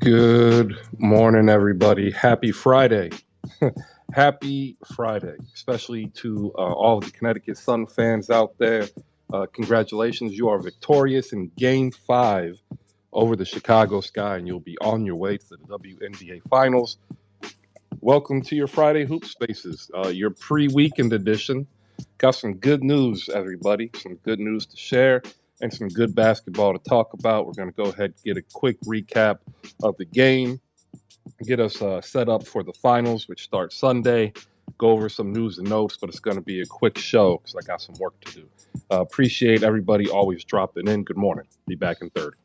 Good morning, everybody. Happy Friday. Happy Friday, especially to all of the Connecticut Sun fans out there. Congratulations, you are victorious in Game 5 over the Chicago Sky, and you'll be on your way to the WNBA Finals. Welcome to your Friday Hoop Spaces, your pre-weekend edition. Got some good news, everybody. Some good news to share and some good basketball to talk about. We're going to go ahead and get a quick recap of the game, get us set up for the finals, which start Sunday. Go over some news and notes, but it's going to be a quick show because I got some work to do. Appreciate everybody always dropping in. Good morning. Be back in third.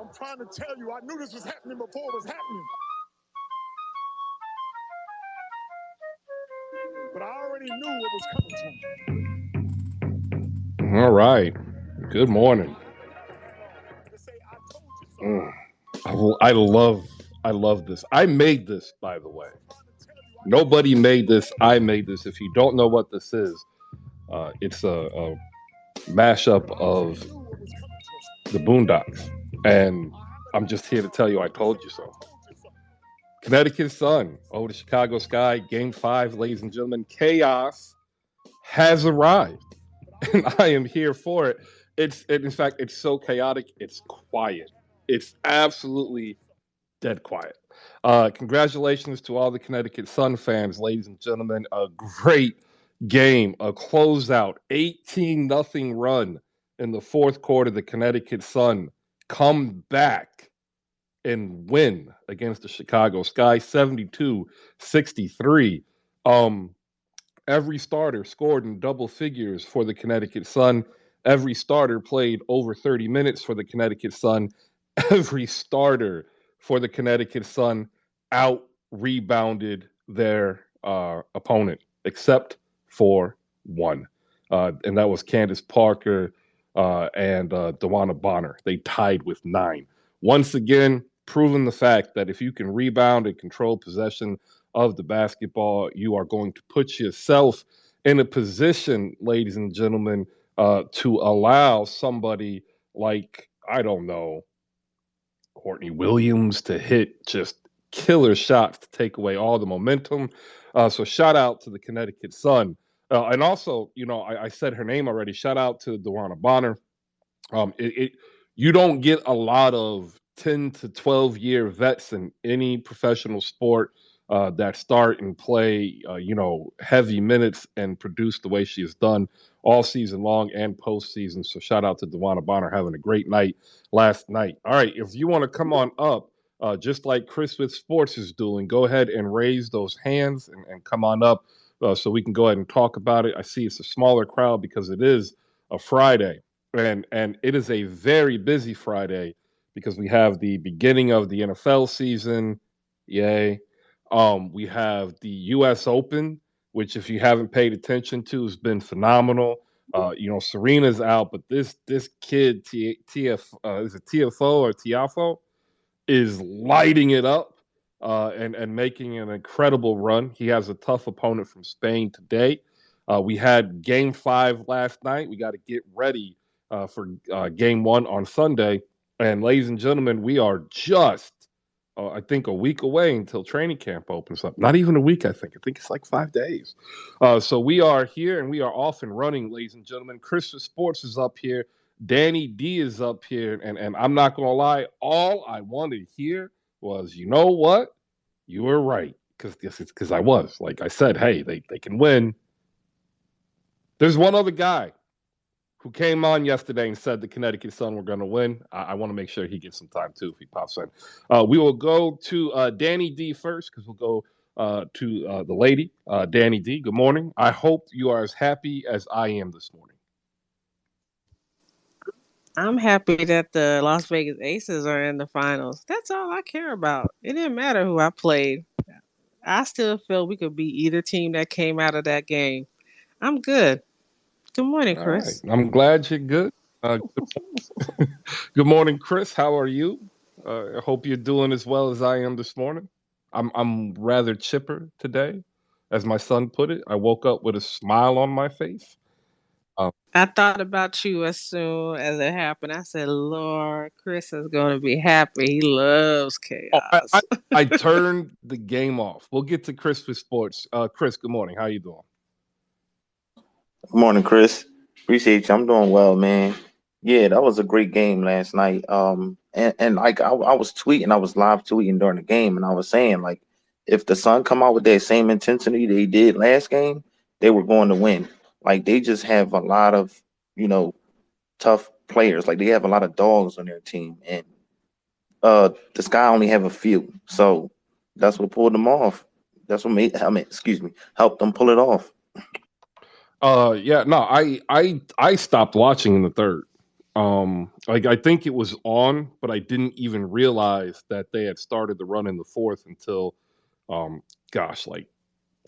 I'm trying to tell you, I knew this was happening before it was happening. But I already knew what was coming to me. All right. Good morning. I love this. I made this, by the way. Nobody made this. I made this. If you don't know what this is, it's a mashup of the Boondocks. And I'm just here to tell you I told you so. Connecticut Sun over the Chicago Sky, Game 5, ladies and gentlemen. Chaos has arrived. And I am here for it. In fact, it's so chaotic, it's quiet. It's absolutely dead quiet. Congratulations to all the Connecticut Sun fans, ladies and gentlemen. A great game, a closeout, 18-0 run in the fourth quarter. The Connecticut Sun come back and win against the Chicago Sky, 72-63. Every starter scored in double figures for the Connecticut Sun. Every starter played over 30 minutes for the Connecticut Sun. Every starter for the Connecticut Sun out rebounded their opponent, except for one. And that was Candace Parker and DeWanna Bonner. They tied with 9. Once again, proving the fact that if you can rebound and control possession of the basketball, you are going to put yourself in a position, ladies and gentlemen, to allow somebody like, I don't know, Courtney Williams to hit just killer shots to take away all the momentum. So shout out to the Connecticut Sun. And also, I said her name already. Shout out to DeWanna Bonner. You don't get a lot of 10 to 12-year vets in any professional sport that start and play, heavy minutes and produce the way she has done all season long and postseason. So shout out to DeWanna Bonner having a great night last night. All right, if you want to come on up, just like Chris with Sports is doing, go ahead and raise those hands and come on up so we can go ahead and talk about it. I see it's a smaller crowd because it is a Friday. And it is a very busy Friday because we have the beginning of the NFL season. Yay. We have the US Open, which if you haven't paid attention to has been phenomenal. Serena's out, but this kid is it TFO or Tiafo is lighting it up and making an incredible run. He has a tough opponent from Spain today. We had Game 5 last night. We got to get ready for Game 1 on Sunday. And ladies and gentlemen, we are just, I think, a week away until training camp opens up. Not even a week, I think. I think it's like 5 days. So we are here and we are off and running, ladies and gentlemen. Chris Sports is up here. Danny D is up here. And I'm not going to lie, all I wanted to hear was, you know what? You were right. Because I was. Like I said, hey, they can win. There's one other guy who came on yesterday and said the Connecticut Sun were going to win. I want to make sure he gets some time too if he pops in. We will go to Danny D first because we'll go to the lady, Danny D. Good morning. I hope you are as happy as I am this morning. I'm happy that the Las Vegas Aces are in the finals. That's all I care about. It didn't matter who I played. I still feel we could beat either team that came out of that game. I'm good. Good morning, All right. Chris. I'm glad you're good. Good morning, Chris. How are you? I hope you're doing as well as I am this morning. I'm rather chipper today, as my son put it. I woke up with a smile on my face. I thought about you as soon as it happened. I said, Lord, Chris is going to be happy. He loves chaos. I turned the game off. We'll get to Chris for sports. Chris, good morning. How you doing? Good morning, Chris. Appreciate you. I'm doing well, man. Yeah, that was a great game last night. And like I was tweeting, I was live tweeting during the game, and I was saying like, if the Sun come out with that same intensity they did last game, they were going to win. Like they just have a lot of tough players. Like they have a lot of dogs on their team, and the Sky only have a few, so that's what pulled them off. That's what helped them pull it off. Yeah, no, I stopped watching in the third. Like I think it was on, but I didn't even realize that they had started the run in the fourth until like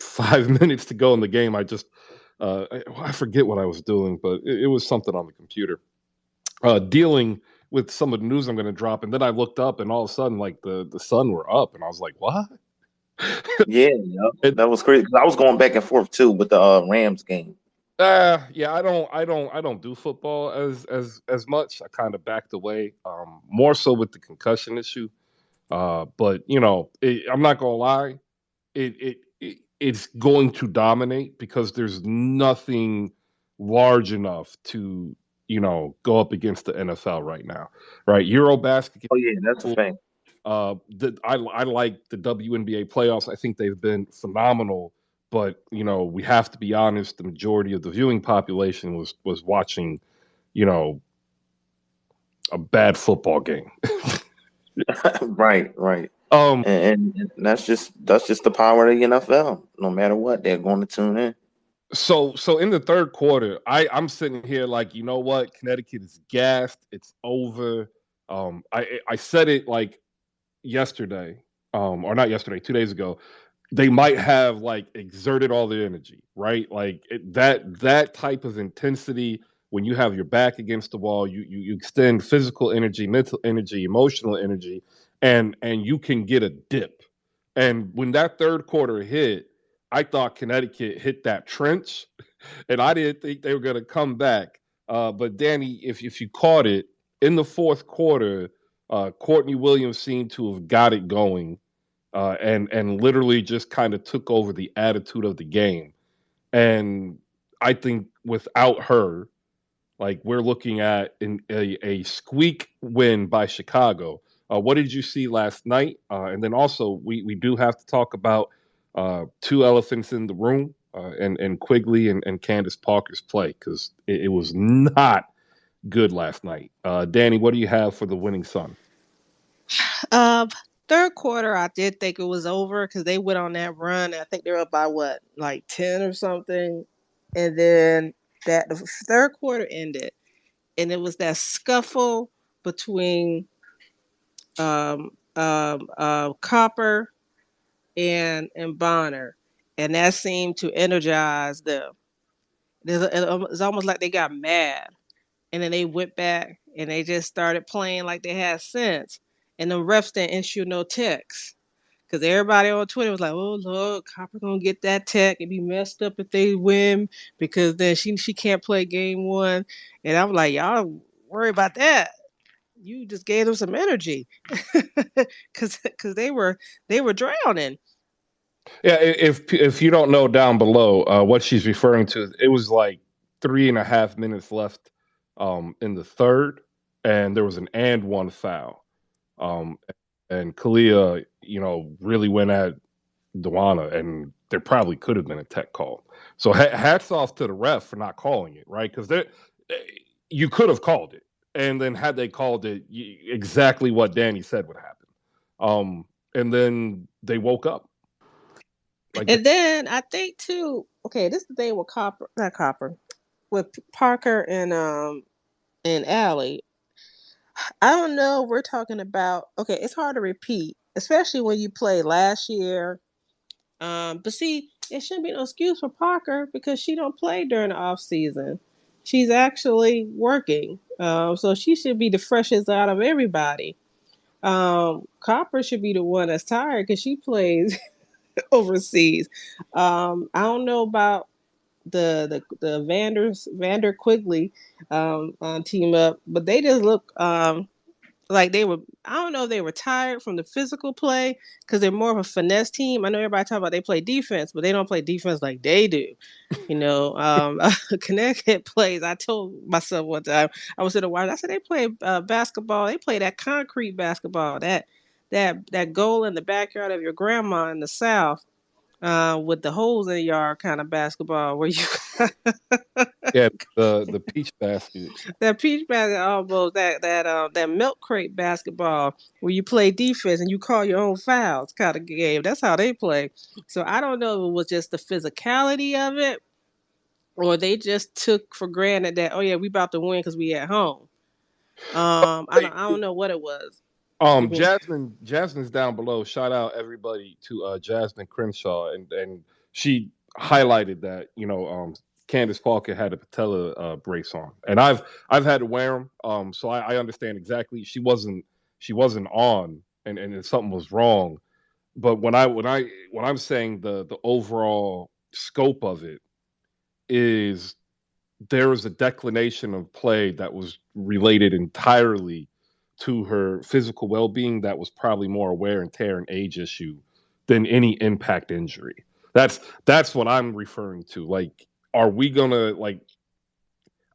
5 minutes to go in the game. I forget what I was doing, but it was something on the computer. Dealing with some of the news I'm going to drop, and then I looked up, and all of a sudden, like the Sun were up, and I was like, "What?" Yeah, that was crazy. I was going back and forth too with the Rams game. Yeah, I don't do football as much. I kind of backed away, more so with the concussion issue. But I'm not gonna lie, it's going to dominate because there's nothing large enough to go up against the NFL right now, right? Eurobasket. Oh yeah, that's a thing. I like the WNBA playoffs. I think they've been phenomenal, but we have to be honest. The majority of the viewing population was watching, a bad football game. Right. And that's just the power of the NFL. No matter what, they're going to tune in. So in the third quarter, I'm sitting here like, you know what? Connecticut is gassed. It's over. I said it like yesterday, or not yesterday, 2 days ago. They might have like exerted all their energy, right? Like that type of intensity when you have your back against the wall, you extend physical energy, mental energy, emotional energy, and you can get a dip. And when that third quarter hit, I thought Connecticut hit that trench, and I didn't think they were going to come back. But Danny, if you caught it in the fourth quarter, Courtney Williams seemed to have got it going, and literally just kind of took over the attitude of the game. And I think without her, like we're looking at a squeak win by Chicago. What did you see last night? And then also we do have to talk about two elephants in the room, and Quigley and Candace Parker's play because it was not good last night. Danny, what do you have for the winning Sun? Third quarter, I did think it was over because they went on that run. I think they were up by what, like 10 or something, and then the third quarter ended, and it was that scuffle between Copper and Bonner, and that seemed to energize them. It's almost like they got mad, and then they went back and they just started playing like they had sense. And the refs didn't issue no techs because everybody on Twitter was like, "Oh look, Copper gonna get that tech and be messed up if they win because then she can't play game one." And I'm like, y'all worry about that. You just gave them some energy because they were drowning. Yeah, if you don't know down below, what she's referring to, it was like 3.5 minutes left in the third, and there was an and one foul. And Kalia, really went at Duana, and there probably could have been a tech call. So hats off to the ref for not calling it, right? Because you could have called it, and then had they called it, exactly what Danny said would happen. And then they woke up. And then I think too. Okay, this is the thing with with Parker and Allie. I don't know. We're talking about. Okay, it's hard to repeat, especially when you play last year. But see, it shouldn't be no excuse for Parker because she don't play during the off season. She's actually working, so she should be the freshest out of everybody. Copper should be the one that's tired because she plays overseas. I don't know about the Vander Quigley team up, but they just look like they were. I don't know if they were tired from the physical play because they're more of a finesse team. I know everybody talk about they play defense, but they don't play defense like they do. Connecticut plays. I told myself one time I was at a while. I said they play basketball. They play that concrete basketball. That goal in the backyard of your grandma in the South with the holes in the yard kind of basketball where you Yeah, the peach basket. that peach basket almost that milk crate basketball where you play defense and you call your own fouls kind of game. That's how they play. So I don't know if it was just the physicality of it or they just took for granted that, oh yeah, we about to win because we at home. I don't know what it was. Jasmine's down below. Shout out everybody to Jasmine Crenshaw, and she highlighted that Candace Parker had a patella brace on, and I've had to wear them, so I understand exactly. She wasn't on, and something was wrong. But when I'm saying the overall scope of it is there was a declination of play that was related entirely to her physical well-being that was probably more wear and tear and age issue than any impact injury. That's what I'm referring to. Like, are we gonna like?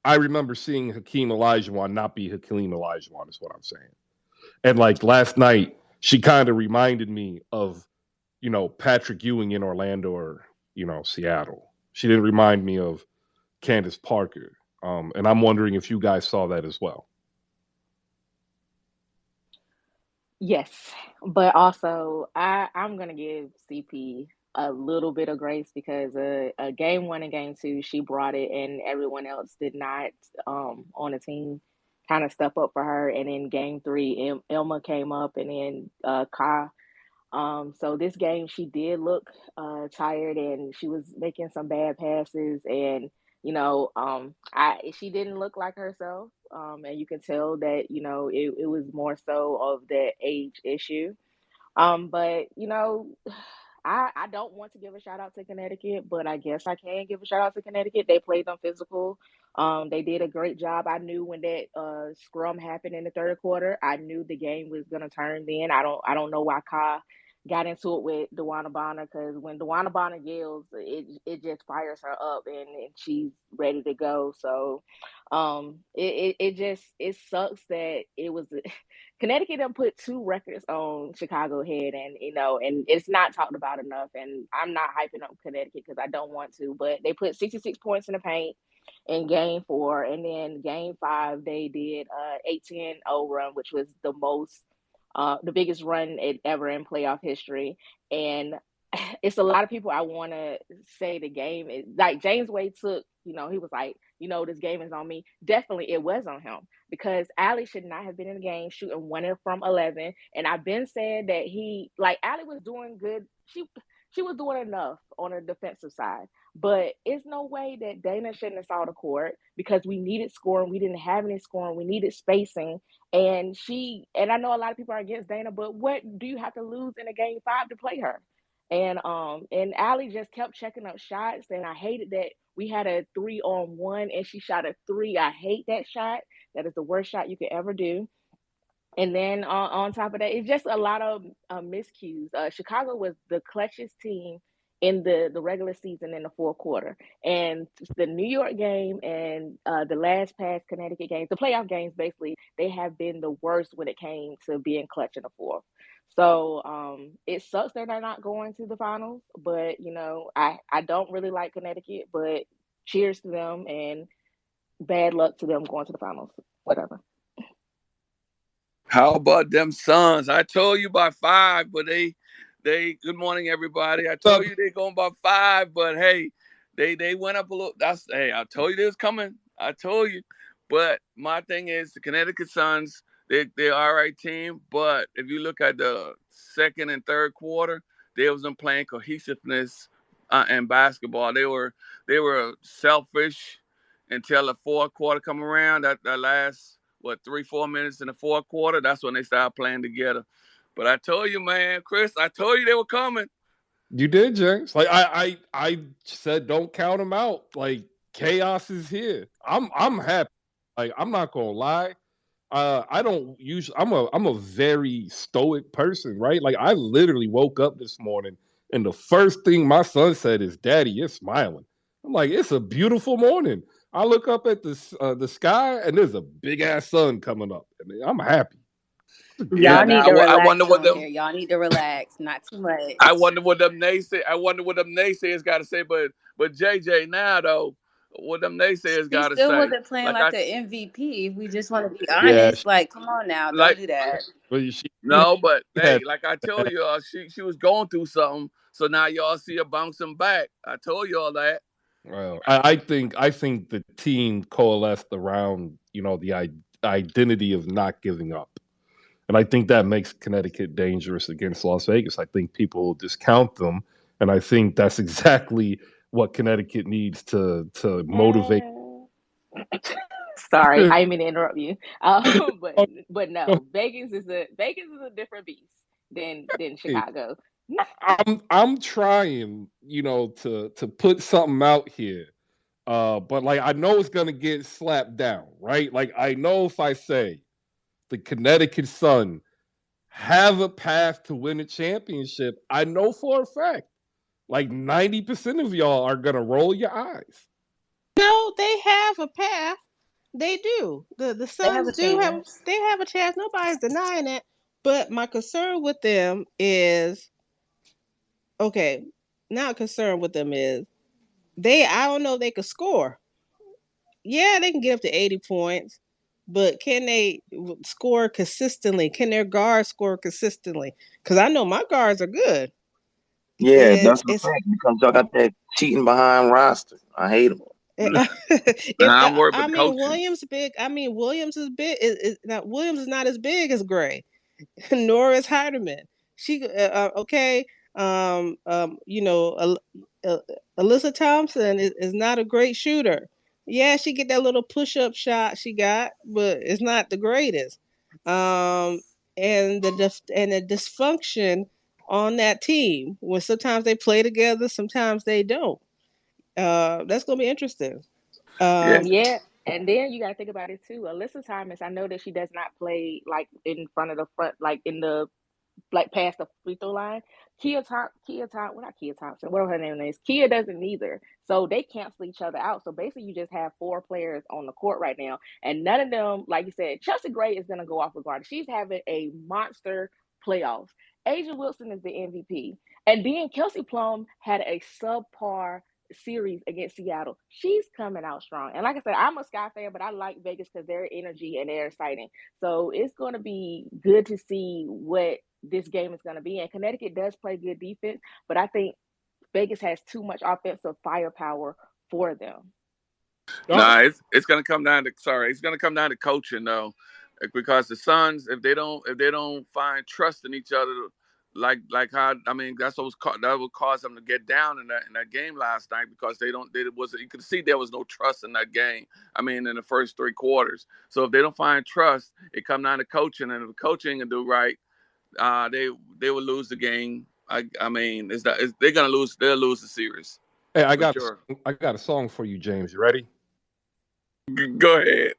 I remember seeing Hakeem Olajuwon not be Hakeem Olajuwon is what I'm saying. And like last night, she kind of reminded me of Patrick Ewing in Orlando or Seattle. She didn't remind me of Candace Parker. And I'm wondering if you guys saw that as well. Yes, but also I'm gonna give CP a little bit of grace because game one and game two she brought it and everyone else did not on the team kind of step up for her. And in game three, Elma came up and then Ka. So this game she did look tired and she was making some bad passes and she didn't look like herself. And you can tell that it was more so of the age issue. But I don't want to give a shout out to Connecticut, but I guess I can give a shout out to Connecticut. They played them physical. They did a great job. I knew when that scrum happened in the third quarter, I knew the game was gonna turn. Then I don't know why Ka got into it with DeWanna Bonner because when DeWanna Bonner yells, it just fires her up and she's ready to go. So it sucks that it was Connecticut done put two records on Chicago head, and and it's not talked about enough. And I'm not hyping up Connecticut because I don't want to, but they put 66 points in the paint in game four, and then game five they did 8-10-0 run, which was the biggest run ever in playoff history. And it's a lot of people I want to say the game is like James Wade took, he was like, this game is on me. Definitely it was on him because Allie should not have been in the game shooting 1 from 11. And I've been saying that Allie was doing good. She was doing enough on the defensive side, but it's no way that Dana shouldn't have saw the court because we needed scoring. We didn't have any scoring. We needed spacing. And I know a lot of people are against Dana, but what do you have to lose in a game 5 to play her? And Allie just kept checking up shots, and I hated that we had a 3-on-1 and she shot a 3. I hate that shot. That is the worst shot you could ever do. And then on top of that, it's just a lot of miscues. Chicago was the clutchest team in the regular season in the fourth quarter. And the New York game and the last past Connecticut games, the playoff games, basically, they have been the worst when it came to being clutch in the fourth. So it sucks that they're not going to the finals. But, I don't really like Connecticut, but cheers to them. And bad luck to them going to the finals. Whatever. How about them Suns? I told you by 5, but they. Good morning, everybody. I told you they going by 5, but hey, they went up a little. I told you they was coming. I told you, but my thing is the Connecticut Suns. They're all right team, but if you look at the second and third quarter, they wasn't playing cohesiveness in basketball. They were selfish until the fourth quarter come around. That last 3-4 minutes in the fourth quarter, that's when they started playing together. But I told you, man, Chris, I told you they were coming. You did, James. Like I said, don't count them out. Like chaos is here. I'm happy. Like I'm not gonna lie. I don't usually. I'm a very stoic person, right? Like I literally woke up this morning and the first thing my son said is, "Daddy, you're smiling." I'm like, it's a beautiful morning. I look up at the sky and there's a big ass sun coming up. I mean, I'm happy. Y'all need to relax. I wonder what them. Here. Y'all need to relax, not too much. I wonder what them naysayers got to say. But JJ now though, what them naysayers got to say? Still wasn't playing like the MVP. If we just want to be honest, like come on now, don't do that. But hey, like I told y'all, she was going through something. So now y'all see her bouncing back. I told y'all that. Well, I think the team coalesced around the identity of not giving up. And I think that makes Connecticut dangerous against Las Vegas. I think people discount them, and I think that's exactly what Connecticut needs to motivate. Sorry, I didn't mean to interrupt you. But no, Vegas is a different beast than Chicago. I'm trying, to put something out here, but like I know it's gonna get slapped down, right? Like I know if I say the Connecticut Sun have a path to win a championship, I know for a fact, like 90% of y'all are gonna roll your eyes. No, they have a path. They do. The Suns have a chance. Nobody's denying that. But my concern with them is I don't know if they could score. Yeah, they can get up to 80 points. But can they score consistently? Can their guards score consistently? Because I know my guards are good. Yeah, that's the thing. Because y'all got that cheating behind roster. I hate them. I'm worried about coaching. Williams is big. Williams is not as big as Gray, nor is Heidemann. Alyssa Thompson is not a great shooter. Yeah, she get that little push-up shot she got, but it's not the greatest. And the dysfunction on that team, when sometimes they play together, sometimes they don't. That's gonna be interesting. Yeah, and then you got to think about it too. Alyssa Thomas, I know that she does not play like in front of the front, like in the past the free throw line. Kia Thompson, whatever her name is. Kia doesn't either. So they cancel each other out. So basically you just have 4 players on the court right now. And none of them, like you said, Chelsea Gray is going to go off regardless. She's having a monster playoffs. A'ja Wilson is the MVP. And then Kelsey Plum had a subpar series against Seattle. She's coming out strong. And like I said, I'm a Sky fan, but I like Vegas because they're energy and they're exciting. So it's going to be good to see what this game is going to be. And Connecticut does play good defense, but I think Vegas has too much offensive firepower for them. Nah, it's going to come down to coaching though, because the Suns, if they don't find trust in each other, that's that would cause them to get down in that game last night, because you could see there was no trust in that game. I mean, in the first 3 quarters. So if they don't find trust, it come down to coaching, and if coaching can do right, they will lose the game. I mean, they're gonna lose. They'll lose the series. Hey, I got a song for you, James. You ready? Go ahead.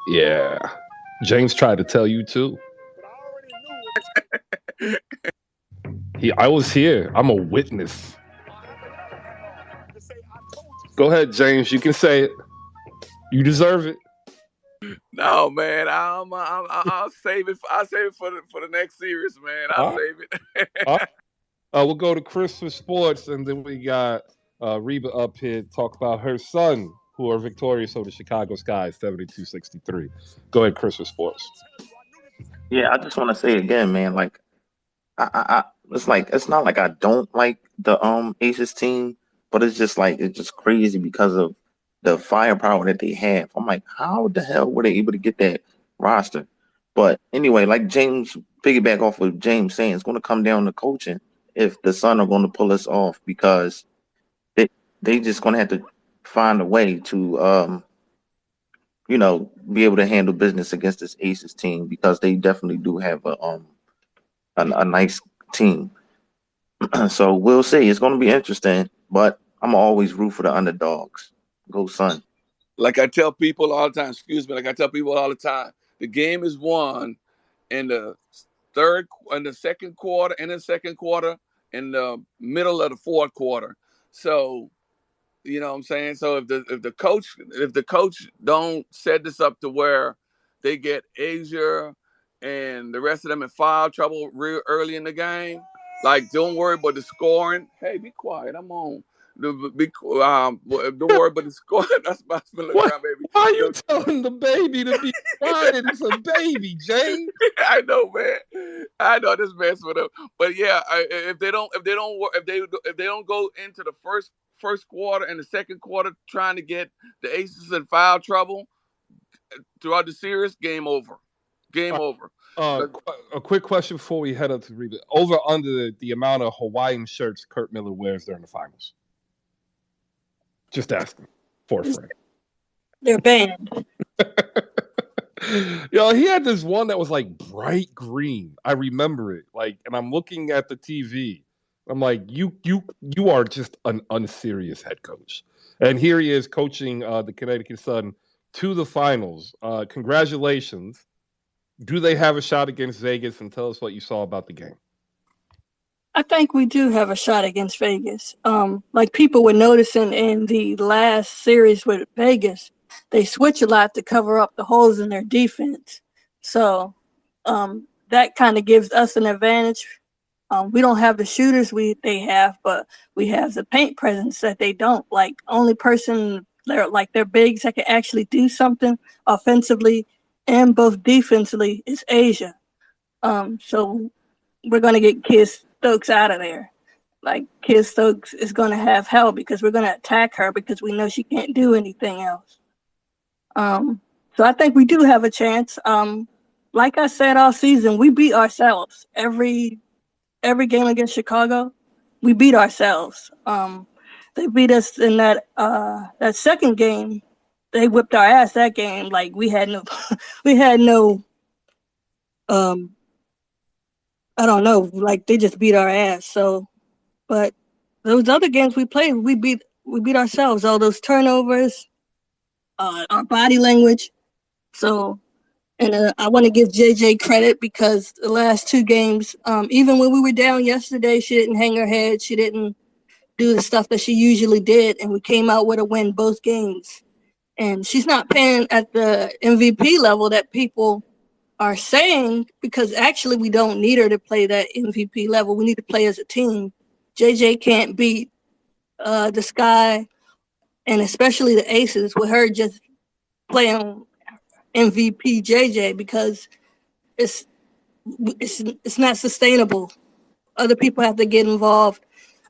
Yeah, James tried to tell you too. I was here. I'm a witness. Go ahead, James. You can say it. You deserve it. No, man. I'll save it. I'll save it for the next series, man. I'll save it. We'll go to Chris for sports, and then we got Reba up here to talk about her son, who are victorious over the Chicago Sky 72-63. Go ahead, Chris for sports. Yeah, I just want to say again, man. Like, it's not like I don't like the Aces team, but it's just crazy because of the firepower that they have. I'm like, how the hell were they able to get that roster? But anyway, like James, piggyback off of James saying, it's going to come down to coaching if the Sun are going to pull us off, because they just going to have to find a way to be able to handle business against this Aces team, because they definitely do have a nice team. So we'll see. It's going to be interesting, but I'm always root for the underdogs. Go Sun. Like I tell people all the time, the game is won in the second quarter, in the middle of the fourth quarter. So, you know what I'm saying? So if the coach don't set this up to where they get Asia and the rest of them in foul trouble real early in the game, like, don't worry about the scoring. Hey, be quiet. I'm on. Don't worry about the scoring. That's my feeling around, baby. Why are you telling the baby to be quiet? It's a baby, Jay. I know, man. I know this mess with them. But yeah, if they don't go into the first quarter and the second quarter trying to get the Aces in foul trouble throughout the series, game over. Game over. A quick question before we head up to read it. Over under the amount of Hawaiian shirts Kurt Miller wears during the finals. Just asking for a friend. They're banned. He had this one that was like bright green. I remember it. Like, and I'm looking at the TV. I'm like, you are just an unserious head coach. And here he is coaching the Connecticut Sun to the finals. Congratulations. Do they have a shot against Vegas? And tell us what you saw about the game. I think we do have a shot against Vegas. Like people were noticing in the last series with Vegas, they switch a lot to cover up the holes in their defense. So that kind of gives us an advantage. We don't have the shooters they have, but we have the paint presence that they don't. Like, only person they're bigs that can actually do something offensively and both defensively is Asia. So we're going to get Kid Stokes out of there. Like, Kid Stokes is going to have hell because we're going to attack her because we know she can't do anything else. So I think we do have a chance. Like I said all season, we beat ourselves. Every game against Chicago, we beat ourselves. They beat us in that second game. They whipped our ass that game. Like, we had no I don't know, like, they just beat our ass. So, but those other games we played, we beat ourselves. All those turnovers, our body language. So, and I want to give JJ credit because the last two games, even when we were down yesterday, she didn't hang her head. She didn't do the stuff that she usually did, and we came out with a win both games. And she's not playing at the MVP level that people are saying, because actually we don't need her to play that MVP level. We need to play as a team. JJ can't beat the Sky, and especially the Aces, with her just playing MVP JJ, because it's not sustainable. Other people have to get involved.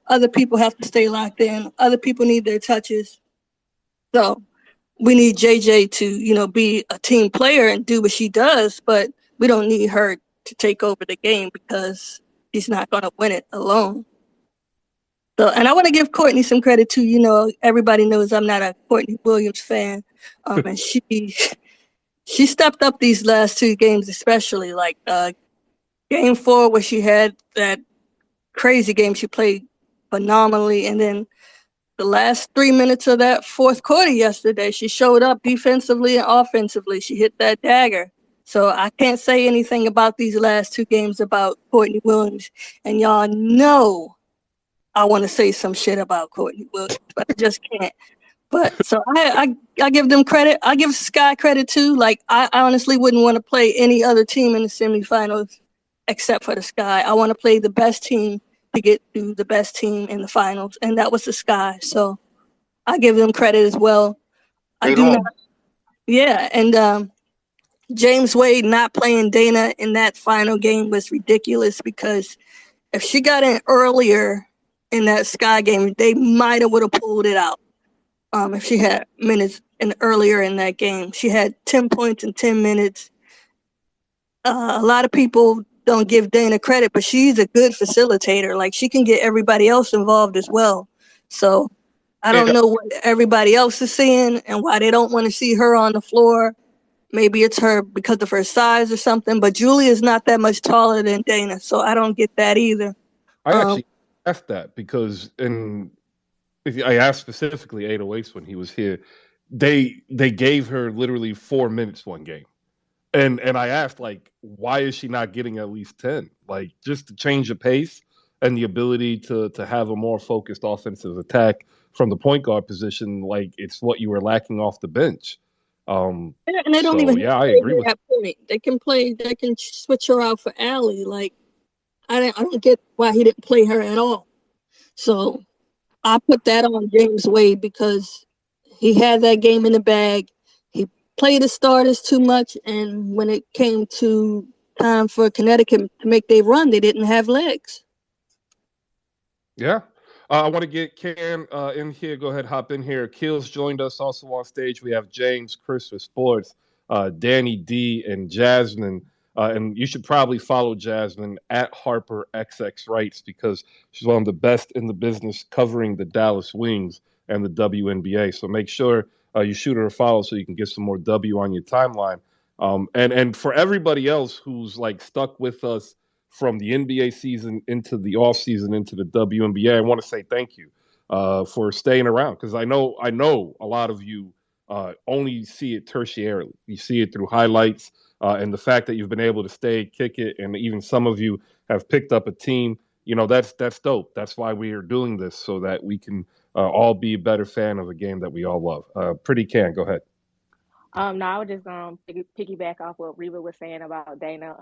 Other people have to stay locked in. Other people need their touches. So we need JJ to, be a team player and do what she does, but we don't need her to take over the game because she's not going to win it alone. So, and I want to give Courtney some credit too. Everybody knows I'm not a Courtney Williams fan, and she stepped up these last two games, especially like game 4 where she had that crazy game. She played phenomenally, and then the last 3 minutes of that fourth quarter yesterday, she showed up defensively and offensively. She hit that dagger. So I can't say anything about these last two games about Courtney Williams. And y'all know I want to say some shit about Courtney Williams, but I just can't. But so I give them credit. I give Sky credit too. Like, I honestly wouldn't want to play any other team in the semifinals except for the Sky. I want to play the best team to get to the best team in the finals, and that was the Sky. So I give them credit as well. I do not. Yeah, and James Wade not playing Dana in that final game was ridiculous, because if she got in earlier in that Sky game, they might have would have pulled it out. If she had minutes earlier in that game, she had 10 points in 10 minutes. A lot of people don't give Dana credit, but she's a good facilitator. Like, she can get everybody else involved as well. So I don't know what everybody else is seeing and why they don't want to see her on the floor. Maybe it's her because of her size or something, but Julie is not that much taller than Dana, so I don't get that either. I actually asked that because I asked specifically 808s when he was here. They gave her literally 4 minutes one game. And I asked, like, why is she not getting at least 10? Like, just to change the pace and the ability to have a more focused offensive attack from the point guard position, like, it's what you were lacking off the bench. And they don't even I agree with that point. They can switch her out for Allie. Like, I don't get why he didn't play her at all. So I put that on James Wade because he had that game in the bag. He played the starters too much, and when it came to time for Connecticut to make their run, they didn't have legs. Yeah. I want to get Cam in here. Go ahead, hop in here. Keels joined us also on stage. We have James, Chris for Sports, Danny D, and Jasmine. And you should probably follow Jasmine at Harper XX Rights, because she's one of the best in the business covering the Dallas Wings and the WNBA. So make sure you shoot her a follow so you can get some more W on your timeline. And for everybody else who's like stuck with us from the NBA season into the off season into the WNBA, I want to say thank you for staying around, because I know a lot of you only see it tertiarily. You see it through highlights, and the fact that you've been able to stay, kick it, and even some of you have picked up a team. You know, that's dope. That's why we are doing this, so that we can all be a better fan of a game that we all love. Pretty Can, go ahead. No, I was just gonna piggyback off what Reba was saying about Dana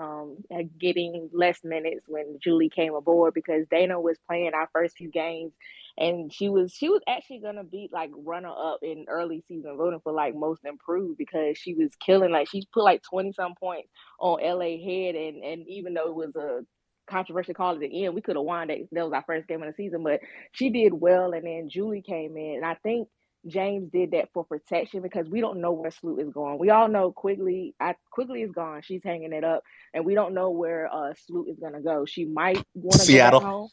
getting less minutes when Julie came aboard, because Dana was playing our first few games, and she was actually gonna be like runner up in early season voting for like most improved, because she was killing. Like, she put like 20-some points on LA Head, and even though it was a controversial call at the end, we could have won. That was our first game of the season, but she did well. And then Julie came in, and I think James did that for protection, because we don't know where Sloot is going. We all know Quigley is gone. She's hanging it up, and we don't know where Sloot is going to go. She might want to go back home.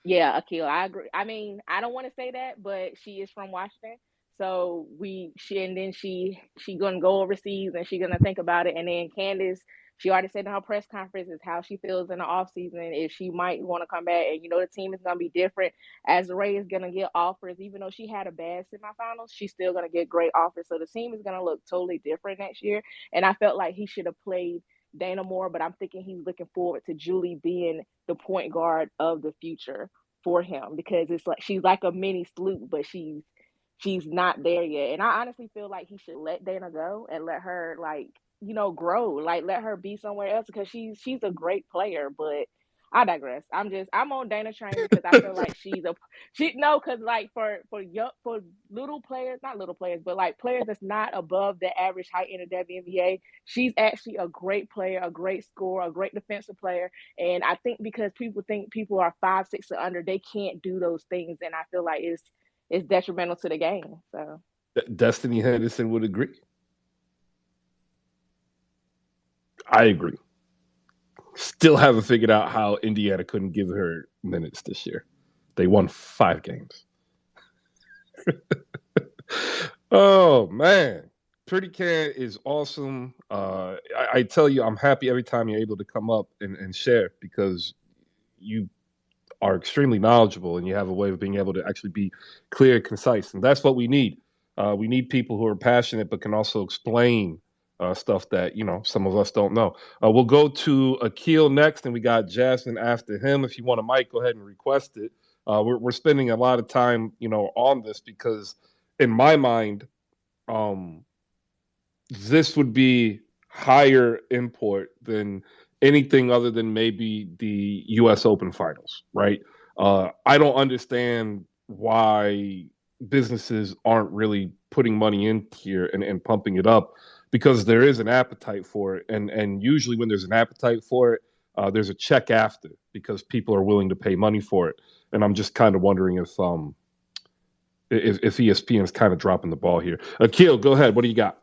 Yeah, Akil, I agree. I mean, I don't want to say that, but she is from Washington. So she's going to go overseas, and she's going to think about it. And then Candace, she already said in her press conference is how she feels in the offseason, if she might want to come back. And, the team is going to be different. Azurá is going to get offers. Even though she had a bad semifinals, she's still going to get great offers. So the team is going to look totally different next year. And I felt like he should have played Dana more, but I'm thinking he's looking forward to Julie being the point guard of the future for him, because it's like she's like a mini Sloot, but she's not there yet. And I honestly feel like he should let Dana go and let her grow, like let her be somewhere else, because she's a great player. But I digress. I'm on Dana train, because I feel like because like for little players, not little players, but like players that's not above the average height in the WNBA, she's actually a great player, a great scorer, a great defensive player. And I think because people think people are 5'6" or under, they can't do those things, and I feel like it's detrimental to the game. So Destiny Henderson would agree. I agree. Still haven't figured out how Indiana couldn't give her minutes this year. They won 5 games. Oh, man. Pretty Can is awesome. I tell you, I'm happy every time you're able to come up and share, because you are extremely knowledgeable and you have a way of being able to actually be clear and concise. And that's what we need. We need people who are passionate but can also explain stuff that, some of us don't know. We'll go to Akil next, and we got Jasmine after him. If you want a mic, go ahead and request it. We're spending a lot of time, on this, because in my mind, this would be higher import than anything other than maybe the U.S. Open finals, right? I don't understand why businesses aren't really putting money in here and pumping it up, because there is an appetite for it. And usually when there's an appetite for it, there's a check after, because people are willing to pay money for it. And I'm just kind of wondering if ESPN is kind of dropping the ball here. Akil, go ahead. What do you got?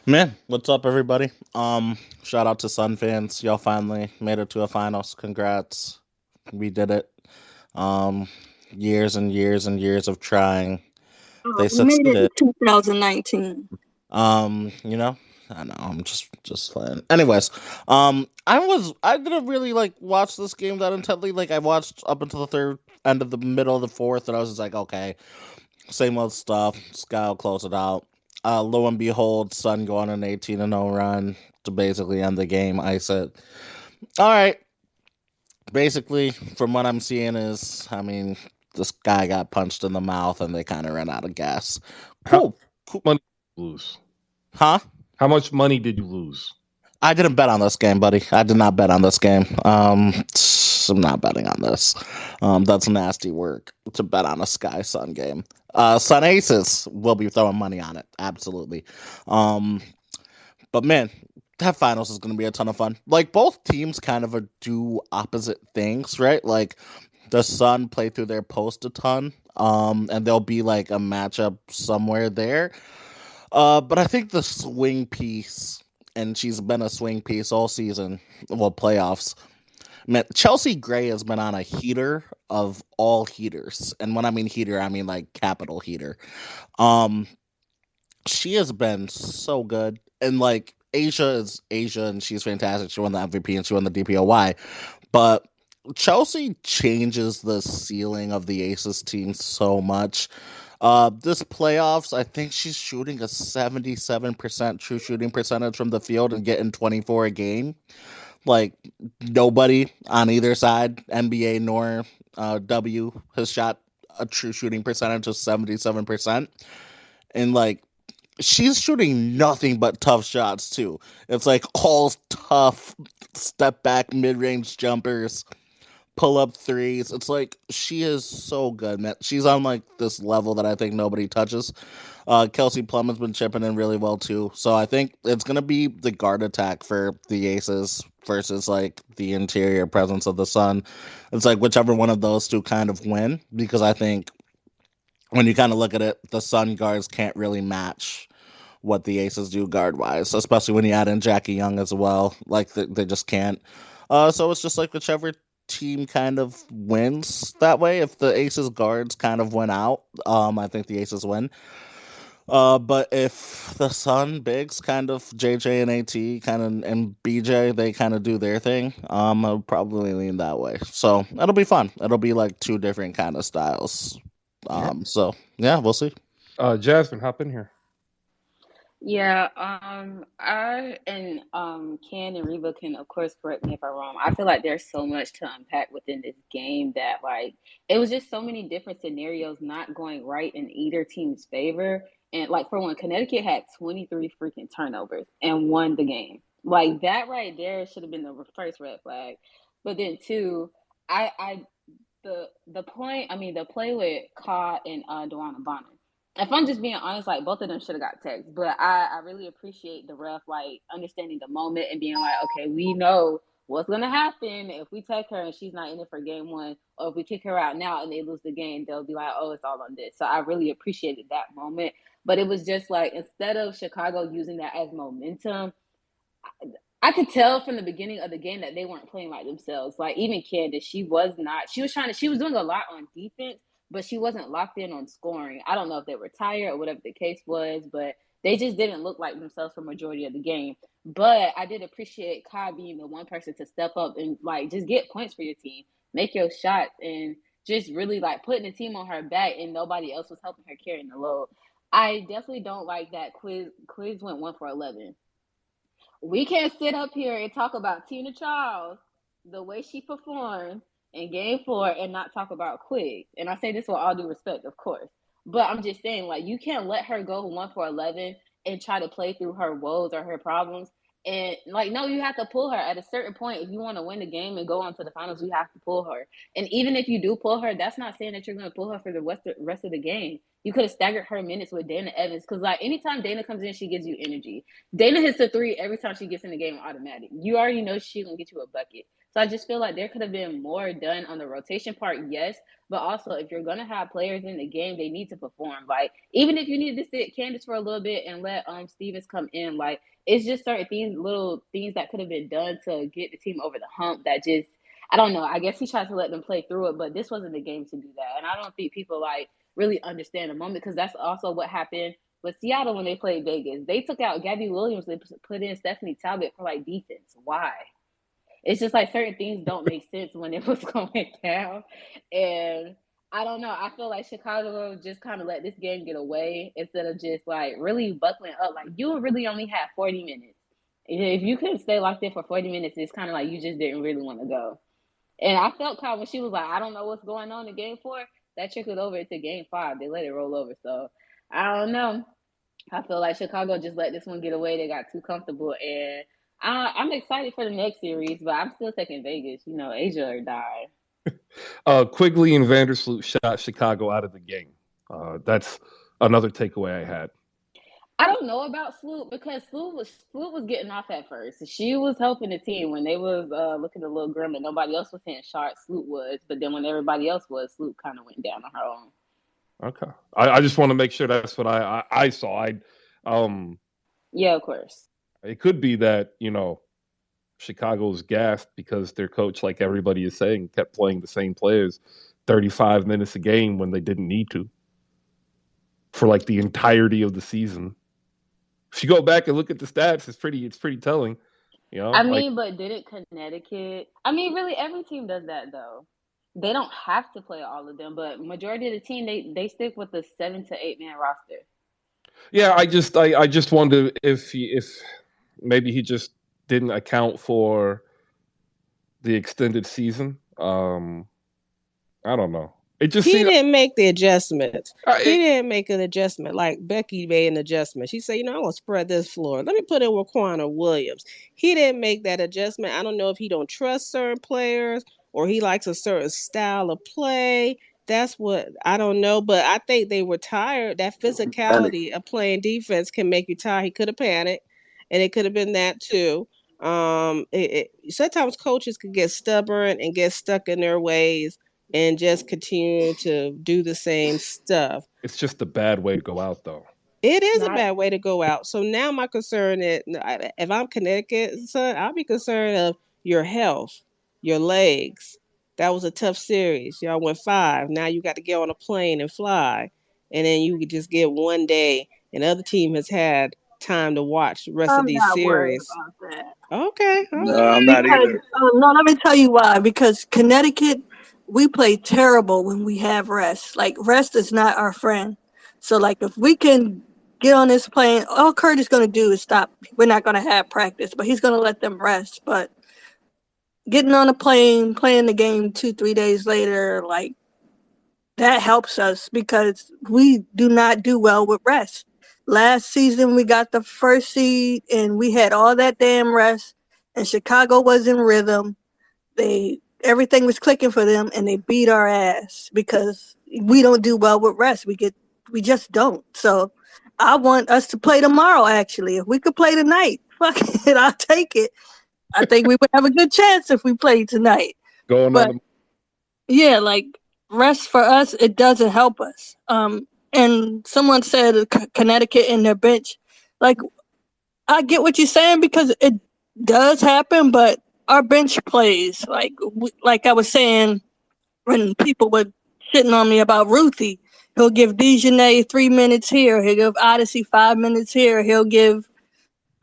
Man, what's up, everybody? Shout out to Sun fans. Y'all finally made it to a finals. Congrats. We did it. Years and years and years of trying. They We made it succeeded. in 2019. You know, I know, I'm just playing. Anyways, I didn't really like watch this game that intently. Like, I watched up until the third end of the middle of the fourth, and I was just like, okay, same old stuff. Sky will close it out. Lo and behold, Sun go on an 18-0 run to basically end the game, ice it. All right. Basically, from what I'm seeing is, I mean, this guy got punched in the mouth and they kind of ran out of gas. Cool. Money did you lose? Huh? How much money did you lose? I didn't bet on this game, buddy. I did not bet on this game. I'm not betting on this. That's nasty work to bet on a Sky Sun game. Sun Aces will be throwing money on it. Absolutely. But man, that finals is going to be a ton of fun. Like, both teams kind of do opposite things, right? Like, the Sun play through their post a ton, and there'll be like a matchup somewhere there. But I think the swing piece, and she's been a swing piece all season, well, playoffs. Man, Chelsea Gray has been on a heater of all heaters, and when I mean heater, I mean like capital heater. She has been so good, and like, Asia is Asia, and she's fantastic. She won the MVP and she won the DPOY, but Chelsea changes the ceiling of the Aces team so much. This playoffs, I think she's shooting a 77% true shooting percentage from the field and getting 24 a game. Like, nobody on either side, NBA nor W, has shot a true shooting percentage of 77%. And like, she's shooting nothing but tough shots too. It's like all tough step back mid-range jumpers, pull up threes. It's like, she is so good, man. She's on like this level that I think nobody touches. Kelsey Plum has been chipping in really well too. So I think it's gonna be the guard attack for the Aces versus like the interior presence of the Sun. It's like whichever one of those two kind of win, because I think when you kind of look at it, the Sun guards can't really match what the Aces do guard wise, especially when you add in Jackie Young as well. Like, they just can't. So it's just like whichever team kind of wins that way. If the Aces guards kind of win out, I think the Aces win. But if the Sun bigs kind of JJ and AT kind of and BJ, they kind of do their thing, I'll probably lean that way. So it'll be fun. It'll be like two different kind of styles. So yeah, we'll see. Jasmine, hop in here. Yeah, I and Ken and Reba can of course correct me if I'm wrong. I feel like there's so much to unpack within this game that like it was just so many different scenarios not going right in either team's favor. And like for one, Connecticut had 23 freaking turnovers and won the game. Like that right there should have been the first red flag. But then two, I the point, I mean the play with Ka and Dewana Bonner. If I'm just being honest, like both of them should have got text, but I really appreciate the ref like understanding the moment and being like, okay, we know what's gonna happen if we take her and she's not in it for game one, or if we kick her out now and they lose the game, they'll be like, oh, it's all on this. So I really appreciated that moment, but it was just like instead of Chicago using that as momentum, I could tell from the beginning of the game that they weren't playing like themselves. Like even Candace, she was doing a lot on defense, but she wasn't locked in on scoring. I don't know if they were tired or whatever the case was, but they just didn't look like themselves for majority of the game. But I did appreciate Kai being the one person to step up and like just get points for your team, make your shots, and just really like putting the team on her back, and nobody else was helping her carrying the load. I definitely don't like that Quiz went 1 for 11. We can't sit up here and talk about Tina Charles, the way she performed in game 4, and not talk about Quiggs. And I say this with all due respect, of course. But I'm just saying, like, you can't let her go 1 for 11 and try to play through her woes or her problems And like, no, you have to pull her at a certain point. If you want to win the game and go on to the finals, you have to pull her. And even if you do pull her, that's not saying that you're going to pull her for the rest of the game. You could have staggered her minutes with Dana Evans, because like anytime Dana comes in, she gives you energy. Dana hits a 3 every time she gets in the game automatic. You already know she's going to get you a bucket. So I just feel like there could have been more done on the rotation part, yes. But also, if you're going to have players in the game, they need to perform. Like, even if you need to sit Candace for a little bit and let Stevens come in, like, it's just certain things, little things that could have been done to get the team over the hump that just, I don't know. I guess he tried to let them play through it, but this wasn't the game to do that. And I don't think people like really understand the moment, because that's also what happened with Seattle when they played Vegas. They took out Gabby Williams and put in Stephanie Talbot for like defense. Why? It's just like certain things don't make sense when it was going down. And I don't know. I feel like Chicago just kind of let this game get away instead of just like really buckling up. Like, you really only had 40 minutes. If you couldn't stay locked in for 40 minutes, it's kind of like you just didn't really want to go. And I felt Kyle when she was like, I don't know what's going on in game 4. That trickled over into game 5. They let it roll over. So I don't know. I feel like Chicago just let this one get away. They got too comfortable. And I'm excited for the next series, but I'm still taking Vegas. You know, Asia or die. Quigley and Vandersloot shot Chicago out of the game. That's another takeaway I had. I don't know about Sloot, because Sloot was getting off at first. She was helping the team when they was looking a little grim and nobody else was hitting shots. Sloot was, but then when everybody else was, Sloot kind of went down on her own. Okay, I just want to make sure that's what I saw. Yeah, of course. It could be that, Chicago's gassed because their coach, like everybody is saying, kept playing the same players 35 minutes a game when they didn't need to for like the entirety of the season. If you go back and look at the stats, it's pretty telling. I mean, but didn't Connecticut? I mean, really, every team does that though. They don't have to play all of them, but majority of the team they stick with the 7 to 8 man roster. Yeah, I just wonder if maybe he just didn't account for the extended season. I don't know. He didn't make the adjustment. He didn't make an adjustment like Becky made an adjustment. She said, I'm going to spread this floor. Let me put in Raquana Williams. He didn't make that adjustment. I don't know if he don't trust certain players or he likes a certain style of play. That's what I don't know, but I think they were tired. That physicality of playing defense can make you tired. He could have panicked, and it could have been that too. Sometimes coaches can get stubborn and get stuck in their ways and just continue to do the same stuff. It's just a bad way to go out, though. It is a bad way to go out. So now my concern is, if I'm Connecticut, son, I'll be concerned of your health, your legs. That was a tough series. Y'all went 5. Now you got to get on a plane and fly. And then you could just get one day. And the other team has had time to watch the rest of these series. Okay. No, I'm not either. No, let me tell you why. Because Connecticut, we play terrible when we have rest. Like, rest is not our friend. So, like, if we can get on this plane, all Kurt is going to do is stop. We're not going to have practice, but he's going to let them rest. But getting on a plane, playing the game 2-3 days later, like, that helps us because we do not do well with rest. Last season, we got the first seed, and we had all that damn rest, and Chicago was in rhythm. Everything was clicking for them, and they beat our ass because we don't do well with rest. We just don't. So I want us to play tomorrow, actually. If we could play tonight, fuck it, I'll take it. I think we would have a good chance if we played tonight. Yeah, like, rest for us, it doesn't help us. And someone said Connecticut in their bench. Like, I get what you're saying because it does happen, but our bench plays. Like I was saying when people were shitting on me about Ruthie, he'll give Dejanay 3 minutes here. He'll give Odyssey 5 minutes here. He'll give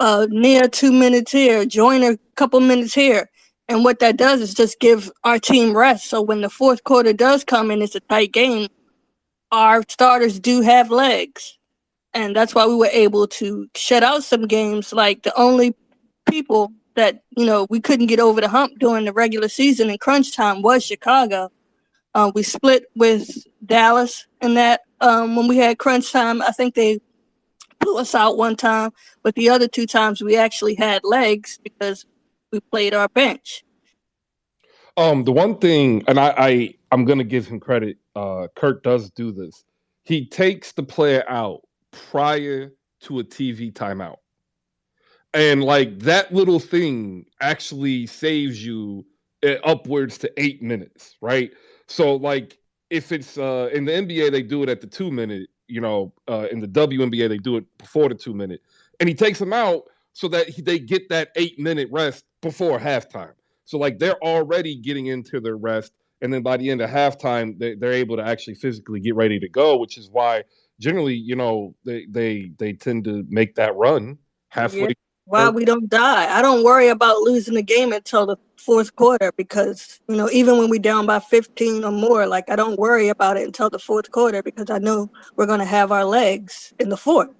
Nia 2 minutes here. Joyner a couple minutes here. And what that does is just give our team rest. So when the fourth quarter does come and it's a tight game, our starters do have legs. And that's why we were able to shut out some games. Like, the only people that, we couldn't get over the hump during the regular season in crunch time was Chicago. We split with Dallas in that when we had crunch time. I think they blew us out one time, but the other 2 times we actually had legs because we played our bench. The one thing, and I'm gonna give him credit. Kurt does do this. He takes the player out prior to a TV timeout, and like that little thing actually saves you upwards to 8 minutes, right? So like if it's in the NBA they do it at the 2 minute, in the WNBA they do it before the 2 minute, and he takes them out so that they get that 8 minute rest before halftime. So like they're already getting into their rest, and then by the end of halftime they're able to actually physically get ready to go, which is why generally they tend to make that run halfway. Yeah. Why we don't die. I don't worry about losing the game until the 4th quarter because, even when we're down by 15 or more, like I don't worry about it until the 4th quarter because I know we're going to have our legs in the 4th.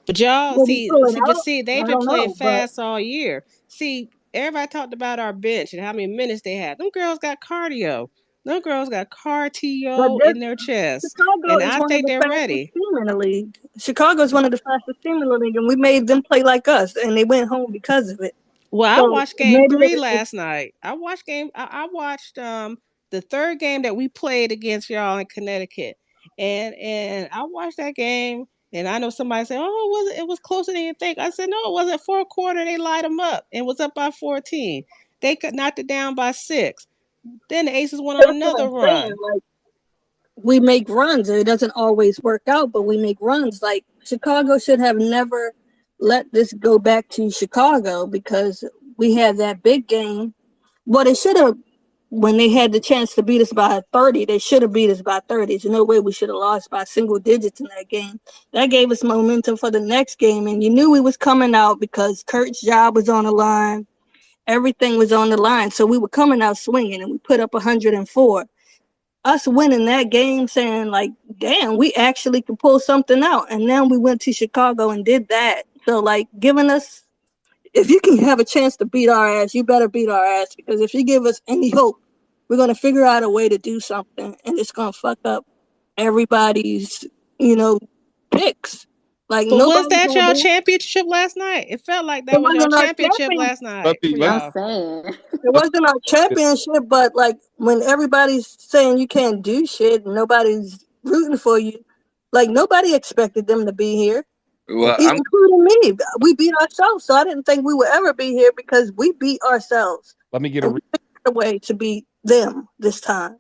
But y'all Will we pull it out? they've I been don't playing know, but fast all year. See, everybody talked about our bench and how many minutes they had. Them girls got cardio. Them girls got but cardio this in their chest. Chicago And is I one of think the they're fastest ready. team in the league. Chicago is one of the fastest team in the league, and we made them play like us, and they went home because of it. Well, I So watched game maybe 3 it, last night. I watched the 3rd game that we played against y'all in Connecticut. And I watched that game, and I know somebody said, "Oh, it was closer than you think." I said, "No, it wasn't. 4th quarter they light them up and was up by 14. They knocked it down by 6. Then the Aces went on that's what another I'm saying. run. Like we make runs, and it doesn't always work out, but we make runs. Like Chicago should have never let this go back to Chicago because we had that big game. Well, they should have. When they had the chance to beat us by 30, they should have beat us by 30. There's no way we should have lost by single digits in that game. That gave us momentum for the next game, and you knew we was coming out because Kurt's job was on the line. Everything was on the line, so we were coming out swinging, and we put up 104. Us winning that game, saying like, "Damn, we actually could pull something out," and then we went to Chicago and did that. So like, giving us, if you can have a chance to beat our ass, you better beat our ass because if you give us any hope, we're going to figure out a way to do something and it's going to fuck up everybody's, picks. Like But was nobody's that going to y'all be. championship last night? It felt like It that was y'all wasn't our championship champion. last night for I'm y'all. saying. It wasn't our championship, but like when everybody's saying you can't do shit, and nobody's rooting for you. Like nobody expected them to be here, Well, including me. We beat ourselves, so I didn't think we would ever be here because we beat ourselves. Let me get And we figured a way to beat them this time.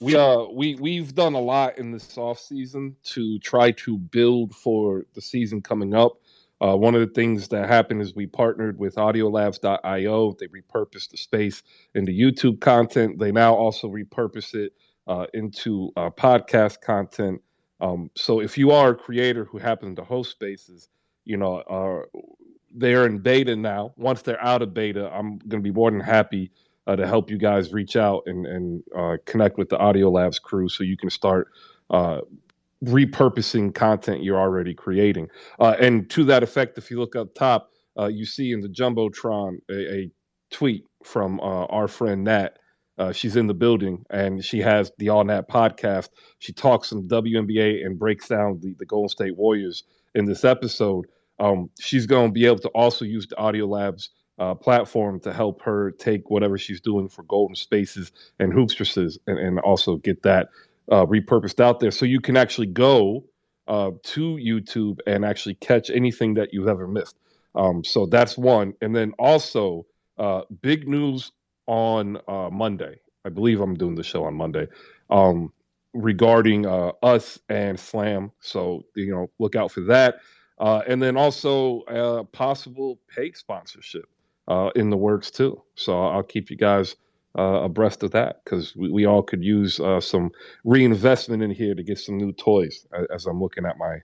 we've done a lot in this off season to try to build for the season coming up. One of the things that happened is we partnered with audiolabs.io. They repurposed the space into YouTube content. They now also repurpose it into podcast content. So if you are a creator who happens to host spaces, they're in beta now. Once they're out of beta, I'm going to be more than happy to help you guys reach out and connect with the Audio Labs crew so you can start repurposing content you're already creating. And to that effect, if you look up top, you see in the Jumbotron a tweet from our friend Nat. She's in the building and she has the All Nat podcast. She talks some WNBA and breaks down the Golden State Warriors in this episode. She's going to be able to also use the Audio Labs platform to help her take whatever she's doing for Golden Spaces and Hoopstresses and also get that repurposed out there so you can actually go to YouTube and actually catch anything that you've ever missed. So that's one. And then also big news on Monday. I believe I'm doing the show on Monday regarding us and Slam. So, look out for that. And then also possible paid sponsorship in the works too. So I'll keep you guys abreast of that because we all could use some reinvestment in here to get some new toys as I'm looking at my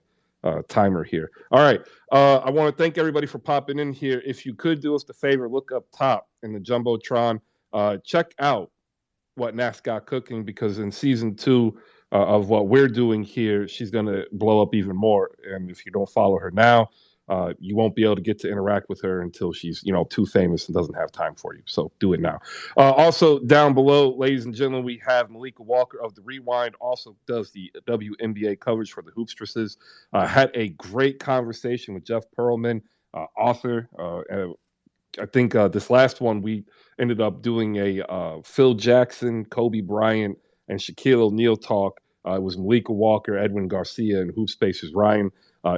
timer here. All right. I want to thank everybody for popping in here. If you could do us the favor, look up top in the Jumbotron. Check out what Nat's got cooking because in season 2 of what we're doing here, she's going to blow up even more. And if you don't follow her now, You won't be able to get to interact with her until she's, too famous and doesn't have time for you. So do it now. Also, down below, ladies and gentlemen, we have Malika Walker of The Rewind, also does the WNBA coverage for the Hoopstresses. Had a great conversation with Jeff Pearlman, author. I think this last one, we ended up doing a Phil Jackson, Kobe Bryant, and Shaquille O'Neal talk. It was Malika Walker, Edwin Garcia, and Hoop Spaces Ryan.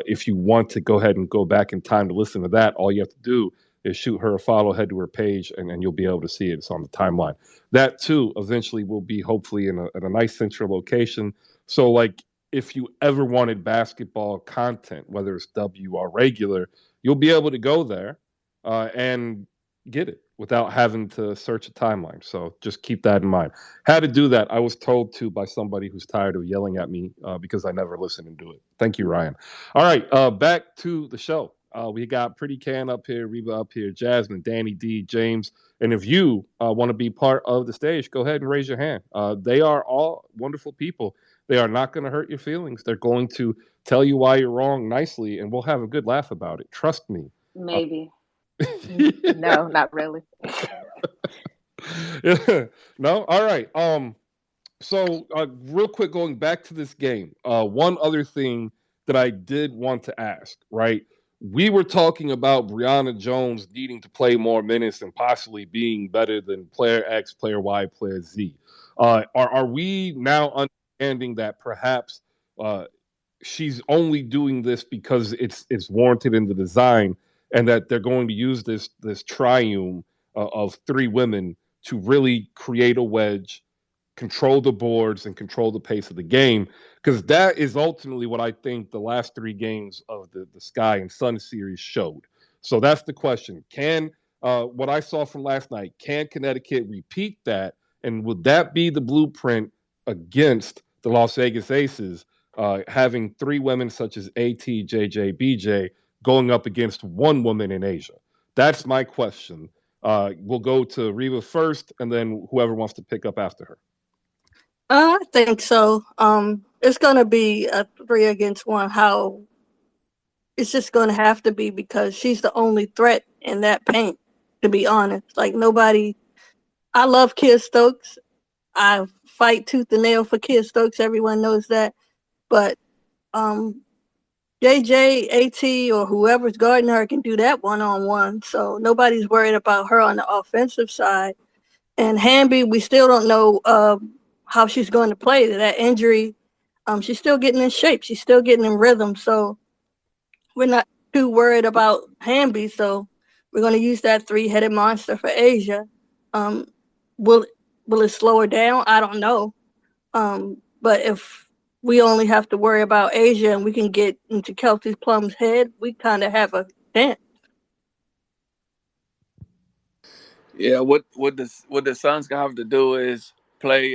If you want to go ahead and go back in time to listen to that, all you have to do is shoot her a follow, head to her page, and you'll be able to see it. It's on the timeline. That, too, eventually will be hopefully in a nice central location. So, like, if you ever wanted basketball content, whether it's W or regular, you'll be able to go there and get it without having to search a timeline. So just keep that in mind. How to do that, I was told to by somebody who's tired of yelling at me because I never listen and do it. Thank you, Ryan. All right, back to the show. We got Pretty Can up here, Reba up here, Jasmine, Danny D, James. And if you want to be part of the stage, go ahead and raise your hand. They are all wonderful people. They are not going to hurt your feelings. They're going to tell you why you're wrong nicely, and we'll have a good laugh about it. Trust me. Maybe. No, not really. No? All right. So real quick, going back to this game, one other thing that I did want to ask, right? We were talking about Brianna Jones needing to play more minutes and possibly being better than player X, player Y, player Z. Are we now understanding that perhaps she's only doing this because it's warranted in the design, and that they're going to use this triume of three women to really create a wedge, control the boards, and control the pace of the game? Because that is ultimately what I think the last three games of the Sky and Sun series showed. So that's the question. Can what I saw from last night, can Connecticut repeat that? And would that be the blueprint against the Las Vegas Aces, having three women such as AT, JJ, BJ, going up against one woman in Asia? That's my question. We'll go to Reba first, and then whoever wants to pick up after her. I think so. It's going to be a 3 against 1. How it's just going to have to be, because she's the only threat in that paint, to be honest. Like, nobody. I love Kia Stokes. I fight tooth and nail for Kia Stokes. Everyone knows that. But JJ, AT, or whoever's guarding her can do that one-on-one. So nobody's worried about her on the offensive side. And Hamby, we still don't know how she's going to play. That injury, she's still getting in shape. She's still getting in rhythm. So we're not too worried about Hamby. So we're going to use that three-headed monster for Asia. Will it slow her down? I don't know. But if we only have to worry about Asia and we can get into Kelsey Plum's head, we kind of have a chance. Yeah, what the Suns gonna have to do is play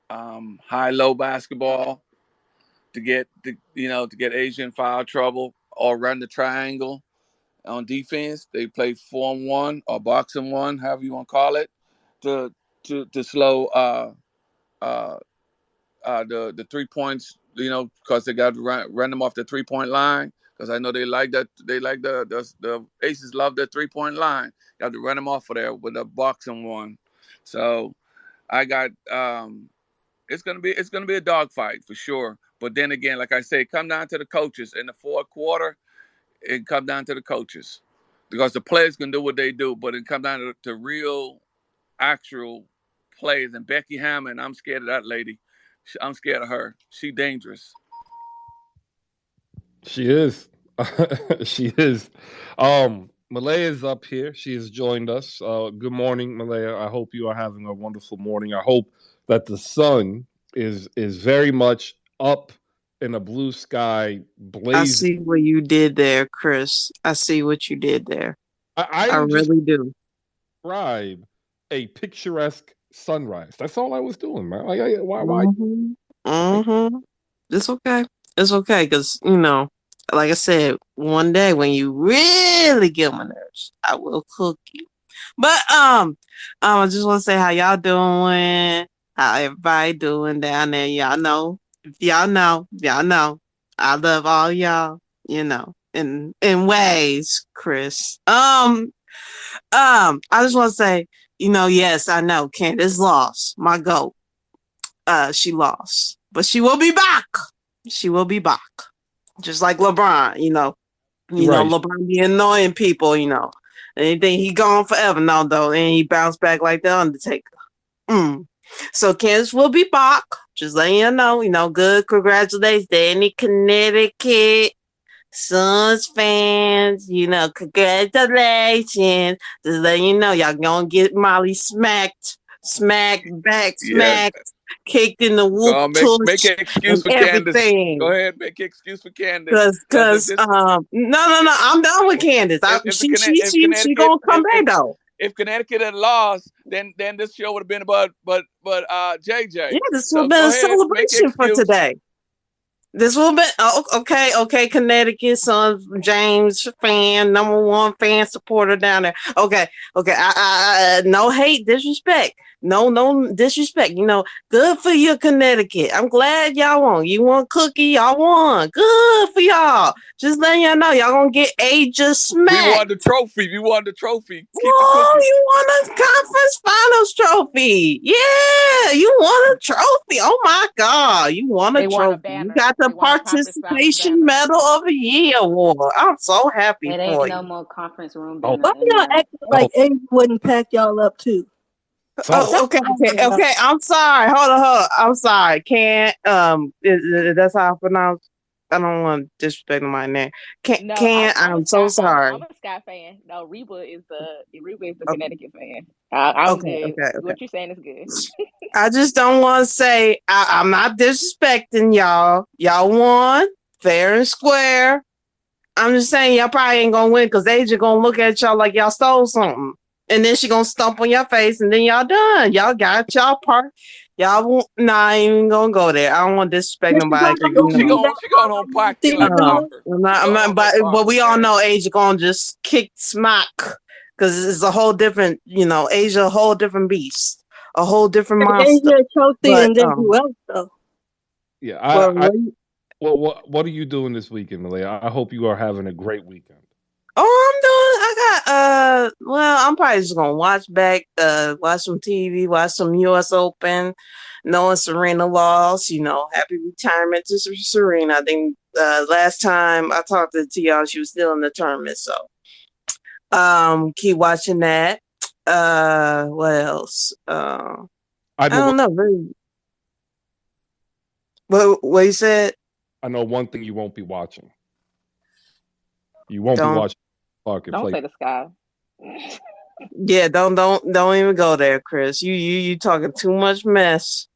high-low basketball to get Asia in foul trouble, or run the triangle on defense. They play 4-1 or boxing one, however you want to call it, to slow the 3 points, because they got to run them off the 3-point line. Because I know they like that. They like the Aces love their 3-point line. You have to run them off of there with a boxing one. So I got it's gonna be a dogfight for sure. But then again, like I say, come down to the coaches in the fourth quarter. It come down to the coaches, because the players can do what they do, but it come down to real, actual plays. And Becky Hammond, I'm scared of that lady. I'm scared of her. She dangerous. She is. She is. Malaya is up here. She has joined us. Good morning, Malaya. I hope you are having a wonderful morning. I hope that the sun is very much up in a blue sky, blazing. I see what you did there, Chris. I see what you did there. I really do. Describe a picturesque sunrise. That's all I was doing, man. Like, why? Mm-hmm. It's okay. It's okay, because like I said, one day when you really get on my nerves, I will cook you. But I just want to say how y'all doing, how everybody doing down there. Y'all know, I love all y'all. in ways, Chris. I just want to say, yes, I know Candace lost. My GOAT. She lost. But she will be back. She will be back. Just like LeBron, Right. LeBron be annoying people, Anything he gone forever now though, and he bounced back like the Undertaker. So Candace will be back. Just letting you know, good congratulations to any Connecticut Suns fans, congratulations. Just letting you know, y'all gonna get Molly smacked, kicked in the whoop make an excuse for everything. Candace. Go ahead, make an excuse for Candace. Because no, I'm done with Candace. She gonna come back though. If Connecticut had lost, then this show would have been about JJ. Yeah, this would have been a celebration for today. This will be okay. Connecticut Suns, James fan, #1 fan supporter down there. Okay. I no hate, disrespect. No disrespect. Good for you, Connecticut. I'm glad y'all won. You won Cookie, y'all won. Good for y'all. Just letting y'all know, y'all gonna get Asia smacked. We won the trophy. Keep you won a conference finals trophy. Yeah, you won a trophy. Oh my God, you won a trophy. You got the participation medal of the year award. I'm so happy It for ain't you. no more conference room. Why y'all acting like Asia wouldn't pack y'all up too? Okay. I'm sorry. Hold on. I'm sorry. Can't. That's how I pronounce. I don't want to disrespect my name. I'm so sorry. I'm a Sky fan. No, Reba is the Connecticut fan. I'm good. Okay. What you're saying is good. I just don't want to say I'm not disrespecting y'all. Y'all won fair and square. I'm just saying y'all probably ain't gonna win because they just gonna look at y'all like y'all stole something. And then she gonna stomp on your face, and then y'all done. Y'all got y'all part. Y'all won't. Nah, I ain't even gonna go there. I don't want to disrespect nobody. She going home pocket like I'm not. But we all know Asia gonna just kick smack because it's a whole different. Asia a whole different beast, a whole different monster. Asia trophy and then who else though? Yeah. What are you doing this weekend, Malaya? I hope you are having a great weekend. I'm probably just gonna watch some TV, watch some US Open, knowing Serena lost, happy retirement to Serena. I think last time I talked to y'all, she was still in the tournament, so keep watching that. What else? I don't know, really. What you said? I know one thing you won't be watching. You won't be watching. Don't say the Sky. Yeah, don't even go there, Chris. You talking too much mess,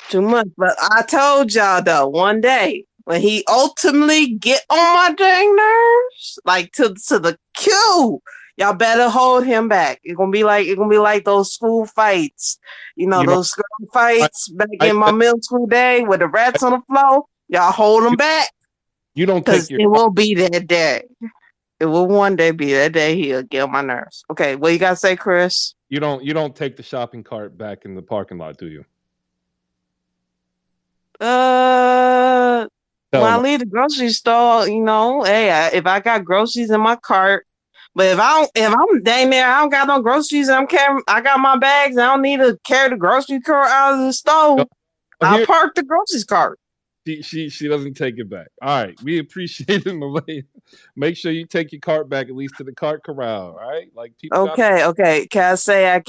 too much. But I told y'all though, one day when he ultimately get on my dang nerves, like to the Q, y'all better hold him back. It's gonna be like those school fights, those school fights back in my middle school day with the rats on the floor. Y'all hold them back. You don't because it will be that day. It will one day be that day he'll get on my nerves. Okay, what you gotta say, Chris? You don't take the shopping cart back in the parking lot, do you? When I leave the grocery store, hey, if I got groceries in my cart, but if I'm dang there, I don't got no groceries. I got my bags. I don't need to carry the grocery cart out of the store. I'll park the groceries cart. She doesn't take it back. All right, we appreciate it, Malaya. Make sure you take your cart back at least to the cart corral. All right, like people. Okay. Can I say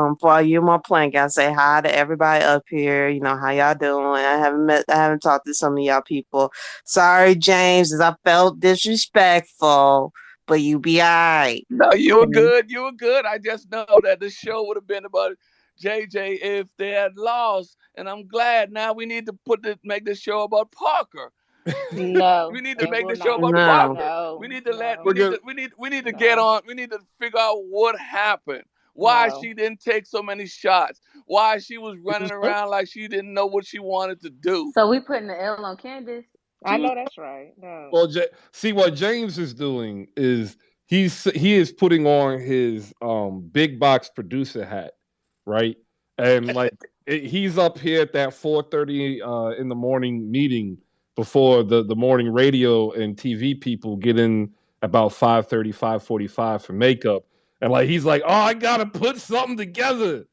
before I use my plane, can I say hi to everybody up here? How y'all doing? I haven't talked to some of y'all people. Sorry, James, as I felt disrespectful, but you be all right. No, you were good. You were good. I just know that the show would have been about JJ if they had lost, and I'm glad. Now we need to make this show about Parker. No, we need to make the show about Parker. No, we need to we need to get on. We need to figure out what happened. Why she didn't take so many shots. Why she was running around like she didn't know what she wanted to do. So we putting the L on Candace. I know that's right. No. Well, see what James is doing is he is putting on his big box producer hat, right? And like he's up here at that 4:30 in the morning meeting before the morning radio and TV people get in about 5:30, 5:45 for makeup. And like he's like, oh, I gotta put something together.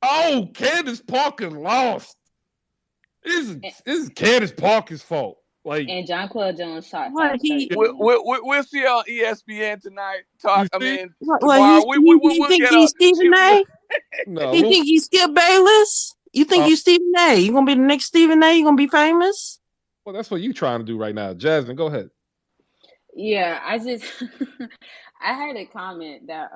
Oh, Candace Parker lost. This is Candace Parker's fault. Like, And Jonquel Jones shot. What he? We'll see on ESPN tonight. You see? Tomorrow. You think he's Stephen A? No, You think he's Skip Bayless? You think you Stephen A? You gonna be the next Stephen A? You gonna be famous? well, that's what you trying to do right now. Jasmine, go ahead. Yeah, I just I heard a comment that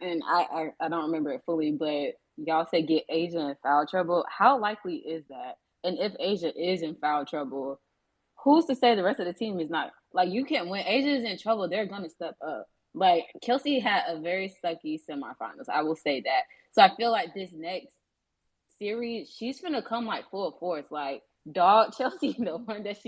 and I don't remember it fully, but y'all said get Asia in foul trouble. How likely is that? And if Asia is in foul trouble, who's to say the rest of the team is not? Like, you can't, when Asia is in trouble, they're gonna step up. Like, Kelsey had a very sucky semifinals. I will say that. So I feel like this next series, she's gonna come like full force. Like, dog Chelsea, the one that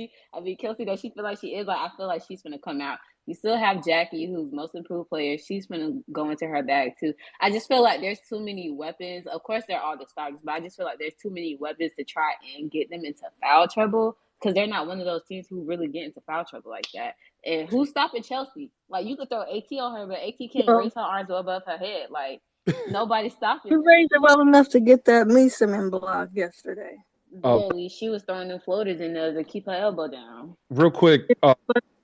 Kelsey that she feel like she is, like, I feel like she's gonna come out. You still have Jackie, who's most improved player. She's gonna go into her bag too. I just feel like there's too many weapons. Of course, they're all the starters, but I just feel like there's too many weapons to try and get them into foul trouble, because they're not one of those teams who really get into foul trouble like that. And who's stopping Chelsea? Like, you could throw AT on her, but AT can't raise her arms above her head. Like, nobody's stopping You her. raised it well enough to get that Meeseman block yesterday. Barely. She was throwing them floaters in there to keep her elbow down. Real quick,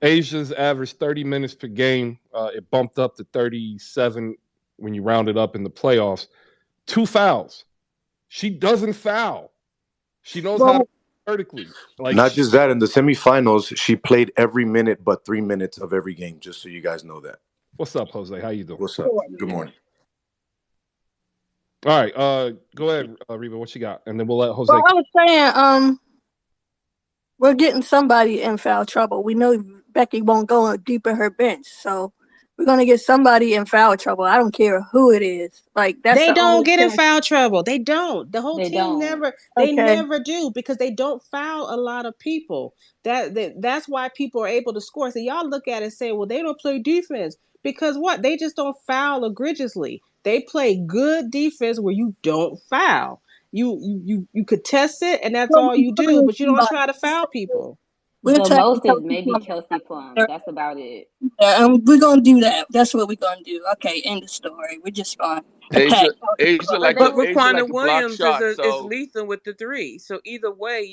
Asia's average 30 minutes per game. It bumped up to 37 when you round it up in the playoffs. 2 fouls. She doesn't foul. She knows how to vertically. Like, not just that, in the semifinals, she played every minute but 3 minutes of every game, just so you guys know that. What's up, Jose? How you doing? What's up? Good morning. All right, go ahead, Reba. What you got? And then we'll let Jose. Well, I was saying, we're getting somebody in foul trouble. We know Becky won't go deep in her bench, so we're gonna get somebody in foul trouble. I don't care who it is. Like, that's They the don't only get in thing. foul trouble. They don't. The whole They team don't. never. Okay. They never do, because they don't foul a lot of people. That's why people are able to score. So y'all look at it and say, well, they don't play defense, because what? They just don't foul egregiously. They play good defense where you don't foul. You contest it, and that's all you do, but you don't try to foul people. We're The taking most is Kelsey maybe Plum. Kelsey Plum. That's about it. Yeah, we're gonna do that. That's what we're gonna do. Okay, end the story. We're just gonna attack. Asia like But a block Raquana Williams shot. is So lethal with the three. So either way,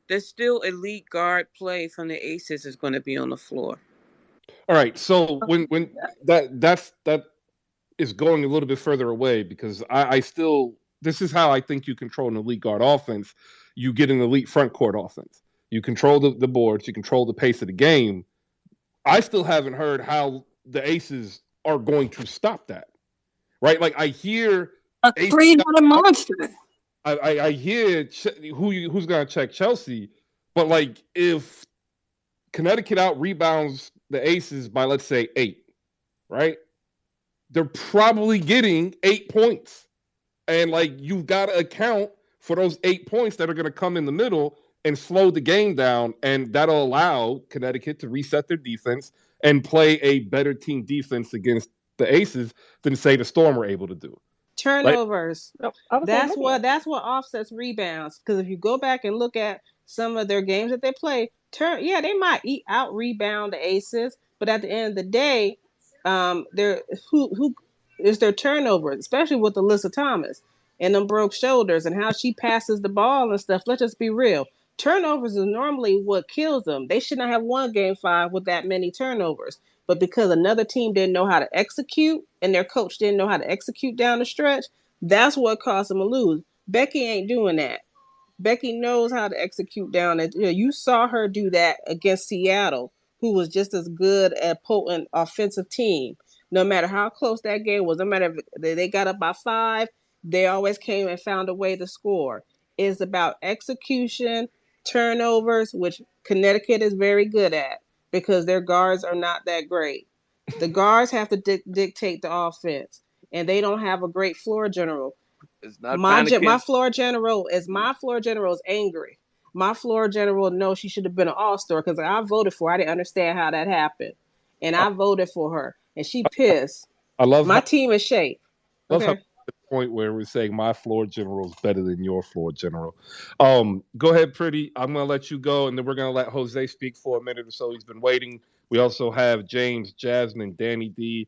there's still elite guard play from the Aces is going to be on the floor. All right, so when that is going a little bit further away, because I still, this is how I think you control an elite guard offense. You get an elite front court offense. You control the boards. You control the pace of the game. I still haven't heard how the Aces are going to stop that. Right? Like, I hear a 300 monster. I hear who's going to check Chelsea, but like, if Connecticut out rebounds the Aces by, let's say, 8, right? They're probably getting 8 points. And like, you've got to account for those 8 points that are going to come in the middle and slow the game down. And that'll allow Connecticut to reset their defense and play a better team defense against the Aces than, say, the Storm were able to do. Turnovers. I would say That's what offsets rebounds. Because if you go back and look at some of their games that they play, they might out rebound the Aces, but at the end of the day, who is their turnovers, especially with Alyssa Thomas and them broke shoulders and how she passes the ball and stuff. Let's just be real. Turnovers is normally what kills them. They should not have won Game 5 with that many turnovers. But because another team didn't know how to execute and their coach didn't know how to execute down the stretch, that's what caused them to lose. Becky ain't doing that. Becky knows how to execute down it. You saw her do that against Seattle, who was just as good a potent offensive team. No matter how close that game was, no matter if they got up by 5, they always came and found a way to score. It's about execution, turnovers, which Connecticut is very good at because their guards are not that great. The guards have to dictate the offense, and they don't have a great floor general. it's not My panicking. floor general is angry. My floor general knows she should have been an all-star because I voted for her. I didn't understand how that happened, and I voted for her, and she pissed. I love My team is shape. love Okay. how point where we're saying my floor general is better than your floor general. Go ahead, Pretty. I'm going to let you go, and then we're going to let Jose speak for a minute or so. He's been waiting. We also have James, Jasmine, Danny D,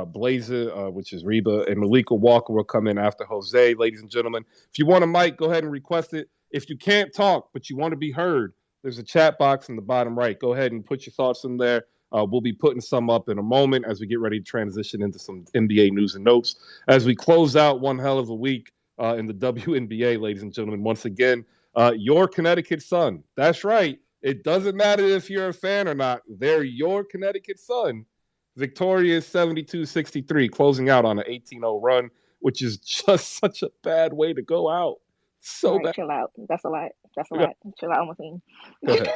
Blazer, which is Reba, and Malika Walker will come in after Jose, ladies and gentlemen. If you want a mic, go ahead and request it. If you can't talk, but you want to be heard, there's a chat box in the bottom right. Go ahead and put your thoughts in there. We'll be putting some up in a moment as we get ready to transition into some NBA news and notes. As we close out one hell of a week in the WNBA, ladies and gentlemen, once again, your Connecticut Sun. That's right. It doesn't matter if you're a fan or not. They're your Connecticut Sun. Victorious 72-63, closing out on an 18-0 run, which is just such a bad way to go out. So Right, bad. chill out. That's a lot. That's a Yeah. lot. Chill out on my team. Go ahead.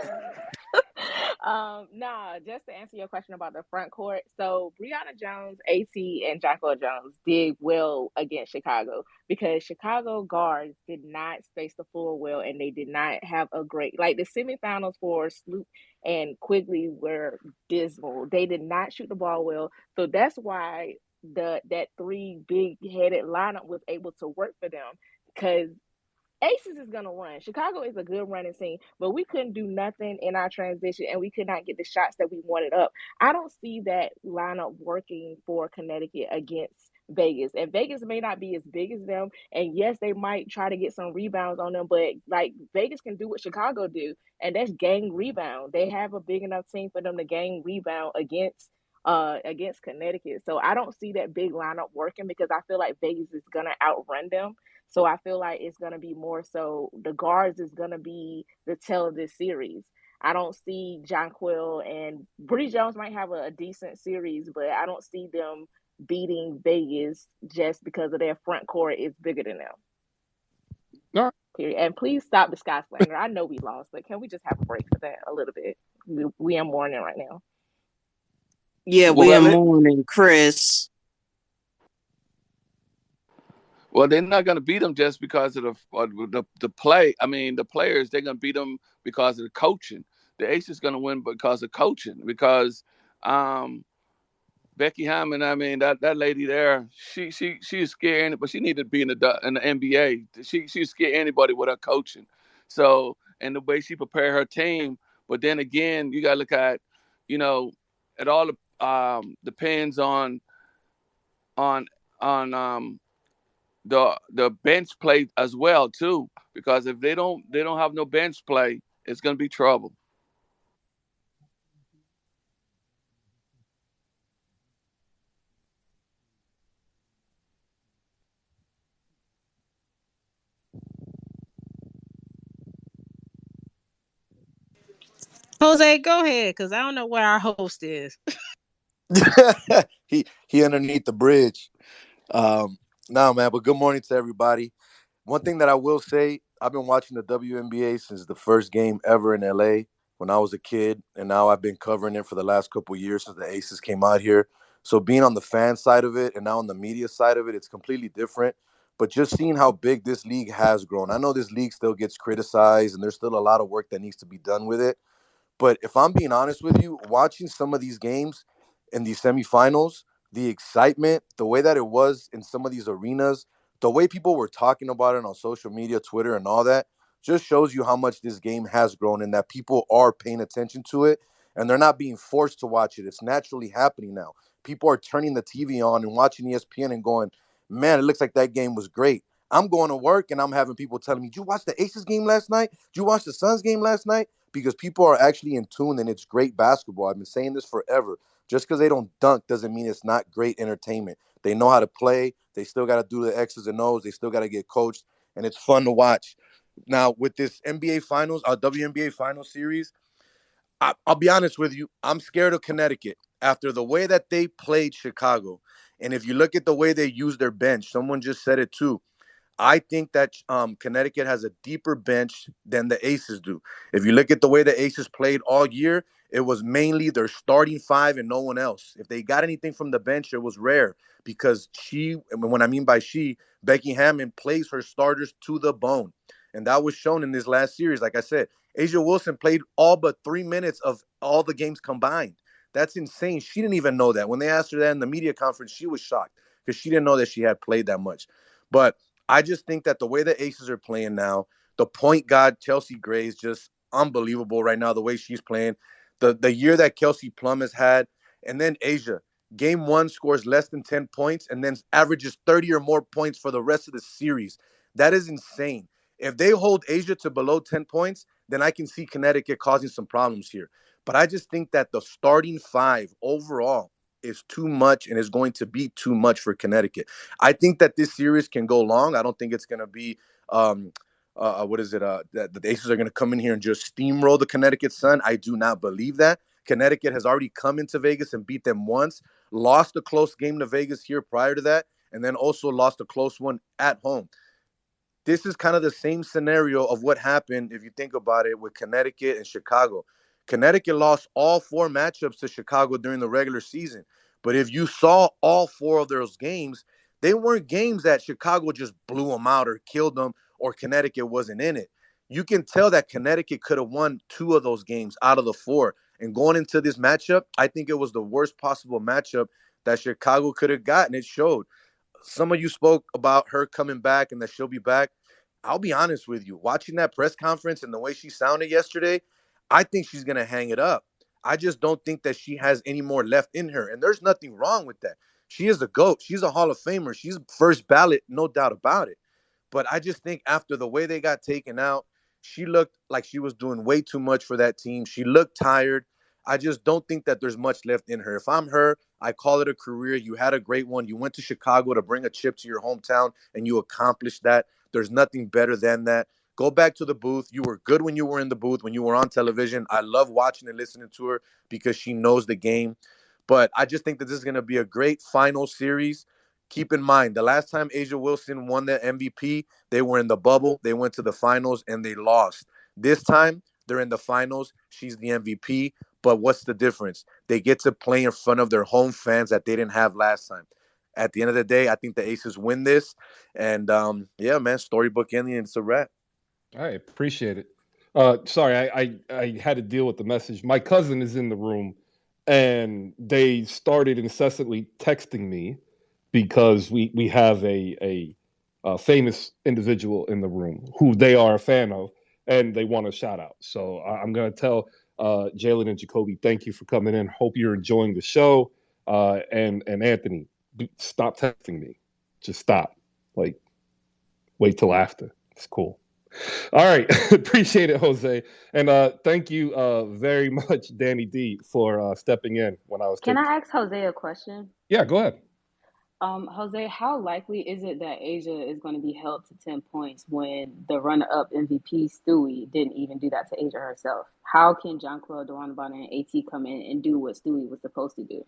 Nah, just to answer your question about the front court. So Brianna Jones, AT, and Jonquel Jones did well against Chicago because Chicago guards did not space the floor well, and they did not have a great, like the semifinals for Sloop and Quigley were dismal. They did not shoot the ball well. So that's why that three big headed lineup was able to work for them, because Aces is going to run. Chicago is a good running team, but we couldn't do nothing in our transition, and we could not get the shots that we wanted up. I don't see that lineup working for Connecticut against Vegas. And Vegas may not be as big as them, and yes, they might try to get some rebounds on them, but like Vegas can do what Chicago do, and that's gang rebound. They have a big enough team for them to gang rebound against Connecticut. So I don't see that big lineup working because I feel like Vegas is going to outrun them. So I feel like it's going to be more so the guards is going to be the tell of this series. I don't see Jonquel, and Bree Jones might have a decent series, but I don't see them beating Vegas just because of their front court is bigger than them. No. Period. And please stop the Sky Slanger. I know we lost, but can we just have a break for that a little bit? We are mourning right now. Yeah, Well, we are let- mourning, Chris. Well, they're not going to beat them just because of the play. I mean, the players, they're going to beat them because of the coaching. The Aces going to win because of coaching. Because Becky Hammond, I mean, that lady there, she's scared, but she needed to be in the NBA. She's scared anybody with her coaching. So, and the way she prepared her team. But then again, you got to look at, it all depends on the bench play as well too, because if they don't have no bench play, it's going to be trouble. Jose, go ahead, because I don't know where our host is. he underneath the bridge. No, man, but good morning to everybody. One thing that I will say, I've been watching the WNBA since the first game ever in LA when I was a kid, and now I've been covering it for the last couple of years since the Aces came out here. So being on the fan side of it and now on the media side of it, it's completely different. But just seeing how big this league has grown, I know this league still gets criticized, and there's still a lot of work that needs to be done with it. But if I'm being honest with you, watching some of these games in these semifinals, the excitement, the way that it was in some of these arenas, the way people were talking about it on social media, Twitter, and all that, just shows you how much this game has grown and that people are paying attention to it and they're not being forced to watch it. It's naturally happening now. People are turning the TV on and watching ESPN and going, man, it looks like that game was great. I'm going to work and I'm having people telling me, did you watch the Aces game last night? Did you watch the Suns game last night? Because people are actually in tune and it's great basketball. I've been saying this forever. Just because they don't dunk doesn't mean it's not great entertainment. They know how to play. They still got to do the X's and O's. They still got to get coached, and it's fun to watch. Now, with this NBA Finals, our WNBA Finals series, I'll be honest with you. I'm scared of Connecticut after the way that they played Chicago. And if you look at the way they use their bench, someone just said it too. I think that Connecticut has a deeper bench than the Aces do. If you look at the way the Aces played all year, it was mainly their starting five and no one else. If they got anything from the bench, it was rare because when I mean by she, Becky Hammond plays her starters to the bone. And that was shown in this last series. Like I said, A'ja Wilson played all but 3 minutes of all the games combined. That's insane. She didn't even know that. When they asked her that in the media conference, she was shocked because she didn't know that she had played that much. But I just think that the way the Aces are playing now, the point guard, Chelsea Gray, is just unbelievable right now, the way she's playing. The year that Kelsey Plum has had, and then Asia. Game 1 scores less than 10 points and then averages 30 or more points for the rest of the series. That is insane. If they hold Asia to below 10 points, then I can see Connecticut causing some problems here. But I just think that the starting 5 overall is too much and is going to be too much for Connecticut. I think that this series can go long. I don't think it's going to be that the Aces are going to come in here and just steamroll the Connecticut Sun. I do not believe that. Connecticut has already come into Vegas and beat them once, lost a close game to Vegas here prior to that, and then also lost a close one at home. This is kind of the same scenario of what happened, if you think about it, with Connecticut and Chicago. Connecticut lost all 4 matchups to Chicago during the regular season. But if you saw all 4 of those games, they weren't games that Chicago just blew them out or killed them or Connecticut wasn't in it. You can tell that Connecticut could have won 2 of those games out of the 4. And going into this matchup, I think it was the worst possible matchup that Chicago could have gotten. It showed. Some of you spoke about her coming back and that she'll be back. I'll be honest with you. Watching that press conference and the way she sounded yesterday, I think she's going to hang it up. I just don't think that she has any more left in her. And there's nothing wrong with that. She is a GOAT. She's a Hall of Famer. She's first ballot, no doubt about it. But I just think after the way they got taken out, she looked like she was doing way too much for that team. She looked tired. I just don't think that there's much left in her. If I'm her, I call it a career. You had a great one. You went to Chicago to bring a chip to your hometown, and you accomplished that. There's nothing better than that. Go back to the booth. You were good when you were in the booth, when you were on television. I love watching and listening to her because she knows the game. But I just think that this is going to be a great final series. Keep in mind, the last time A'ja Wilson won the MVP, they were in the bubble. They went to the finals, and they lost. This time, they're in the finals. She's the MVP. But what's the difference? They get to play in front of their home fans that they didn't have last time. At the end of the day, I think the Aces win this. And, yeah, man, storybook ending, and it's a wrap. I appreciate it. Sorry, I had to deal with the message. My cousin is in the room, and they started incessantly texting me because we have a famous individual in the room who they are a fan of, and they want a shout out. So I'm going to tell Jalen and Jacoby, thank you for coming in. Hope you're enjoying the show. And Anthony, stop texting me. Just stop. Like, wait till after. It's cool. All right. Appreciate it, Jose. And thank you very much, Danny D, for stepping in when I was Can I ask Jose a question? Yeah, go ahead. Jose, how likely is it that A'ja is going to be held to 10 points when the runner-up MVP, Stewie, didn't even do that to A'ja herself? How can Jonquel, DeWanna Bonner, and AT come in and do what Stewie was supposed to do?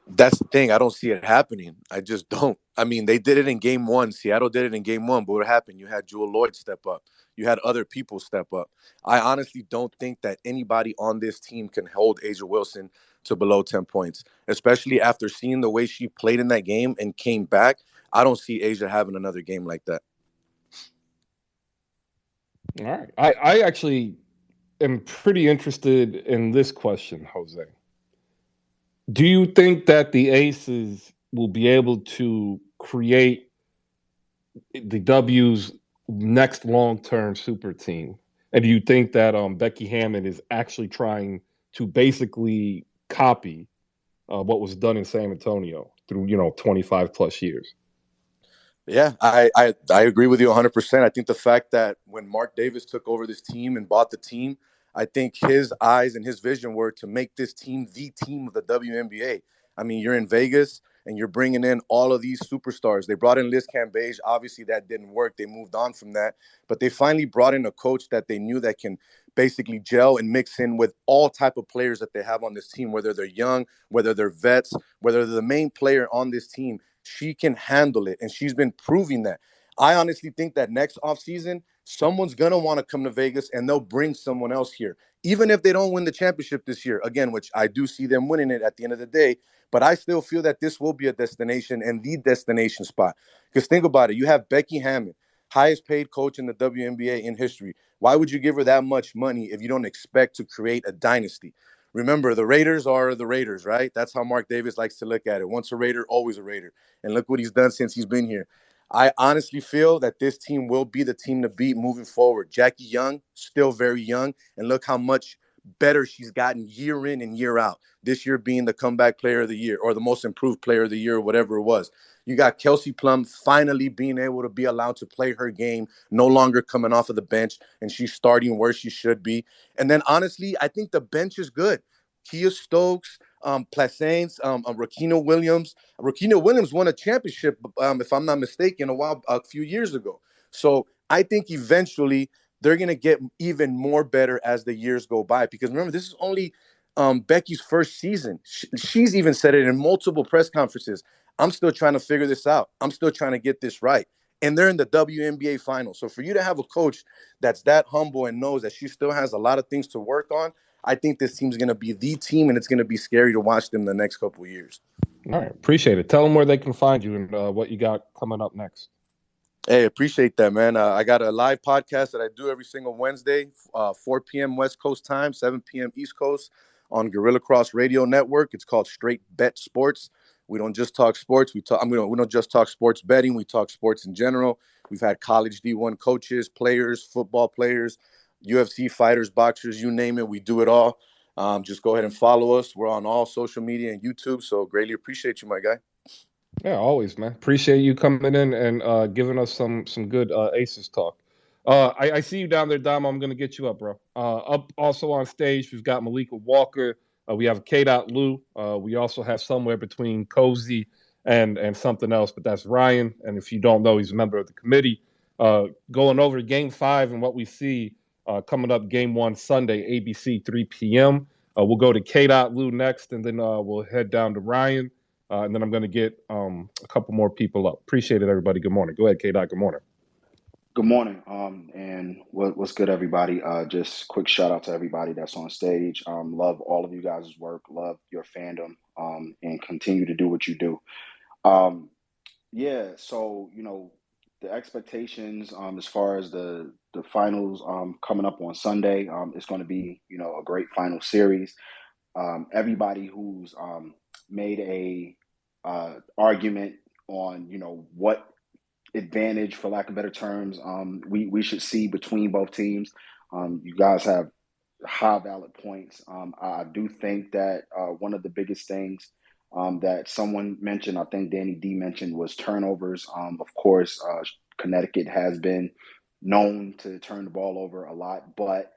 That's the thing. I don't see it happening. I just don't. I mean, they did it in game 1. Seattle did it in game 1. But what happened? You had Jewel Lloyd step up. You had other people step up. I honestly don't think that anybody on this team can hold A'ja Wilson to below 10 points, especially after seeing the way she played in that game and came back. I don't see A'ja having another game like that. All right. I actually am pretty interested in this question, Jose. Do you think that the Aces will be able to create the W's next long-term super team? And do you think that Becky Hammon is actually trying to basically copy what was done in San Antonio through 25 plus years? Yeah, I agree with you 100%. I think the fact that when Mark Davis took over this team and bought the team, I think his eyes and his vision were to make this team the team of the WNBA. I mean, you're in Vegas and you're bringing in all of these superstars. They brought in Liz Cambage. Obviously, that didn't work. They moved on from that. But they finally brought in a coach that they knew that can basically gel and mix in with all type of players that they have on this team, whether they're young, whether they're vets, whether they're the main player on this team. She can handle it, and she's been proving that. I honestly think that next offseason, someone's going to want to come to Vegas, and they'll bring someone else here. Even if they don't win the championship this year, again, which I do see them winning it at the end of the day, but I still feel that this will be a destination and the destination spot. Because think about it. You have Becky Hammon, highest paid coach in the WNBA in history. Why would you give her that much money if you don't expect to create a dynasty? Remember, the Raiders are the Raiders, right? That's how Mark Davis likes to look at it. Once a Raider, always a Raider. And look what he's done since he's been here. I honestly feel that this team will be the team to beat moving forward. Jackie Young, still very young, and look how much better she's gotten year in and year out. This year being the comeback player of the year or the most improved player of the year, or whatever it was. You got Kelsey Plum finally being able to be allowed to play her game, no longer coming off of the bench, and she's starting where she should be. And then honestly, I think the bench is good. Kia Stokes, Plaisance, Rakina Williams. Rakina Williams won a championship, if I'm not mistaken, a few years ago. So I think eventually they're going to get even more better as the years go by. Because remember, this is only Becky's first season. She's even said it in multiple press conferences. I'm still trying to figure this out. I'm still trying to get this right. And they're in the WNBA finals. So for you to have a coach that's that humble and knows that she still has a lot of things to work on, I think this team's going to be the team, and it's going to be scary to watch them the next couple of years. All right. Appreciate it. Tell them where they can find you and what you got coming up next. Hey, appreciate that, man. I got a live podcast that I do every single Wednesday, 4 p.m. West Coast time, 7 p.m. East Coast on Gorilla Cross Radio Network. It's called Straight Bet Sports. We don't just talk sports. We don't just talk sports betting. We talk sports in general. We've had college D1 coaches, players, football players, UFC fighters, boxers, you name it. We do it all. Just go ahead and follow us. We're on all social media and YouTube. So greatly appreciate you, my guy. Yeah, always, man. Appreciate you coming in and giving us some good Aces talk. I see you down there, Dom. I'm going to get you up, bro. Up also on stage, we've got Malika Walker. We have K. Lou. We also have somewhere between Cozy and something else, but that's Ryan. And if you don't know, he's a member of the committee. Going over Game 5 and what we see coming up Game 1 Sunday, ABC 3 p.m. We'll go to K. Lou next, and then we'll head down to Ryan. And then I'm going to get a couple more people up. Appreciate it, everybody. Good morning. Go ahead, K. Good morning. Good morning. And what's good, everybody? Just quick shout out to everybody that's on stage. Love all of you guys' work. Love your fandom. And continue to do what you do. Yeah. So the expectations as far as the finals coming up on Sunday, it's going to be a great final series. Everybody who's made a argument on what advantage, for lack of better terms, we should see between both teams. You guys have high valid points. I do think that one of the biggest things that someone mentioned, I think Danny D mentioned, was turnovers. Of course, Connecticut has been known to turn the ball over a lot, but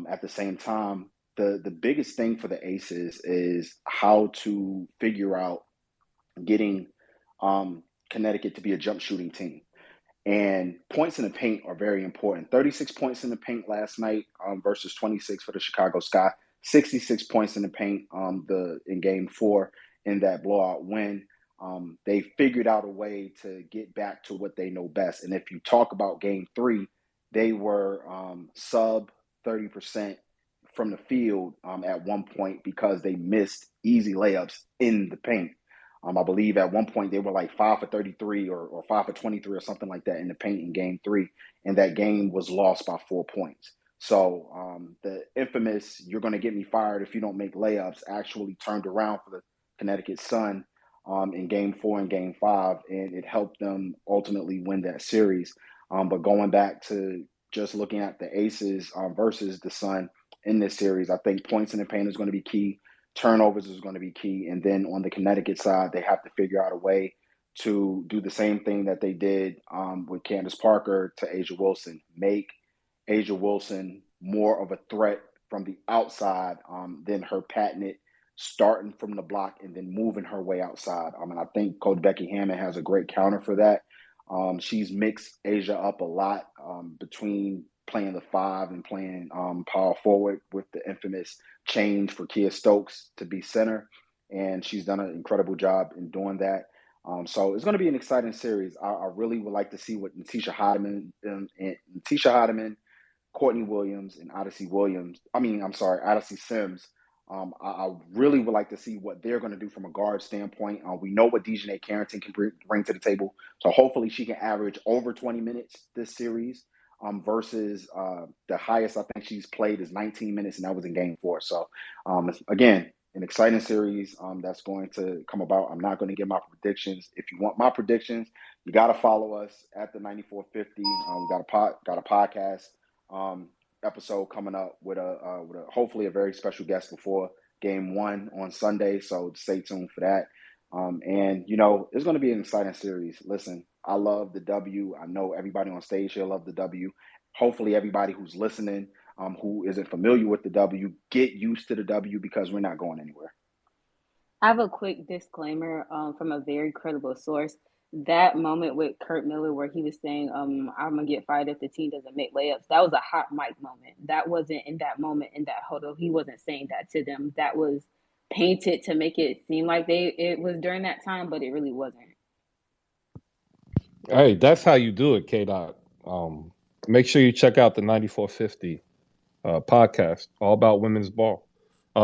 at the same time, the biggest thing for the Aces is how to figure out getting Connecticut to be a jump shooting team. And points in the paint are very important. 36 points in the paint last night versus 26 for the Chicago Sky. 66 points in the paint in Game 4 in that blowout win. They figured out a way to get back to what they know best. And if you talk about Game 3, they were sub 30% from the field at one point because they missed easy layups in the paint. I believe at one point they were like 5 for 33 or 5 for 23 or something like that in the paint in Game 3, and that game was lost by 4 points. So the infamous "you're going to get me fired if you don't make layups" actually turned around for the Connecticut Sun in Game 4 and Game 5, and it helped them ultimately win that series. But going back to just looking at the Aces versus the Sun in this series, I think points in the paint is going to be key. Turnovers is going to be key. And then on the Connecticut side, they have to figure out a way to do the same thing that they did with Candace Parker to A'ja Wilson. Make A'ja Wilson more of a threat from the outside than her patented starting from the block and then moving her way outside. And I think Coach Becky Hammond has a great counter for that. She's mixed A'ja up a lot between playing the 5 and playing power forward with the infamous change for Kia Stokes to be center. And she's done an incredible job in doing that. So it's going to be an exciting series. I really would like to see what Natisha Hotterman, Courtney Williams, and Odyssey Sims. I really would like to see what they're going to do from a guard standpoint. We know what Dejanay Carrington can bring to the table. So hopefully she can average over 20 minutes this series. Versus the highest I think she's played is 19 minutes, and that was in Game 4. So, again, an exciting series that's going to come about. I'm not going to give my predictions. If you want my predictions, you got to follow us at the 9450. We got a podcast episode coming up with a hopefully a very special guest before Game 1 on Sunday. So stay tuned for that. And it's going to be an exciting series. Listen, I love the W. I know everybody on stage here love the W. Hopefully, everybody who's listening, who isn't familiar with the W, get used to the W because we're not going anywhere. I have a quick disclaimer from a very credible source. That moment with Kurt Miller where he was saying, I'm going to get fired if the team doesn't make layups, that was a hot mic moment. That wasn't in that moment in that huddle. He wasn't saying that to them. That was painted to make it seem like it was during that time, but it really wasn't. Hey, that's how you do it, K-Dot. Make sure you check out the 9450 podcast, all about women's ball.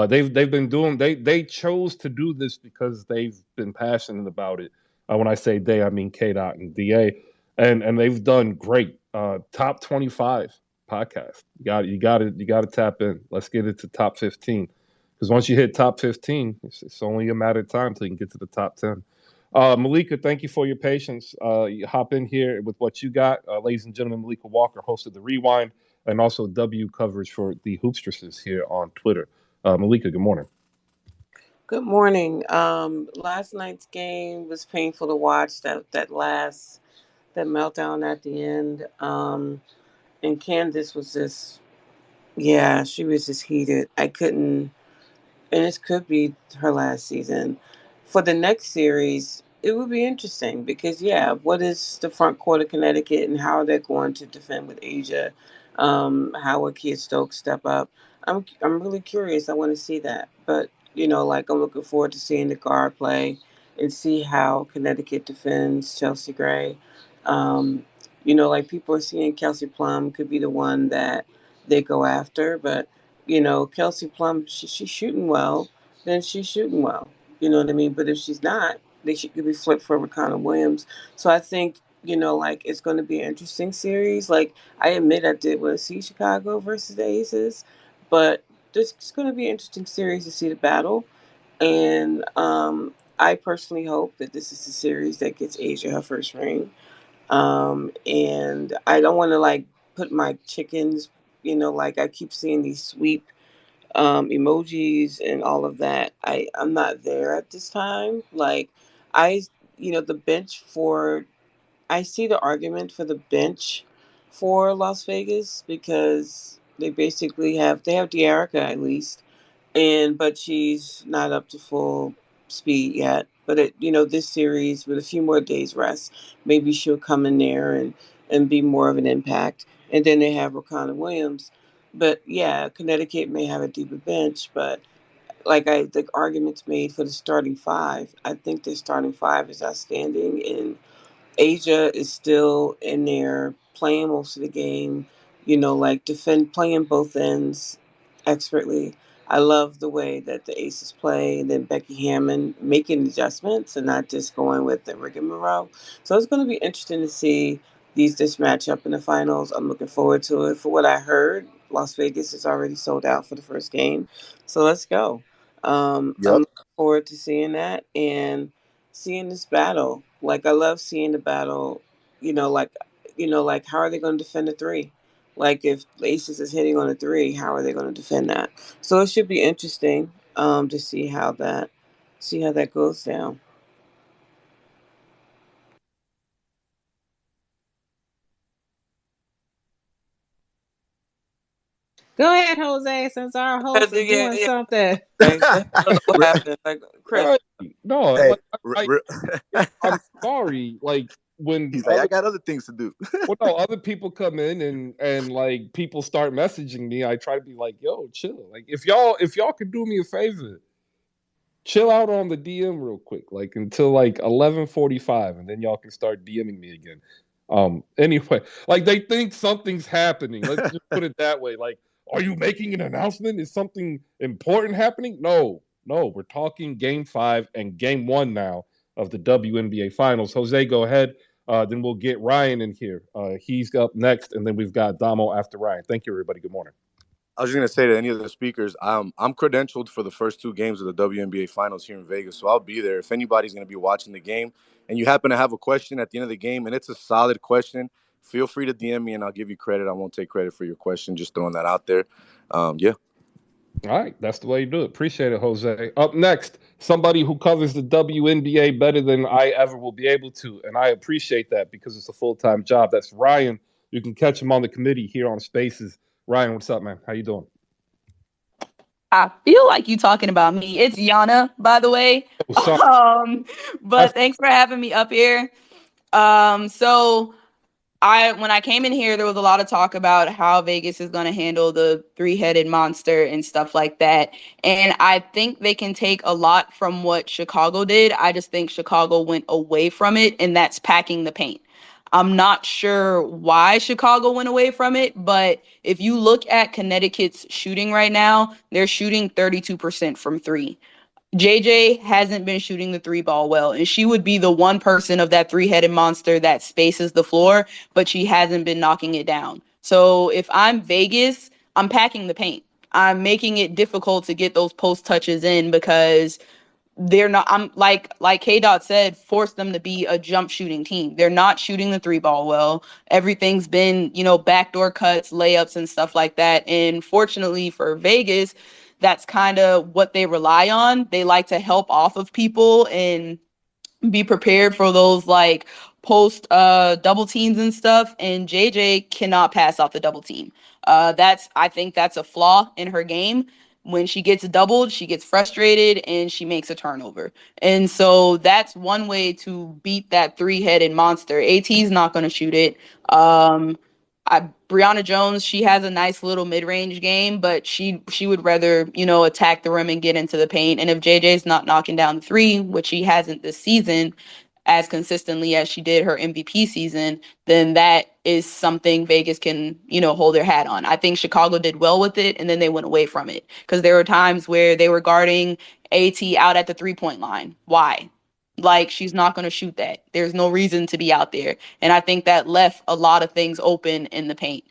They've been doing they chose to do this because they've been passionate about it. When I say they, I mean K-Dot and DA, and they've done great. Top 25 podcast. You got to tap in. Let's get it to top 15 because once you hit top 15, it's only a matter of time till you can get to the top 10. Malika, thank you for your patience. You hop in here with what you got. Ladies and gentlemen, Malika Walker, host of The Rewind, and also W coverage for the Hoopstresses here on Twitter. Malika, good morning. Good morning. Last night's game was painful to watch. That meltdown at the end. And Candace was just, she was just heated. I couldn't, and this could be her last season. For the next series, it would be interesting because, what is the front court of Connecticut and how are they going to defend with Asia? How will Kia Stokes step up? I'm really curious. I want to see that. But, I'm looking forward to seeing the guard play and see how Connecticut defends Chelsea Gray. People are seeing Kelsey Plum could be the one that they go after. But, Kelsey Plum, she's shooting well, then she's shooting well. You know what I mean? But if she's not, she could be flipped for Rakana Williams. So I think, it's going to be an interesting series. I admit I did want to see Chicago versus the Aces, but this is going to be an interesting series to see the battle. And I personally hope that this is the series that gets Asia her first ring. And I don't want to put my chickens, I keep seeing these sweep emojis and all of that. I'm not there at this time. The bench I see the argument for the bench for Las Vegas because they basically have De'Arica at least, but she's not up to full speed yet. But this series with a few more days rest, maybe she'll come in there and be more of an impact. And then they have Rakana Williams. But Connecticut may have a deeper bench, but the arguments made for the starting five, I think the starting five is outstanding. And Asia is still in there playing most of the game, playing both ends expertly. I love the way that the Aces play, and then Becky Hammond making adjustments and not just going with the rigmarole. So it's going to be interesting to see this matchup in the finals. I'm looking forward to it. For what I heard, Las Vegas is already sold out for the first game. So let's go. I'm looking forward to seeing that and seeing this battle. I love seeing the battle, how are they going to defend the three? If the Aces is hitting on a three, how are they going to defend that? So it should be interesting to see how that goes down. Go ahead, Jose, since our host is doing something. What happened? Chris. No, Hey, I'm sorry. When he's I got other things to do. Well, no, other people come in and people start messaging me. I try to be like, yo, chill. If y'all could do me a favor, chill out on the DM real quick, until 11:45, and then y'all can start DMing me again. Anyway, they think something's happening. Let's just put it that way. Are you making an announcement? Is something important happening? No, we're talking Game 5 and Game 1 now of the WNBA Finals. Jose, go ahead. Then we'll get Ryan in here. He's up next, and then we've got Damo after Ryan. Thank you, everybody. Good morning. I was just gonna say to any of the speakers, I'm credentialed for the first 2 games of the WNBA Finals here in Vegas, so I'll be there. If anybody's gonna be watching the game and you happen to have a question at the end of the game and it's a solid question, feel free to DM me and I'll give you credit. I won't take credit for your question. Just throwing that out there. Yeah. All right, that's the way you do it. Appreciate it, Jose. Up next, somebody who covers the WNBA better than I ever will be able to, and I appreciate that because it's a full-time job. That's Ryan. You can catch him on the committee here on Spaces. Ryan, what's up, man? How you doing? I feel like you talking about me. It's Yana, by the way. But thanks for having me up here. So when I came in here, there was a lot of talk about how Vegas is going to handle the 3-headed monster and stuff like that. And I think they can take a lot from what Chicago did. I just think Chicago went away from it, and that's packing the paint. I'm not sure why Chicago went away from it, but if you look at Connecticut's shooting right now, they're shooting 32% from 3. JJ hasn't been shooting the 3 ball well, and she would be the one person of that 3-headed monster that spaces the floor, but she hasn't been knocking it down. So if I'm Vegas, I'm packing the paint. I'm making it difficult to get those post touches in because they're not. I'm like K-Dot said, force them to be a jump shooting team. They're not shooting the 3 ball well. Everything's been, backdoor cuts, layups, and stuff like that. And fortunately for Vegas, that's kind of what they rely on. They like to help off of people and be prepared for those like post double teams and stuff. And JJ cannot pass off the double team. I think that's a flaw in her game. When she gets doubled, she gets frustrated and she makes a turnover. And so that's one way to beat that 3-headed monster. AT's not going to shoot it. Brianna Jones, she has a nice little mid-range game, but she would rather, attack the rim and get into the paint. And if JJ's not knocking down the 3, which he hasn't this season as consistently as she did her MVP season, then that is something Vegas can, hold their hat on. I think Chicago did well with it, and then they went away from it because there were times where they were guarding AT out at the 3-point line. Why? Like, she's not going to shoot that. There's no reason to be out there. And I think that left a lot of things open in the paint.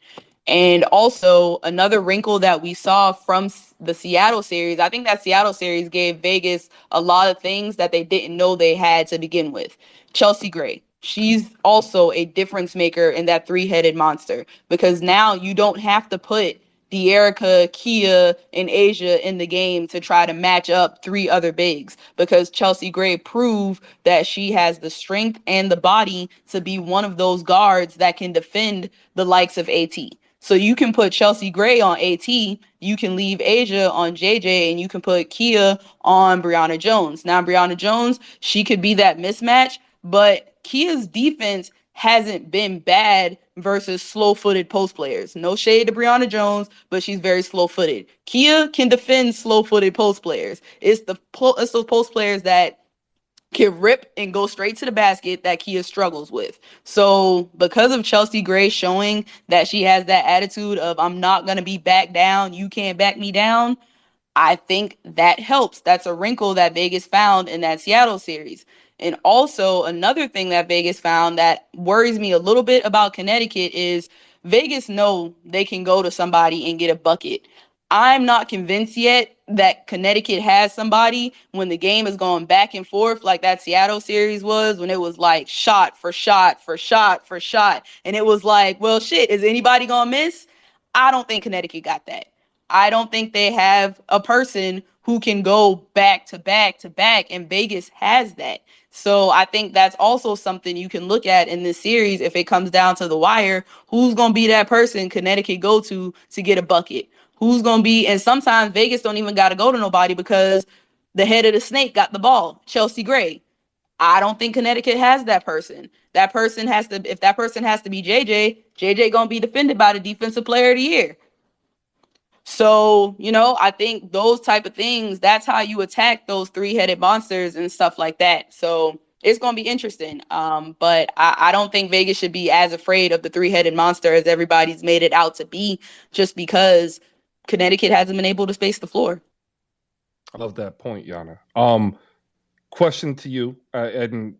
And also, another wrinkle that we saw from the Seattle series, I think that Seattle series gave Vegas a lot of things that they didn't know they had to begin with. Chelsea Gray, she's also a difference maker in that 3-headed monster because now you don't have to put De'Erica, Kia, and Asia in the game to try to match up 3 other bigs because Chelsea Gray proved that she has the strength and the body to be one of those guards that can defend the likes of AT. So you can put Chelsea Gray on AT, you can leave Asia on JJ, and you can put Kia on Brianna Jones. Now, Brianna Jones, she could be that mismatch, but Kia's defense hasn't been bad versus slow-footed post players. No shade to Brianna Jones, but she's very slow-footed. Kia can defend slow-footed post players. It's those post players that can rip and go straight to the basket that Kia struggles with. So because of Chelsea Gray showing that she has that attitude of I'm not going to be back down, you can't back me down, I think that helps. That's a wrinkle that Vegas found in that Seattle series. And also another thing that Vegas found that worries me a little bit about Connecticut is Vegas know they can go to somebody and get a bucket. I'm not convinced yet that Connecticut has somebody when the game is going back and forth like that Seattle series was, when it was like shot for shot for shot for shot. And it was like, well, shit, is anybody going to miss? I don't think Connecticut got that. I don't think they have a person who can go back to back to back, and Vegas has that. So I think that's also something you can look at in this series if it comes down to the wire. Who's going to be that person Connecticut go to get a bucket? Who's going to be, and sometimes Vegas don't even got to go to nobody because the head of the snake got the ball, Chelsea Gray. I don't think Connecticut has that person. That person has to, if that person has to be JJ going to be defended by the defensive player of the year. So, I think those type of things, that's how you attack those 3-headed monsters and stuff like that. So it's going to be interesting. But I don't think Vegas should be as afraid of the 3-headed monster as everybody's made it out to be, just because Connecticut hasn't been able to space the floor. I love that point, Yana. Question to you, and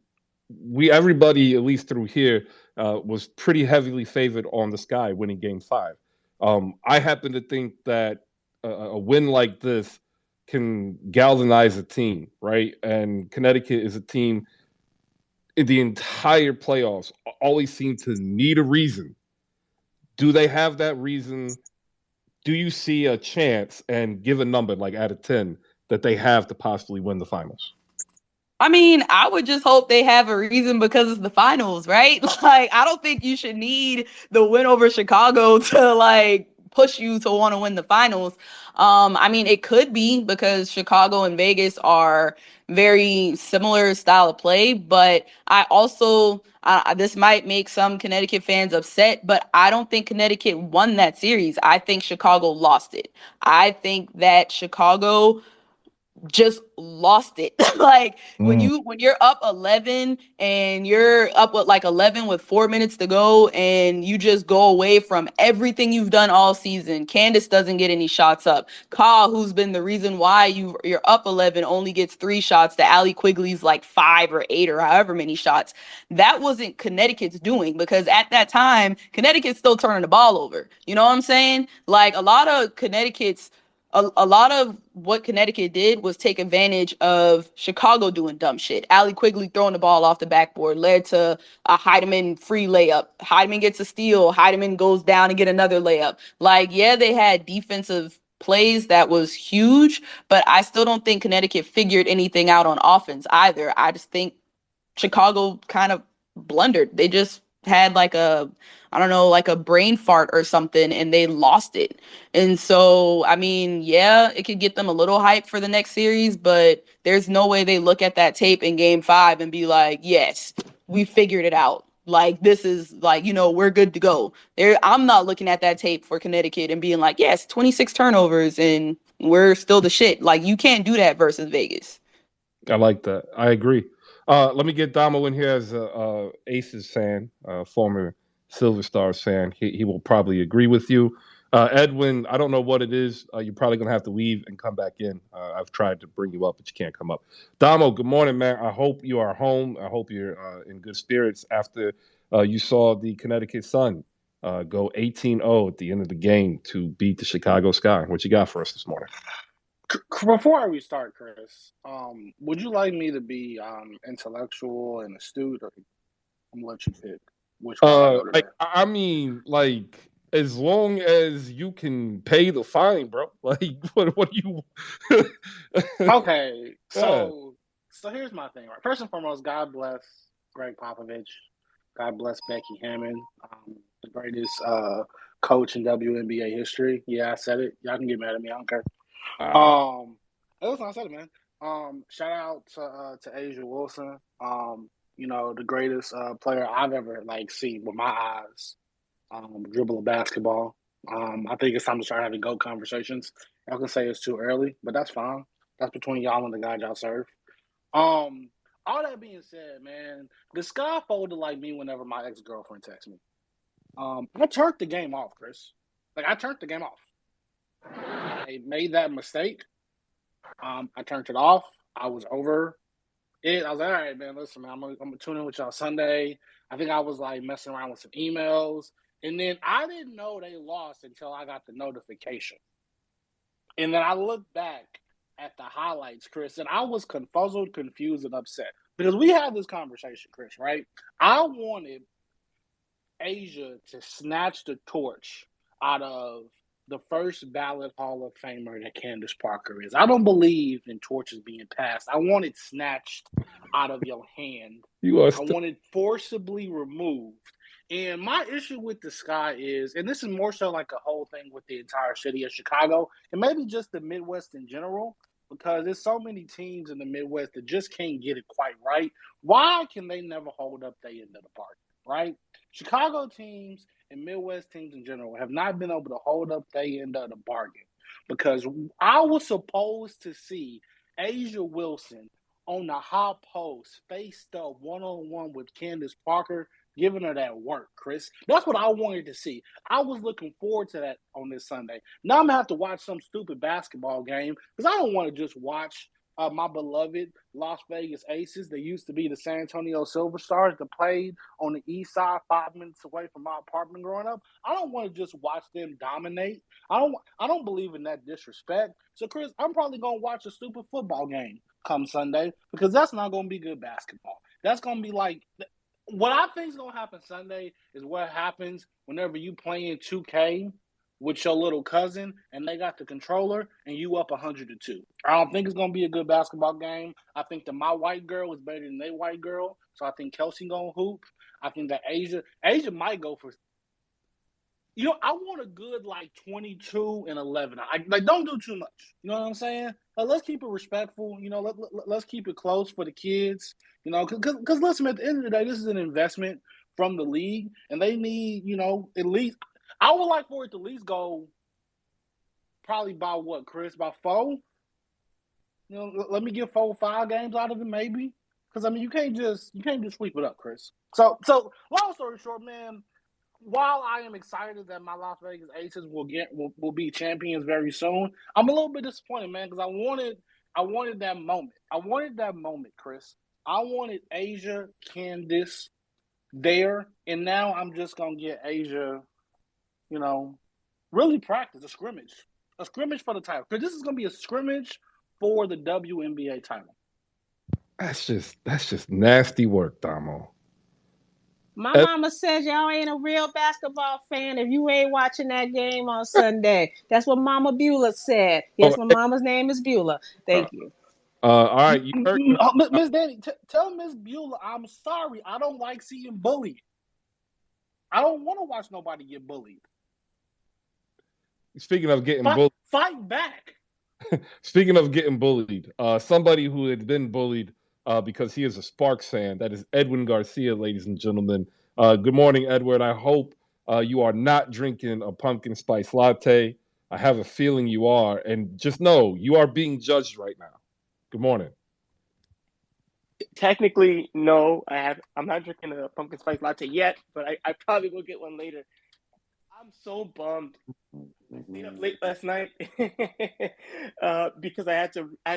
everybody, at least through here, was pretty heavily favored on the Sky winning Game 5. I happen to think that a win like this can galvanize a team, right? And Connecticut is a team in the entire playoffs always seem to need a reason. Do they have that reason? Do you see a chance, and give a number like out of 10 that they have to possibly win the finals? I mean, I would just hope they have a reason because it's the finals, right? Like, I don't think you should need the win over Chicago to like push you to want to win the finals. I mean, it could be because Chicago and Vegas are very similar style of play, but I also this might make some Connecticut fans upset, but I don't think Connecticut won that series. I think Chicago lost it. I think that Chicago just lost it. Like when you're up 11 and you're up with like 11 with 4 minutes to go and you just go away from everything you've done all season. Candace doesn't get any shots up. Ka, who's been the reason why you're up 11, only gets 3 shots. To Allie Quigley's like 5 or 8 or however many shots. That wasn't Connecticut's doing, because at that time Connecticut's still turning the ball over. You know what I'm saying? Like a lot of what Connecticut did was take advantage of Chicago doing dumb shit. Allie Quigley throwing the ball off the backboard led to a Heidemann free layup. Heidemann gets a steal. Heidemann goes down and get another layup. Like, yeah, they had defensive plays that was huge, but I still don't think Connecticut figured anything out on offense either. I just think Chicago kind of blundered. They just had like a brain fart or something, and they lost it. And so, I mean, yeah, it could get them a little hype for the next series, but there's no way they look at that tape in game 5 and be like, yes, we figured it out. Like, this is like, we're good to go. I'm not looking at that tape for Connecticut and being like, yes, 26 turnovers and we're still the shit. Like, you can't do that versus Vegas. I like that. I agree. Let me get Damo in here as a Aces fan, former Silver Stars fan. He will probably agree with you. Edwin, I don't know what it is. You're probably going to have to leave and come back in. I've tried to bring you up, but you can't come up. Damo, good morning, man. I hope you are home. I hope you're in good spirits after you saw the Connecticut Sun go 18-0 at the end of the game to beat the Chicago Sky. What you got for us this morning? Before we start, Chris, would you like me to be intellectual and astute, or I'm gonna let you pick which one I go today? I mean, like, as long as you can pay the fine, bro. Like, what do you? Okay, so here's my thing. Right, first and foremost, God bless Greg Popovich. God bless Becky Hammon, the greatest coach in WNBA history. Yeah, I said it. Y'all can get mad at me. I don't care. Listen, I said it, man. Shout out to A'ja Wilson. The greatest player I've ever seen with my eyes dribble a basketball. I think it's time to start having GOAT conversations. Y'all can say it's too early, but that's fine. That's between y'all and the guys y'all serve. All that being said, man, the sky folded like me whenever my ex-girlfriend texts me. I turned the game off, Chris. I turned the game off. I made that mistake. I turned it off. I was over it. I was like, all right, man, listen, man, I'm gonna tune in with y'all Sunday. I think I was messing around with some emails. And then I didn't know they lost until I got the notification. And then I looked back at the highlights, Chris, and I was confuzzled, confused, and upset. Because we had this conversation, Chris, right? I wanted A'ja to snatch the torch out of the first ballot Hall of Famer that Candace Parker is. I don't believe in torches being passed. I want it snatched out of your hand. I want it forcibly removed. And my issue with the Sky is, and this is more so like a whole thing with the entire city of Chicago, and maybe just the Midwest in general, because there's so many teams in the Midwest that just can't get it quite right. Why can they never hold up their end of the bargain, right? Chicago teams and Midwest teams in general have not been able to hold up their end of the bargain, because I was supposed to see A'ja Wilson on the high post faced up one-on-one with Candace Parker, giving her that work, Chris. That's what I wanted to see. I was looking forward to that on this Sunday. Now I'm going to have to watch some stupid basketball game because I don't want to just watch my beloved Las Vegas Aces. They used to be the San Antonio Silver Stars that played on the east side 5 minutes away from my apartment growing up. I don't want to just watch them dominate. I don't believe in that disrespect. So, Chris, I'm probably going to watch a stupid football game come Sunday because that's not going to be good basketball. That's going to be like – what I think is going to happen Sunday is what happens whenever you play in 2K with your little cousin and they got the controller and you up 100-2. I don't think it's going to be a good basketball game. I think that my white girl is better than their white girl, so I think Kelsey going to hoop. I think that Asia might go for – I want a good, 22 and 11. Don't do too much. You know what I'm saying? Let's keep it respectful. Let's keep it close for the kids. Because listen, at the end of the day, this is an investment from the league, and they need, at least – I would like for it to at least go probably by what, Chris? By 4? Let me get 4 or 5 games out of it, maybe. Because you can't just sweep it up, Chris. So long story short, man, while I am excited that my Las Vegas Aces will be champions very soon, I'm a little bit disappointed, man, because I wanted that moment. I wanted that moment, Chris. I wanted Asia, Candace there, and now I'm just gonna get Asia. Really practice a scrimmage for the title. Because this is going to be a scrimmage for the WNBA title. That's just nasty work, Damo. My mama says y'all ain't a real basketball fan if you ain't watching that game on Sunday. That's what Mama Beulah said. Yes, my mama's name is Beulah. Thank you. All right. You heard Miss Danny, tell Miss Beulah I'm sorry. I don't like seeing bullied. I don't want to watch nobody get bullied. Speaking of getting bullied, fight back. Speaking of getting bullied, somebody who had been bullied because he is a Sparks fan, that is Edwin Garcia, ladies and gentlemen. Good morning, Edward. I hope you are not drinking a pumpkin spice latte. I have a feeling you are, and just know you are being judged right now. Good morning. Technically, no. I'm not drinking a pumpkin spice latte yet, but I probably will get one later. I'm so bummed. I stayed up late last night because I had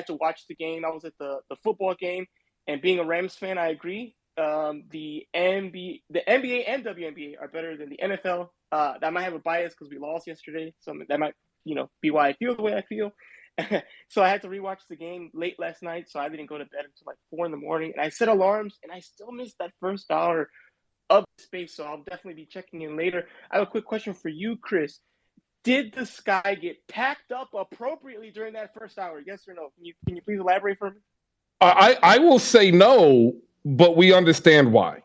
to watch the game. I was at the football game, and being a Rams fan, I agree. The NBA and WNBA are better than the NFL. That might have a bias because we lost yesterday, so that might be why I feel the way I feel. So I had to rewatch the game late last night, so I didn't go to bed until 4 a.m. And I set alarms, and I still missed that first hour of space, so I'll definitely be checking in later. I have a quick question for you, Chris. Did the sky get packed up appropriately during that first hour? Yes or no? Can you please elaborate for me? I will say no, but we understand why.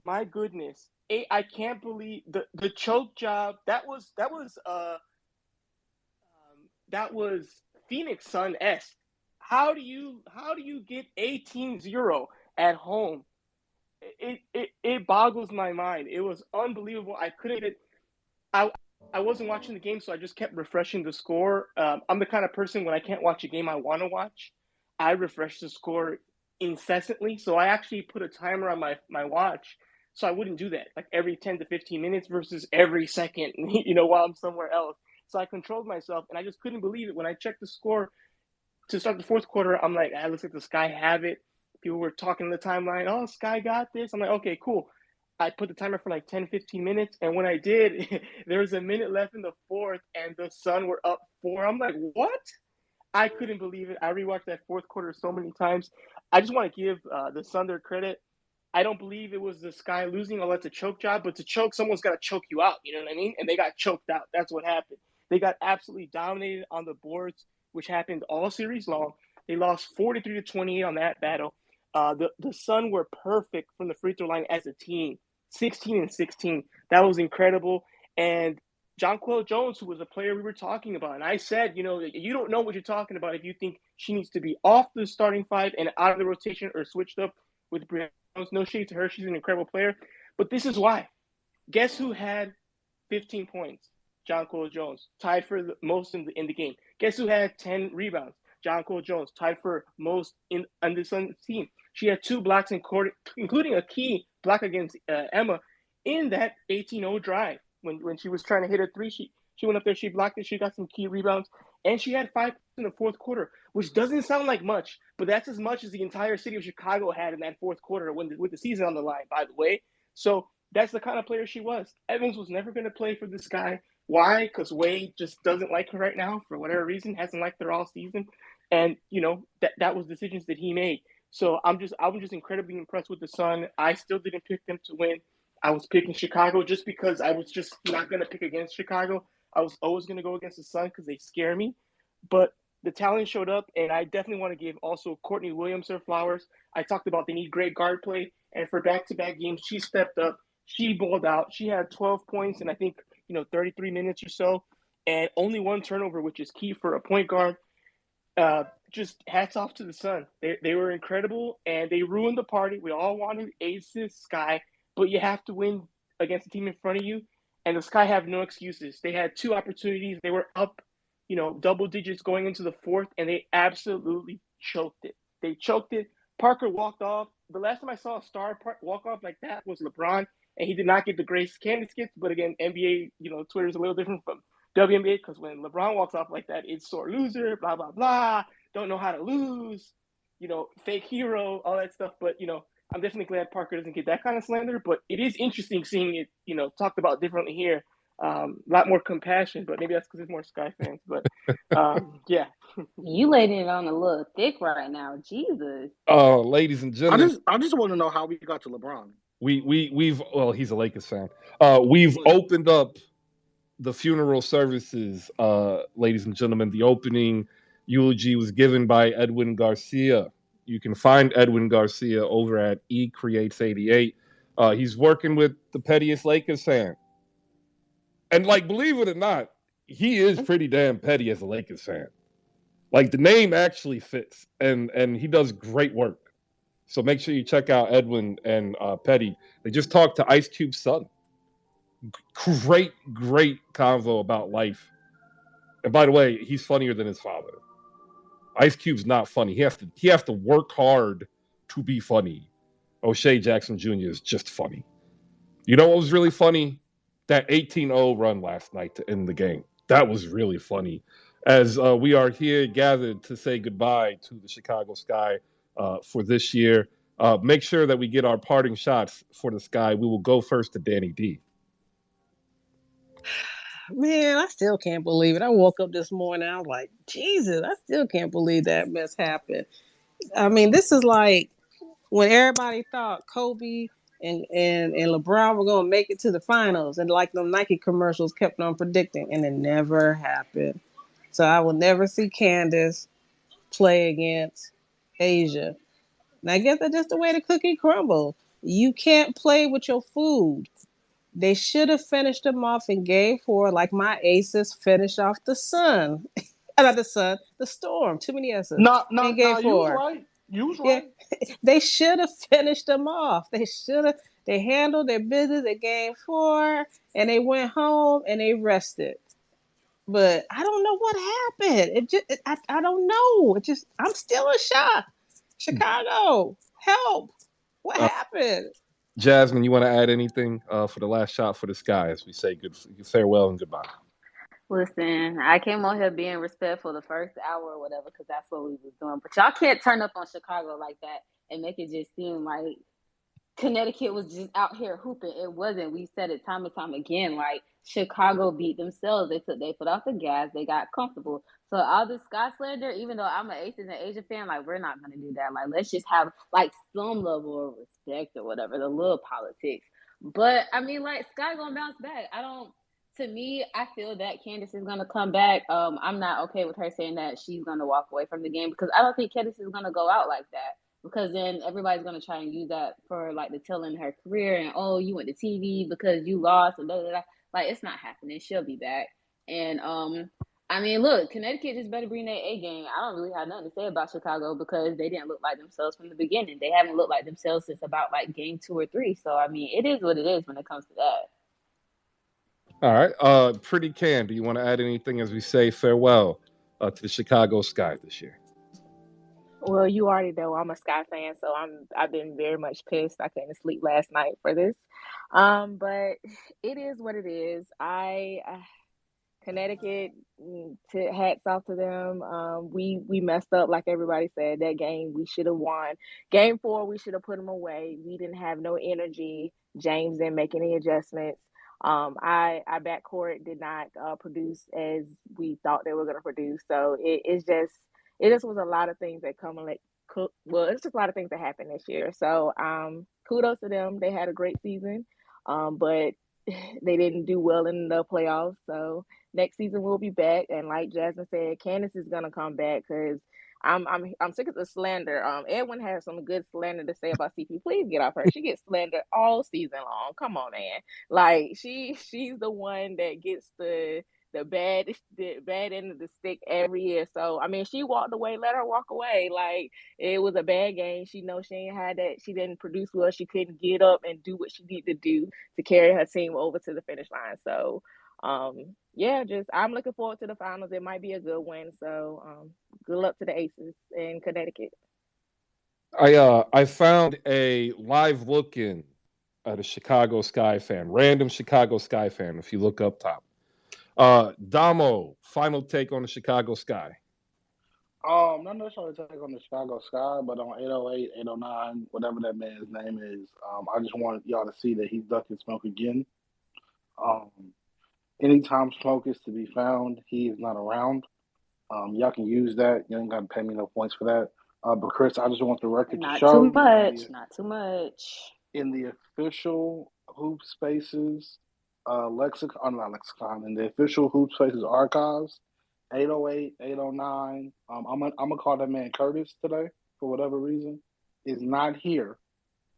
My goodness, I can't believe the choke job. That was Phoenix Sun-esque. How do you get 18-0 at home? It boggles my mind. It was unbelievable. I couldn't. I wasn't watching the game, so I just kept refreshing the score. I'm the kind of person when I can't watch a game I want to watch, I refresh the score incessantly. So I actually put a timer on my watch, so I wouldn't do that every 10 to 15 minutes versus every second, while I'm somewhere else. So I controlled myself, and I just couldn't believe it when I checked the score to start the fourth quarter. I'm like, it looks like the Sky have it. People were talking in the timeline, oh, Sky got this. I'm like, okay, cool. I put the timer for 10, 15 minutes. And when I did, there was a minute left in the fourth, and the Sun were up 4. I'm like, what? I couldn't believe it. I rewatched that fourth quarter so many times. I just want to give the Sun their credit. I don't believe it was the Sky losing or that's a choke job, but to choke, someone's got to choke you out. You know what I mean? And they got choked out. That's what happened. They got absolutely dominated on the boards, which happened all series long. They lost 43-28 on that battle. The Sun were perfect from the free throw line as a team, 16-16. That was incredible. And Jonquel Jones, who was a player we were talking about, and I said, you don't know what you're talking about if you think she needs to be off the starting 5 and out of the rotation or switched up with Brianna Jones. No shade to her. She's an incredible player. But this is why. Guess who had 15 points? Jonquel Jones, tied for the most in the game. Guess who had 10 rebounds? Jonquel Jones, tied for most on the Sun team. She had 2 blocks including a key block against Emma in that 18-0 drive. When she was trying to hit a 3, she went up there, she blocked it, she got some key rebounds. and she had 5 in the fourth quarter, which doesn't sound like much, but that's as much as the entire city of Chicago had in that fourth quarter with the season on the line, by the way. So that's the kind of player she was. Evans was never going to play for this guy. Why? Because Wade just doesn't like her right now for whatever reason, hasn't liked her all season. And, that was decisions that he made. So I'm just incredibly impressed with the Sun. I still didn't pick them to win. I was picking Chicago just because I was just not going to pick against Chicago. I was always going to go against the Sun because they scare me. But the talent showed up, and I definitely want to give also Courtney Williams her flowers. I talked about they need great guard play, and for back-to-back games, she stepped up. She balled out. She had 12 points in, I think, 33 minutes or so, and only one turnover, which is key for a point guard. Just hats off to the Sun. They were incredible, and they ruined the party. We all wanted Aces, Sky, but you have to win against the team in front of you, and the Sky have no excuses. They had 2 opportunities. They were up, double digits going into the fourth, and they absolutely choked it. They choked it. Parker walked off. The last time I saw a star walk off like that was LeBron, and he did not get the grace Candace gets. But again, NBA, Twitter is a little different from WNBA because when LeBron walks off like that, it's sore loser, blah, blah, blah, don't know how to lose, fake hero, all that stuff. But, I'm definitely glad Parker doesn't get that kind of slander. But it is interesting seeing it, talked about differently here. A lot more compassion, but maybe that's because there's more Sky fans. But, yeah. You laying it on a little thick right now. Jesus. Ladies and gentlemen. I just want to know how we got to LeBron. We've he's a Lakers fan. We've opened up the funeral services, ladies and gentlemen. The opening eulogy was given by Edwin Garcia. You can find Edwin Garcia over at eCreates88. He's working with the pettiest Lakers fan. And, believe it or not, he is pretty damn petty as a Lakers fan. The name actually fits, and he does great work. So make sure you check out Edwin and Petty. They just talked to Ice Cube's son. Great convo about life. And by the way, he's funnier than his father. Ice Cube's not funny. He has to work hard to be funny. O'Shea Jackson Jr. is just funny. You know what was really funny? That 18-0 run last night to end the game. That was really funny. As we are here gathered to say goodbye to the Chicago Sky for this year. Make sure that we get our parting shots for the Sky. We will go first to Danny D. Man, I still can't believe it. I woke up this morning, I was like, Jesus, I still can't believe that mess happened. I mean, this is like when everybody thought Kobe and LeBron were going to make it to the finals, and like the Nike commercials kept on predicting, and it never happened. So I will never see Candace play against Asia. And I guess that's just the way the cookie crumbles. You can't play with your food. They should have finished them off in game 4 like my Aces finished off the Sun. Not the Sun, the Storm. Too many S's. In game 4. You was right. They should have finished them off. They handled their business at game 4, and they went home and they rested. But I don't know what happened. I don't know. I'm still in shock. Chicago, help! What happened? Jasmine, you want to add anything for the last shot for the Sky as we say farewell and goodbye? Listen, I came on here being respectful the first hour or whatever because that's what we was doing. But y'all can't turn up on Chicago like that and make it just seem like Connecticut was just out here hooping. It wasn't. We said it time and time again. Chicago beat themselves. They put off the gas. They got comfortable. So all this Sky slander, even though I'm an Aces and Asia fan, we're not gonna do that. Let's just have some level of respect or whatever, the little politics. But I mean, Sky gonna bounce back. To me, I feel that Candace is gonna come back. I'm not okay with her saying that she's gonna walk away from the game because I don't think Candace is gonna go out like that. Because then everybody's gonna try and use that for the tail end of her career and you went to TV because you lost and blah, blah, blah. It's not happening. She'll be back. And I mean, look, Connecticut just better bring their A game. I don't really have nothing to say about Chicago because they didn't look like themselves from the beginning. They haven't looked like themselves since about game 2 or 3. So I mean, it is what it is when it comes to that. All right. Pretty Cam, do you want to add anything as we say farewell to the Chicago Sky this year? Well, you already know I'm a Sky fan, so I've been very much pissed. I couldn't sleep last night for this. But it is what it is. Connecticut, hats off to them. We messed up, like everybody said. That game we should have won. Game 4, we should have put them away. We didn't have no energy. James didn't make any adjustments. Our backcourt did not produce as we thought they were going to produce. So it just was a lot of things that it's just a lot of things that happened this year. So kudos to them. They had a great season, but they didn't do well in the playoffs. So next season we'll be back, and like Jasmine said, Candace is gonna come back because I'm sick of the slander. Edwin has some good slander to say about CP. Please get off her. She gets slandered all season long. Come on, man. Like she's the one that gets the bad end of the stick every year. So I mean, she walked away. Let her walk away. Like it was a bad game. She knows she ain't had that. She didn't produce well. She couldn't get up and do what she needed to do to carry her team over to the finish line. So yeah, I'm looking forward to the finals. It might be a good win. So good luck to the Aces in Connecticut. I found a live look-in at a Chicago Sky fan, random Chicago Sky fan. If you look up top, Damo, final take on the Chicago Sky. Not necessarily take on the Chicago Sky, but on 808, 809, whatever that man's name is, I just want y'all to see that he's ducking smoke again. Anytime smoke is to be found, he is not around. Y'all can use that. You ain't got to pay me no points for that. But Chris, I just want the record to show. Not too much. In the official Hoop Spaces not lexicon, in the official Hoop Spaces archives, 808, 809. I'm gonna call that man Curtis today for whatever reason. Is not here,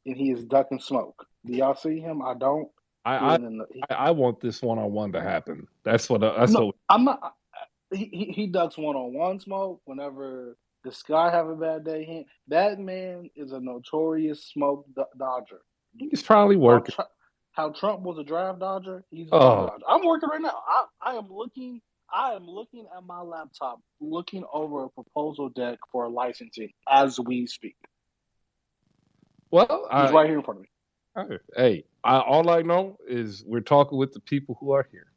and he is ducking smoke. Do y'all see him? I don't. I want this one-on-one to happen. I'm not. He ducks one-on-one smoke whenever the Sky have a bad day. That man is a notorious smoke dodger. He's probably working. How Trump was a draft dodger, he's a smoke dodger. I'm working right now. I am looking at my laptop, looking over a proposal deck for licensing as we speak. Well, he's right here in front of me. Hey, all I know is we're talking with the people who are here.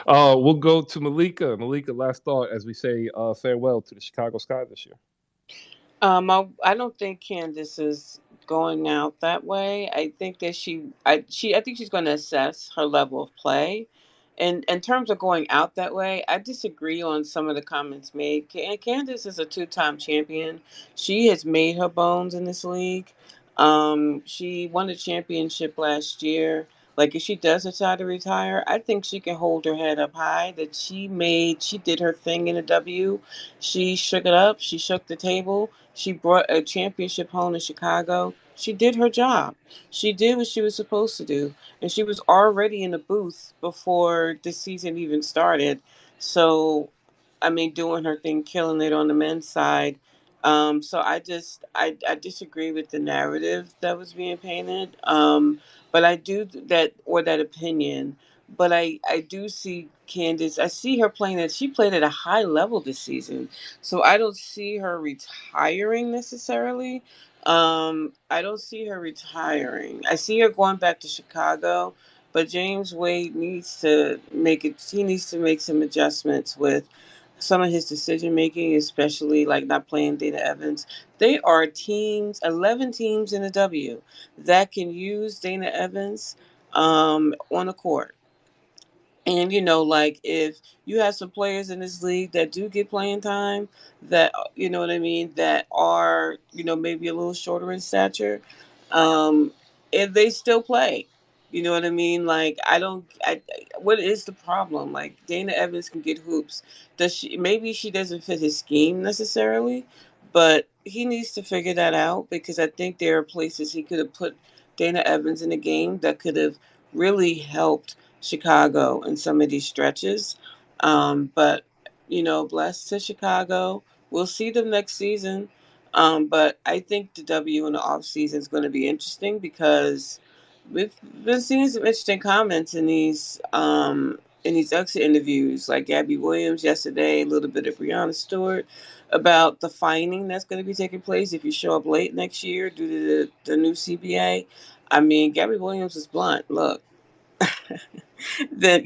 We'll go to Malika. Malika, last thought as we say farewell to the Chicago Sky this year. I don't think Candace is going out that way. I think that I think she's going to assess her level of play. And in terms of going out that way, I disagree on some of the comments made. Candace is a 2-time champion. She has made her bones in this league. She won the championship last year. Like, if she does decide to retire, I think she can hold her head up high. That she did her thing in the W. She shook it up. She shook the table. She brought a championship home to Chicago. She did her job. She did what she was supposed to do. And she was already in the booth before the season even started. So, I mean, doing her thing, killing it on the men's side. So I disagree with the narrative that was being painted. But I do that opinion. But I do see Candace. I see her playing she played at a high level this season. So I don't see her retiring necessarily. I don't see her retiring. I see her going back to Chicago, but James Wade needs to make some adjustments with some of his decision making, especially like not playing Dana Evans. They are 11 teams in the W that can use Dana Evans on the court. And, like if you have some players in this league that do get playing time, that, you know what I mean, that are, maybe a little shorter in stature, if they still play, you know what I mean? Like, what is the problem? Like, Dana Evans can get hoops. Maybe she doesn't fit his scheme necessarily, but he needs to figure that out because I think there are places he could have put Dana Evans in the game that could have really helped Chicago in some of these stretches. But, blessed to Chicago. We'll see them next season. But I think the W in the offseason is going to be interesting because we've been seeing some interesting comments in these exit interviews, like Gabby Williams yesterday, a little bit of Breanna Stewart, about the fining that's going to be taking place if you show up late next year due to the new CBA. I mean, Gabby Williams is blunt. Look, then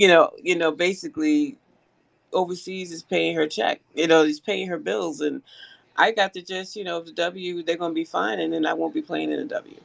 basically overseas is paying her check. He's paying her bills, and I got to just if the W they're gonna be fine, and then I won't be playing in the W.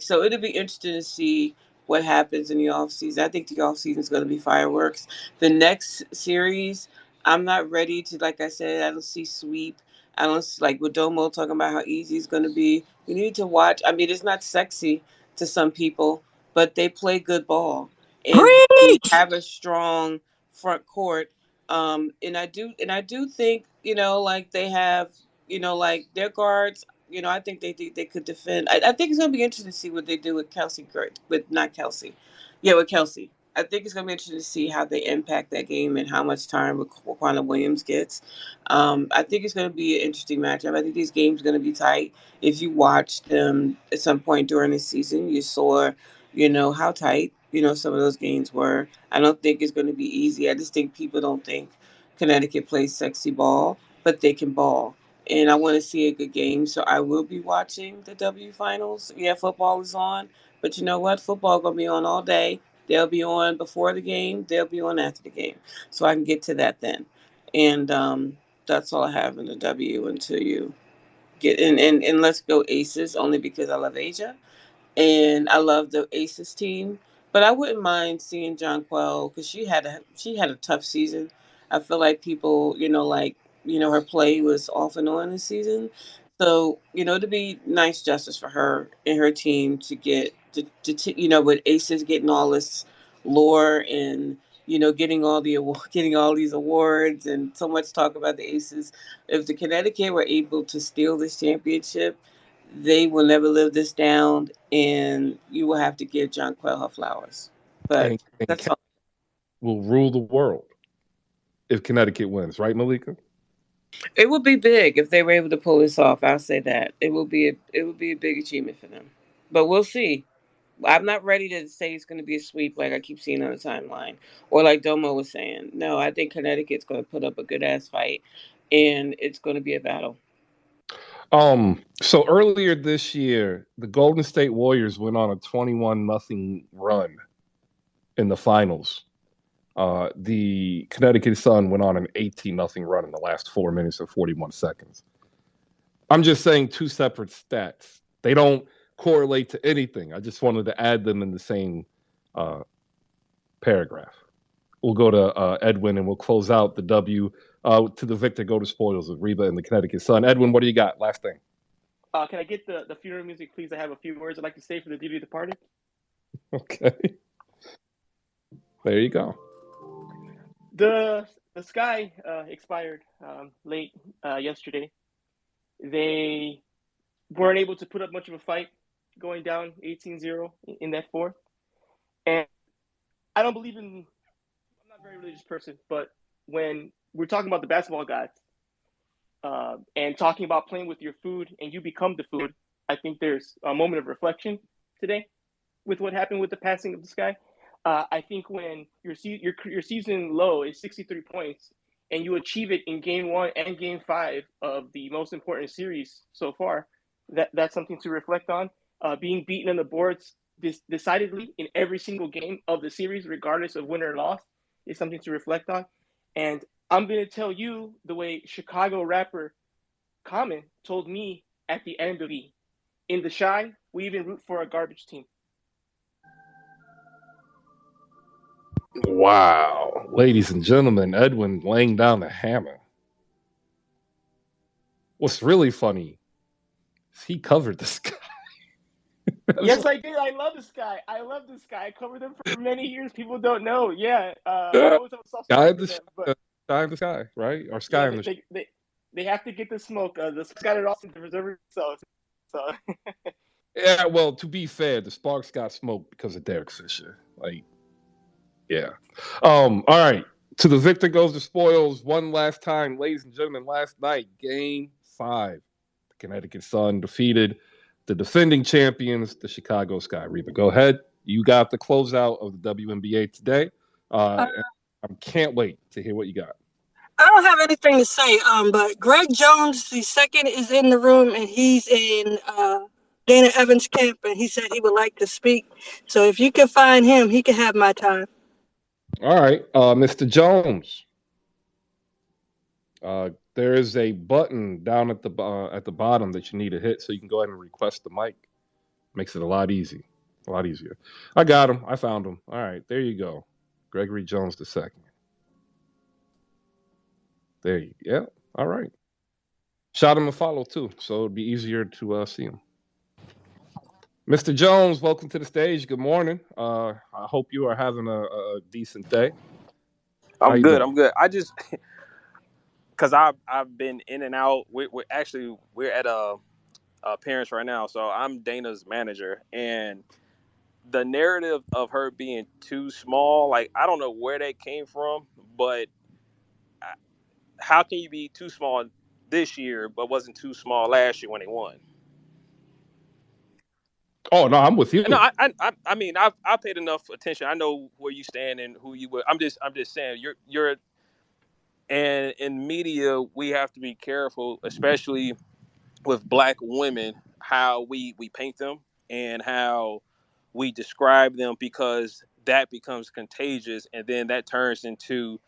So it'll be interesting to see what happens in the off season. I think the off season is going to be fireworks. The next series, I'm not ready to. Like I said, I don't see sweep. I don't like with Domo talking about how easy it's going to be. We need to watch. I mean, it's not sexy to some people, but they play good ball, and they Preach. have a strong front court. And I do think like they have like their guards. I think they could defend. I think it's going to be interesting to see what they do with Kelsey, with not Kelsey, with Kelsey. I think it's going to be interesting to see how they impact that game and how much time Quanah Williams gets. I think it's going to be an interesting matchup. I think these games are going to be tight. If you watched them at some point during the season, you saw, how tight, some of those games were. I don't think it's going to be easy. I just think people don't think Connecticut plays sexy ball, but they can ball. And I want to see a good game, so I will be watching the W finals. Yeah, football is on, but you know what? Football going to be on all day. They'll be on before the game. They'll be on after the game, so I can get to that then. And that's all I have in the W until you get in. And let's go Aces, only because I love Asia and I love the Aces team. But I wouldn't mind seeing Jonquel because she had a tough season. I feel like people, her play was off and on this season. So to be nice justice for her and her team to get with Aces getting all this lore and getting all these awards and so much talk about the Aces. If the Connecticut were able to steal this championship, they will never live this down, and you will have to give Jonquel her flowers. But And that's all. will rule the world if Connecticut wins, right, Malika? It would be big if they were able to pull this off. I'll say that it would be a big achievement for them. But we'll see. I'm not ready to say it's going to be a sweep like I keep seeing on the timeline, or like Domo was saying. No, I think Connecticut's going to put up a good ass fight, and it's going to be a battle. So earlier this year, the Golden State Warriors went on a 21-0 run in the finals. The Connecticut Sun went on an 18-0 run in the last 4 minutes and 41 seconds. I'm just saying two separate stats. They don't correlate to anything. I just wanted to add them in the same paragraph. We'll go to Edwin and we'll close out the W. To the victor go to spoils of Reba and the Connecticut Sun. Edwin, what do you got? Last thing. Can I get the funeral music, please? I have a few words I'd like to say for the dearly departed. Okay. There you go. The Sky expired late yesterday. They weren't able to put up much of a fight going down 18-0 in that fourth. And I don't believe in – I'm not a very religious person, but when we're talking about the basketball gods and talking about playing with your food and you become the food, I think there's a moment of reflection today with what happened with the passing of the Sky. I think when your season low is 63 points and you achieve it in game 1 and game 5 of the most important series so far, that's something to reflect on. Being beaten on the boards decidedly in every single game of the series, regardless of win or loss, is something to reflect on. And I'm going to tell you the way Chicago rapper Common told me at the end of E. In the Shy, we even root for a garbage team. Wow. Ladies and gentlemen, Edwin laying down the hammer. What's really funny is he covered the Sky. Yes, I did. I love the Sky. I covered them for many years. People don't know. Yeah. I always have a soft Sky spot in for them, but Sky in the Sky, right? Or Sky in the they have to get the smoke. The Sky are also preserving themselves. So Yeah, well, to be fair, the Sparks got smoked because of Derek Fisher. Yeah. All right. To the victor goes the spoils one last time, ladies and gentlemen. Last night, Game 5. The Connecticut Sun defeated the defending champions, the Chicago Sky. Reba, go ahead. You got the closeout of the WNBA today. I can't wait to hear what you got. I don't have anything to say, but Greg Jones, the second, is in the room, and he's in Dana Evans' camp, and he said he would like to speak. So if you can find him, he can have my time. All right, Mr. Jones. There is a button down at the bottom that you need to hit, so you can go ahead and request the mic. Makes it a lot easier. I got him. I found him. All right, there you go. Gregory Jones II. There you go. Yeah. All right. Shot him a follow too, so it'd be easier to see him. Mr. Jones, welcome to the stage. Good morning. I hope you are having a decent day. How I'm you good. doing? I'm good. I just because I've been in and out. We're at a parents right now, so I'm Dana's manager, and the narrative of her being too small, like I don't know where that came from, but how can you be too small this year but wasn't too small last year when they won? Oh no, I'm with you. No, I mean I've paid enough attention. I know where you stand and who you were. I'm just saying you're and in media we have to be careful, especially with black women, how we paint them and how we describe them, because that becomes contagious and then that turns into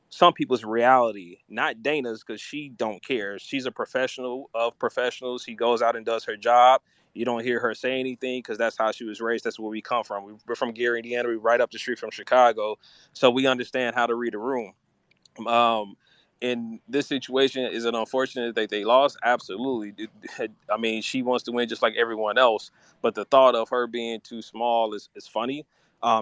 some people's reality, not Dana's, because she don't care. She's a professional of professionals. She goes out and does her job. You don't hear her say anything because that's how she was raised. That's where we come from. We're from Gary, Indiana. We're right up the street from Chicago, so we understand how to read a room. In this situation, is it unfortunate that they lost? Absolutely. I mean, she wants to win just like everyone else, but the thought of her being too small is funny.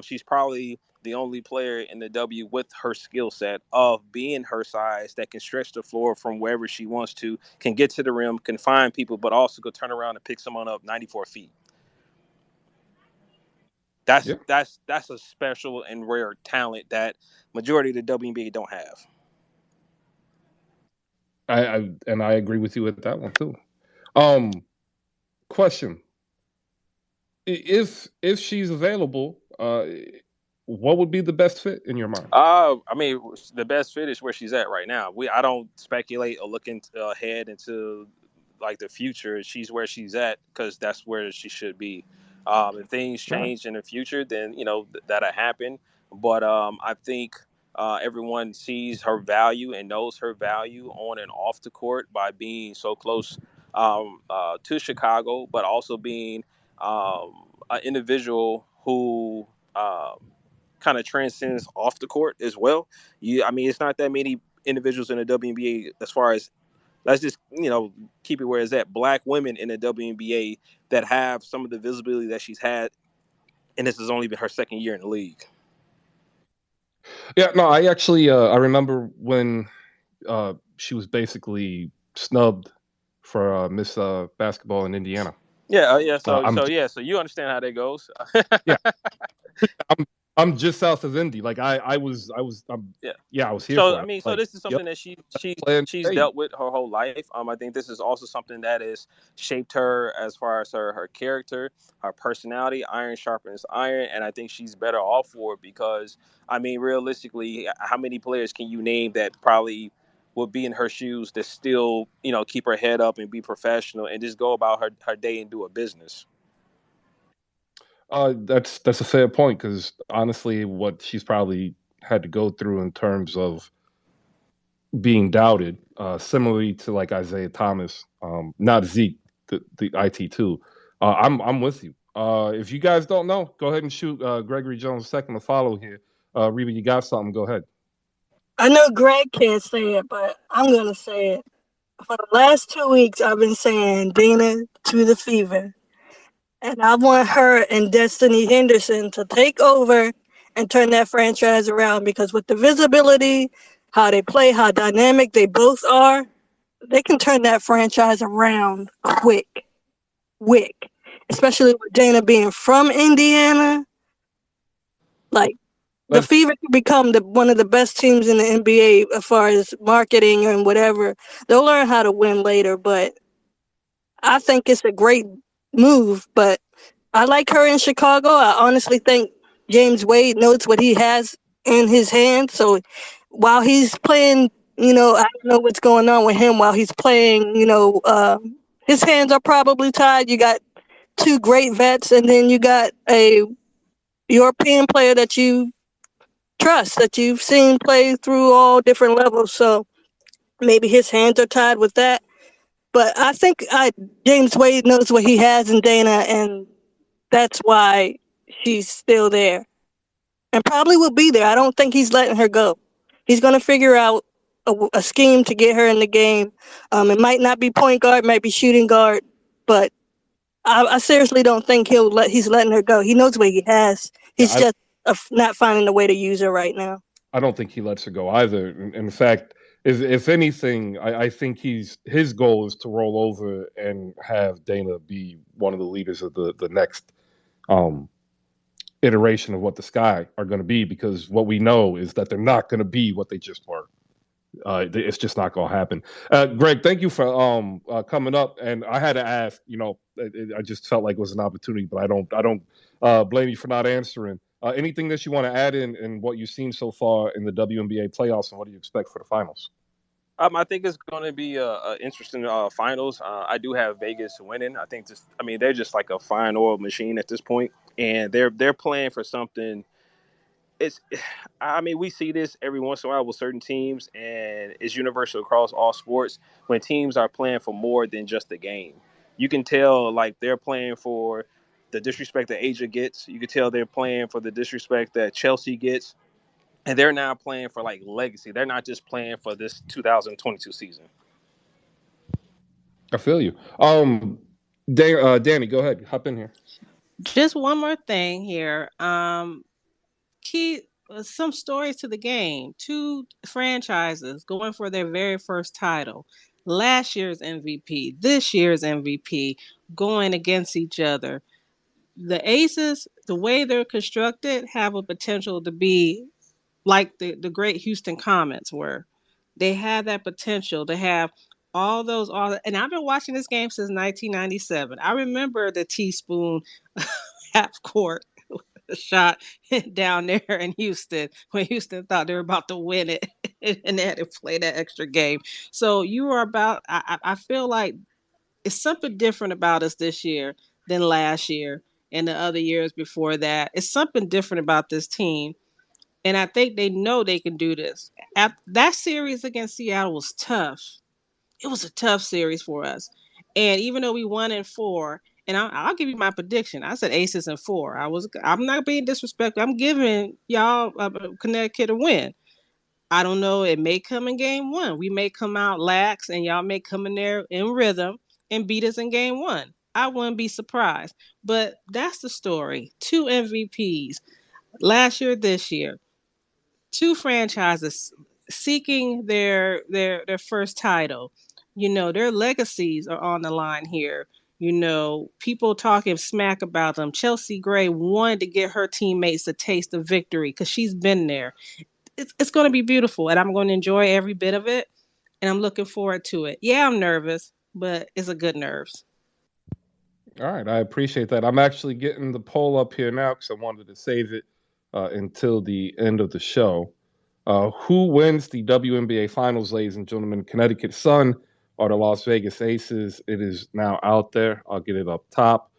She's probably the only player in the W with her skill set of being her size that can stretch the floor from wherever she wants to, can get to the rim, can find people, but also could turn around and pick someone up 94 feet. That's a special and rare talent that majority of the WNBA don't have. I agree with you with that one too. Question: If she's available, what would be the best fit in your mind? I mean, the best fit is where she's at right now. I don't speculate or look ahead into like the future. She's where she's at because that's where she should be. If things change in the future, then that'll happen. But I think everyone sees her value and knows her value on and off the court by being so close to Chicago, but also being an individual who kind of transcends off the court as well. I mean, it's not that many individuals in the WNBA as far as, let's just keep it where it's at, black women in the WNBA that have some of the visibility that she's had, and this has only been her second year in the league. Yeah, no, I actually I remember when she was basically snubbed for Miss Basketball in Indiana. Yeah. So you understand how that goes. Yeah, I'm just south of Indy. Like I was I was here. So for I mean, it. so Like, this is something that she's dealt with her whole life. I think this is also something that has shaped her as far as her character, her personality. Iron sharpens iron, and I think she's better off for it because I mean, realistically, how many players can you name that probably would be in her shoes that still keep her head up and be professional and just go about her day and do a business? That's a fair point because honestly, what she's probably had to go through in terms of being doubted, similarly to like Isaiah Thomas, not Zeke, the IT2. I'm with you. If you guys don't know, go ahead and shoot Gregory Jones second to follow here. Reba, you got something? Go ahead. I know Greg can't say it, but I'm going to say it. For the last 2 weeks, I've been saying Dana to the fever. And I want her and Destiny Henderson to take over and turn that franchise around because with the visibility, how they play, how dynamic they both are, they can turn that franchise around quick. Especially with Dana being from Indiana. Like, the Fever can become one of the best teams in the NBA as far as marketing and whatever. They'll learn how to win later, but I think it's a great move. But I like her in Chicago. I honestly think James Wade knows what he has in his hands. So while he's playing, I don't know what's going on with him while he's playing, his hands are probably tied. You got two great vets, and then you got a European player that you trust that you've seen play through all different levels. So maybe his hands are tied with that. But I think James Wade knows what he has in Dana, and that's why she's still there. And probably will be there. I don't think he's letting her go. He's going to figure out a scheme to get her in the game. It might not be point guard, might be shooting guard, but I seriously don't think he's letting her go. He knows what he has. He's just not finding a way to use her right now. I don't think he lets her go either. In fact, if anything, I think his goal is to roll over and have Dana be one of the leaders of the next iteration of what the Sky are going to be, because what we know is that they're not going to be what they just were. It's just not going to happen. Greg, thank you for coming up. And I had to ask, I just felt like it was an opportunity, but I don't blame you for not answering. Anything that you want to add in what you've seen so far in the WNBA playoffs, and what do you expect for the finals? I think it's going to be a interesting finals. I do have Vegas winning. I think they're just like a fine oil machine at this point, and they're playing for something. We see this every once in a while with certain teams, and it's universal across all sports. When teams are playing for more than just the game, you can tell like they're playing for the disrespect that Asia gets. You can tell they're playing for the disrespect that Chelsea gets. And they're now playing for like legacy. They're not just playing for this 2022 season. I feel you. Danny, go ahead. Hop in here. Just one more thing here. Some stories to the game. 2 franchises going for their very first title. Last year's MVP, this year's MVP, going against each other. The Aces, the way they're constructed, have a potential to be like the great Houston Comets were. They have that potential to have and I've been watching this game since 1997. I remember the teaspoon half court shot down there in Houston when Houston thought they were about to win it and they had to play that extra game. So I feel like it's something different about us this year than last year and the other years before that. It's something different about this team. And I think they know they can do this. That series against Seattle was tough. It was a tough series for us. And even though we won in 4, and I'll give you my prediction. I said Aces in 4. I'm not being disrespectful. I'm giving y'all Connecticut a win. I don't know. It may come in game 1. We may come out lax, and y'all may come in there in rhythm and beat us in game 1. I wouldn't be surprised. But that's the story. 2 MVPs. Last year, this year. 2 franchises seeking their first title. Their legacies are on the line here. People talking smack about them. Chelsea Gray wanted to get her teammates a taste of victory because she's been there. It's going to be beautiful, and I'm going to enjoy every bit of it, and I'm looking forward to it. Yeah, I'm nervous, but it's a good nerves. All right, I appreciate that. I'm actually getting the poll up here now because I wanted to save it until the end of the show. Who wins the WNBA Finals, ladies and gentlemen? Connecticut Sun or the Las Vegas Aces? It is now out there. I'll get it up top.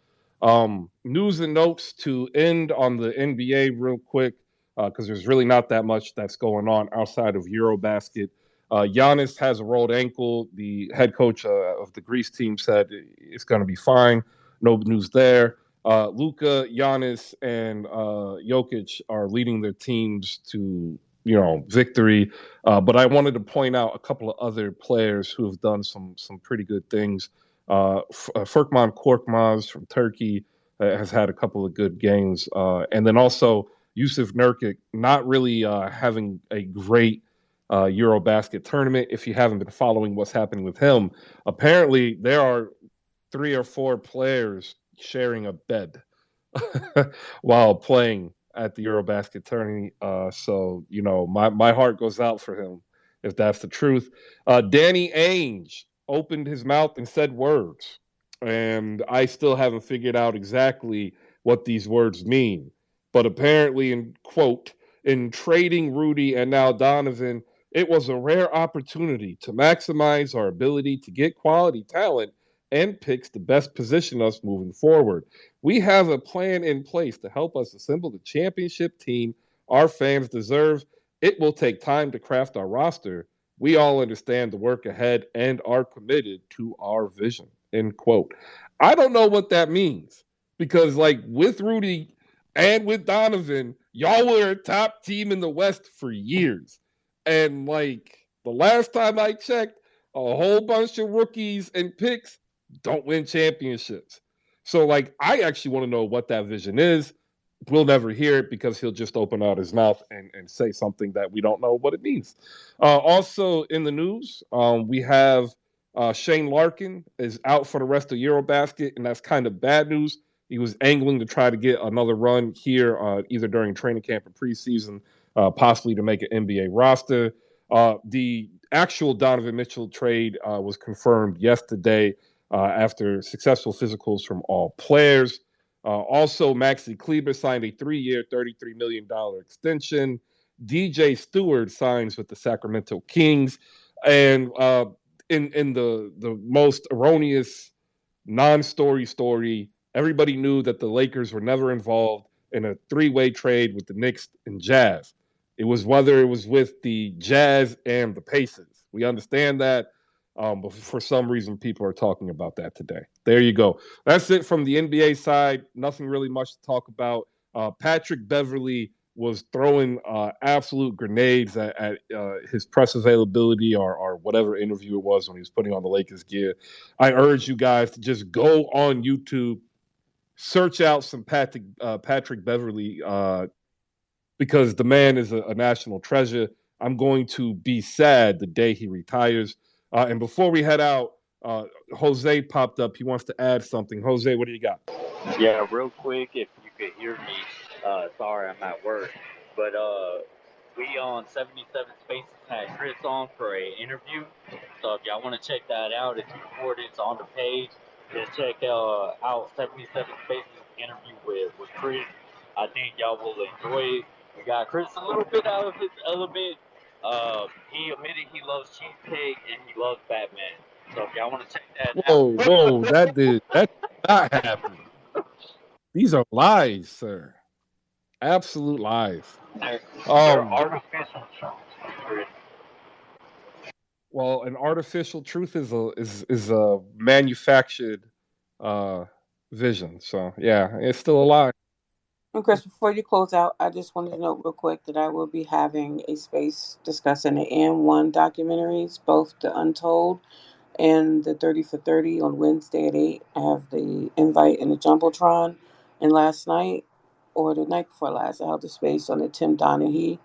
News and notes to end on the NBA real quick, because there's really not that much that's going on outside of Eurobasket. Giannis has a rolled ankle. The head coach of the Greece team said it's going to be fine. No news there. Luka, Giannis, and Jokic are leading their teams to victory. But I wanted to point out a couple of other players who have done some pretty good things. Furkan Korkmaz from Turkey has had a couple of good games. And then also Yusuf Nurkic, not really having a great Eurobasket tournament. If you haven't been following what's happening with him, apparently there are 3 or 4 players sharing a bed while playing at the Eurobasket tourney. So, my heart goes out for him if that's the truth. Danny Ainge opened his mouth and said words, and I still haven't figured out exactly what these words mean. But apparently, in trading Rudy and now Donovan, it was a rare opportunity to maximize our ability to get quality talent and picks to best position us moving forward. We have a plan in place to help us assemble the championship team our fans deserve. It will take time to craft our roster. We all understand the work ahead and are committed to our vision. End quote. I don't know what that means because, like, with Rudy and with Donovan, y'all were a top team in the West for years. And, like, the last time I checked, a whole bunch of rookies and picks don't win championships. So, like, I actually want to know what that vision is. We'll never hear it because he'll just open out his mouth and say something that we don't know what it means. Also in the news, we have Shane Larkin is out for the rest of Eurobasket, and that's kind of bad news. He was angling to try to get another run here, either during training camp or preseason, possibly to make an NBA roster. The actual Donovan Mitchell trade was confirmed yesterday after successful physicals from all players. Also, Maxi Kleber signed a 3-year, $33 million extension. DJ Stewart signs with the Sacramento Kings. And in the most erroneous non-story story, everybody knew that the Lakers were never involved in a 3-way trade with the Knicks and Jazz. It was whether it was with the Jazz and the Pacers. We understand that. But for some reason, people are talking about that today. There you go. That's it from the NBA side. Nothing really much to talk about. Patrick Beverley was throwing absolute grenades at his press availability or whatever interview it was when he was putting on the Lakers gear. I urge you guys to just go on YouTube, search out some Patrick Beverley because the man is a national treasure. I'm going to be sad the day he retires. And before we head out, Jose popped up. He wants to add something. Jose, what do you got? Yeah, real quick, if you could hear me, sorry, I'm at work. But we on 77 Spaces had Chris on for an interview. So if y'all want to check that out, it's recorded, it's on the page. Just check out 77 Spaces interview with Chris. I think y'all will enjoy it. We got Chris a little bit out of his element. He admitted he loves cheesecake and he loves Batman. So if y'all want to check that out. Whoa, that did not happen. These are lies, sir. Absolute lies. They're artificial truths. Well, an artificial truth is a manufactured vision. So yeah, it's still a lie. And Chris, before you close out, I just wanted to note real quick that I will be having a space discussing the N1 documentaries, both the Untold and the 30 for 30 on Wednesday at 8. I have the invite in the Jumbotron. And last night, or the night before last, I held a space on the Tim Donaghy,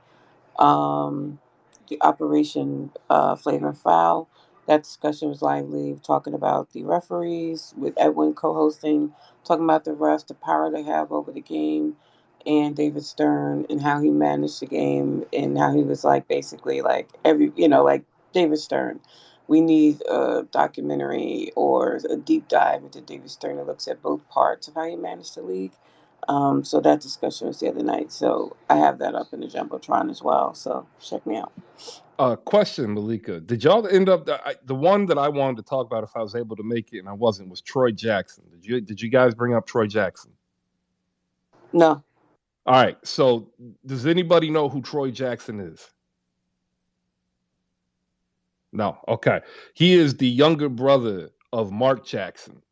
the Operation Flagrant Foul. That discussion was lively, talking about the referees, with Edwin co-hosting, talking about the refs, the power they have over the game, and David Stern and how he managed the game and how he was like basically like like David Stern. We need a documentary or a deep dive into David Stern that looks at both parts of how he managed the league. So that discussion was the other night. So I have that up in the Jumbotron as well. So check me out. Question, Malika. Did y'all end up the one that I wanted to talk about if I was able to make it and I wasn't was Troy Jackson. Did you guys bring up Troy Jackson? No. All right. So does anybody know who Troy Jackson is? No. Okay. He is the younger brother of Mark Jackson,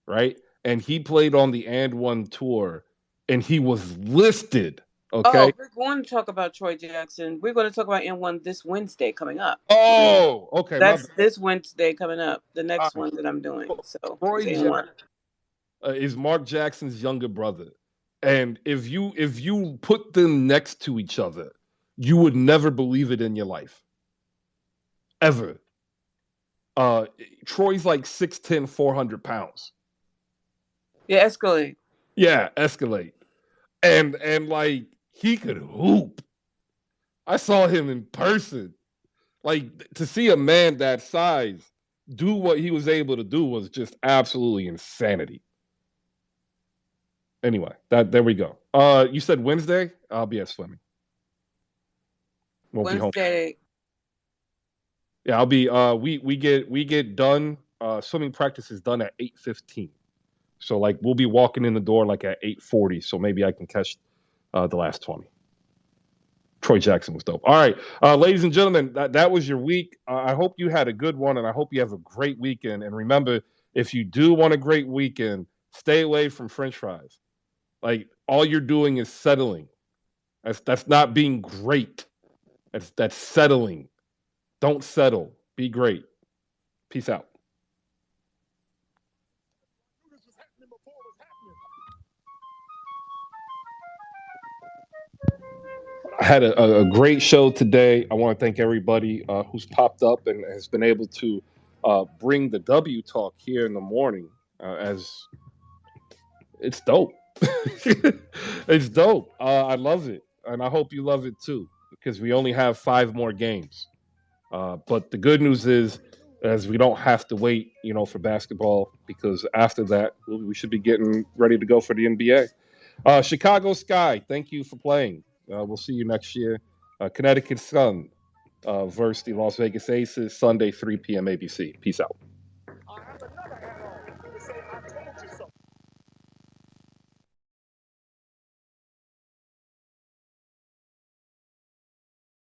right? And he played on the And One tour, and he was listed. Okay. Oh, we're going to talk about Troy Jackson. We're going to talk about N1 this Wednesday coming up. Oh, okay. That's this Wednesday coming up. The next one that I'm doing. So Troy N1 is Mark Jackson's younger brother, and if you put them next to each other, you would never believe it in your life, ever. Troy's like 6'10", 400 pounds. Yeah, Escalade. Yeah, Escalade, and like he could hoop. I saw him in person. Like, to see a man that size do what he was able to do was just absolutely insanity. Anyway, there we go. You said Wednesday? I'll be at swimming. Won't Wednesday. be home. Yeah, I'll be. We get done. Swimming practice is done at 8:15. So like we'll be walking in the door like at 8:40. So maybe I can catch the last 20. Troy Jackson was dope. All right, ladies and gentlemen, that was your week. I hope you had a good one, and I hope you have a great weekend. And remember, if you do want a great weekend, stay away from French fries. Like, all you're doing is settling. That's not being great. That's settling. Don't settle. Be great. Peace out. I had a great show today. I want to thank everybody who's popped up and has been able to bring the W Talk here in the morning, as it's dope. It's dope. I love it, and I hope you love it too, because we only have 5 more games. But the good news is, as we don't have to wait, for basketball, because after that we should be getting ready to go for the NBA. Chicago Sky, thank you for playing. We'll see you next year. Connecticut Sun versus the Las Vegas Aces, Sunday, 3 p.m. ABC. Peace out.